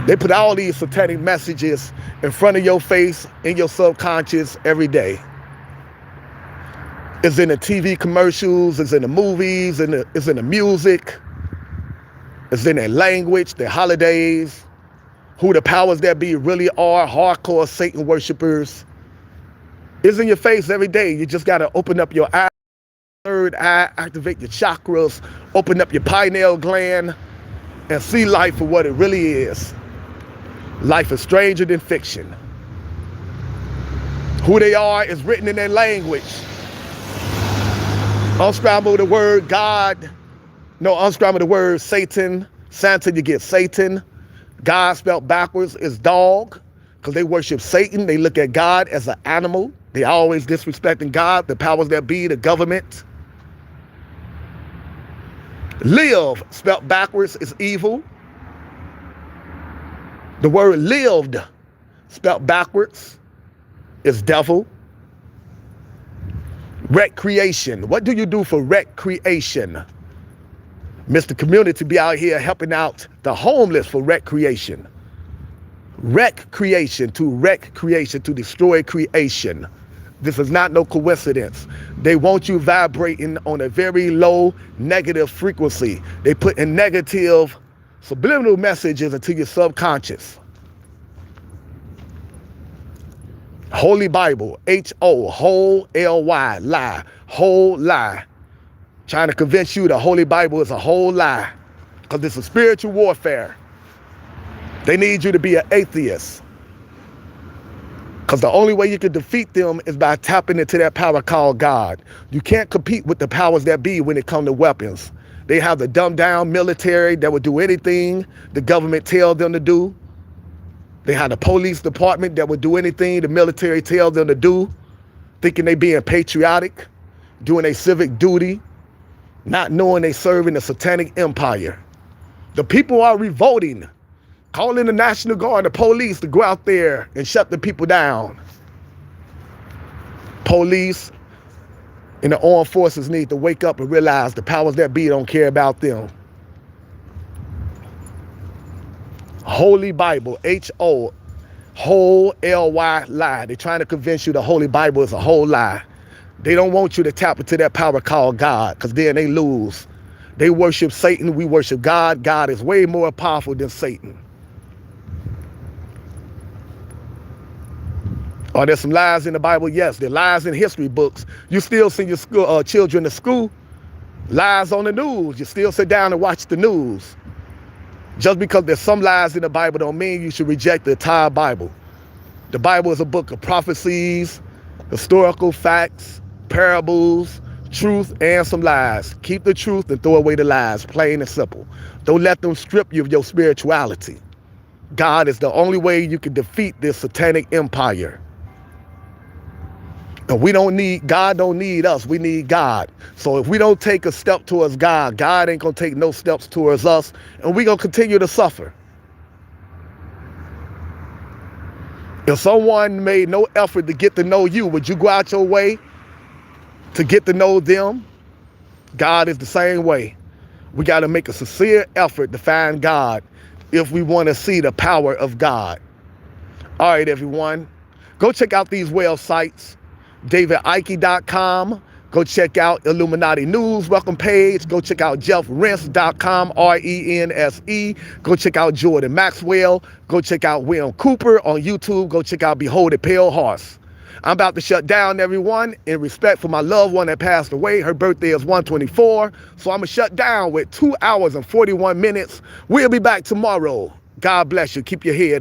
They put all these satanic messages in front of your face, in your subconscious every day. It's in the TV commercials, it's in the movies, it's in the music, it's in their language, their holidays, who the powers that be really are, hardcore Satan worshipers. It's in your face every day. You just got to open up your eye, third eye, activate your chakras, open up your pineal gland, and see life for what it really is. Life is stranger than fiction. Who they are is written in their language. Unscramble the word God. No, unscramble the word Satan. Santa, you get Satan. God spelled backwards is dog, because they worship Satan. They look at God as an animal. They always disrespecting God, the powers that be, the government. Live, spelled backwards, is evil. The word lived, spelled backwards, is devil. Recreation. What do you do for recreation? Mr. Community be out here helping out the homeless for recreation. Recreation, to destroy creation. This is not no coincidence. They want you vibrating on a very low negative frequency. They put in negative subliminal messages into your subconscious. Holy Bible, H-O, whole, L-Y, lie, whole lie. Trying to convince you the Holy Bible is a whole lie, because it's a spiritual warfare. They need you to be an atheist, because the only way you can defeat them is by tapping into that power called God. You can't compete with the powers that be when it comes to weapons. They have the dumbed down military that will do anything the government tells them to do. They have the police department that will do anything the military tells them to do, thinking they being patriotic, doing a civic duty, not knowing they serving the satanic empire. The people are revolting, calling the National Guard, the police to go out there and shut the people down. Police and the armed forces need to wake up and realize the powers that be don't care about them. Holy Bible, H-O, whole, L-Y, lie. They're trying to convince you the Holy Bible is a whole lie. They don't want you to tap into that power called God, because then they lose. They worship Satan, we worship God. God is way more powerful than Satan. Are there some lies in the Bible? Yes, there are lies in history books. You still send your children to school. Lies on the news. You still sit down and watch the news. Just because there's some lies in the Bible don't mean you should reject the entire Bible. The Bible is a book of prophecies, historical facts, parables, truth, and some lies. Keep the truth and throw away the lies, plain and simple. Don't let them strip you of your spirituality. God is the only way you can defeat this satanic empire. And God don't need us, we need God. So if we don't take a step towards God, God ain't gonna take no steps towards us, and we gonna continue to suffer. If someone made no effort to get to know you, would you go out your way to get to know them? God is the same way. We got to make a sincere effort to find God if we want to see the power of God. All right, everyone. Go check out these websites, davidike.com. Go check out Illuminati News Welcome page. Go check out jeffrense.com, RENSE. Go check out Jordan Maxwell. Go check out William Cooper on YouTube. Go check out Behold a Pale Horse. I'm about to shut down, everyone, in respect for my loved one that passed away. Her birthday is 1/24. So I'm going to shut down with 2 hours and 41 minutes. We'll be back tomorrow. God bless you. Keep your head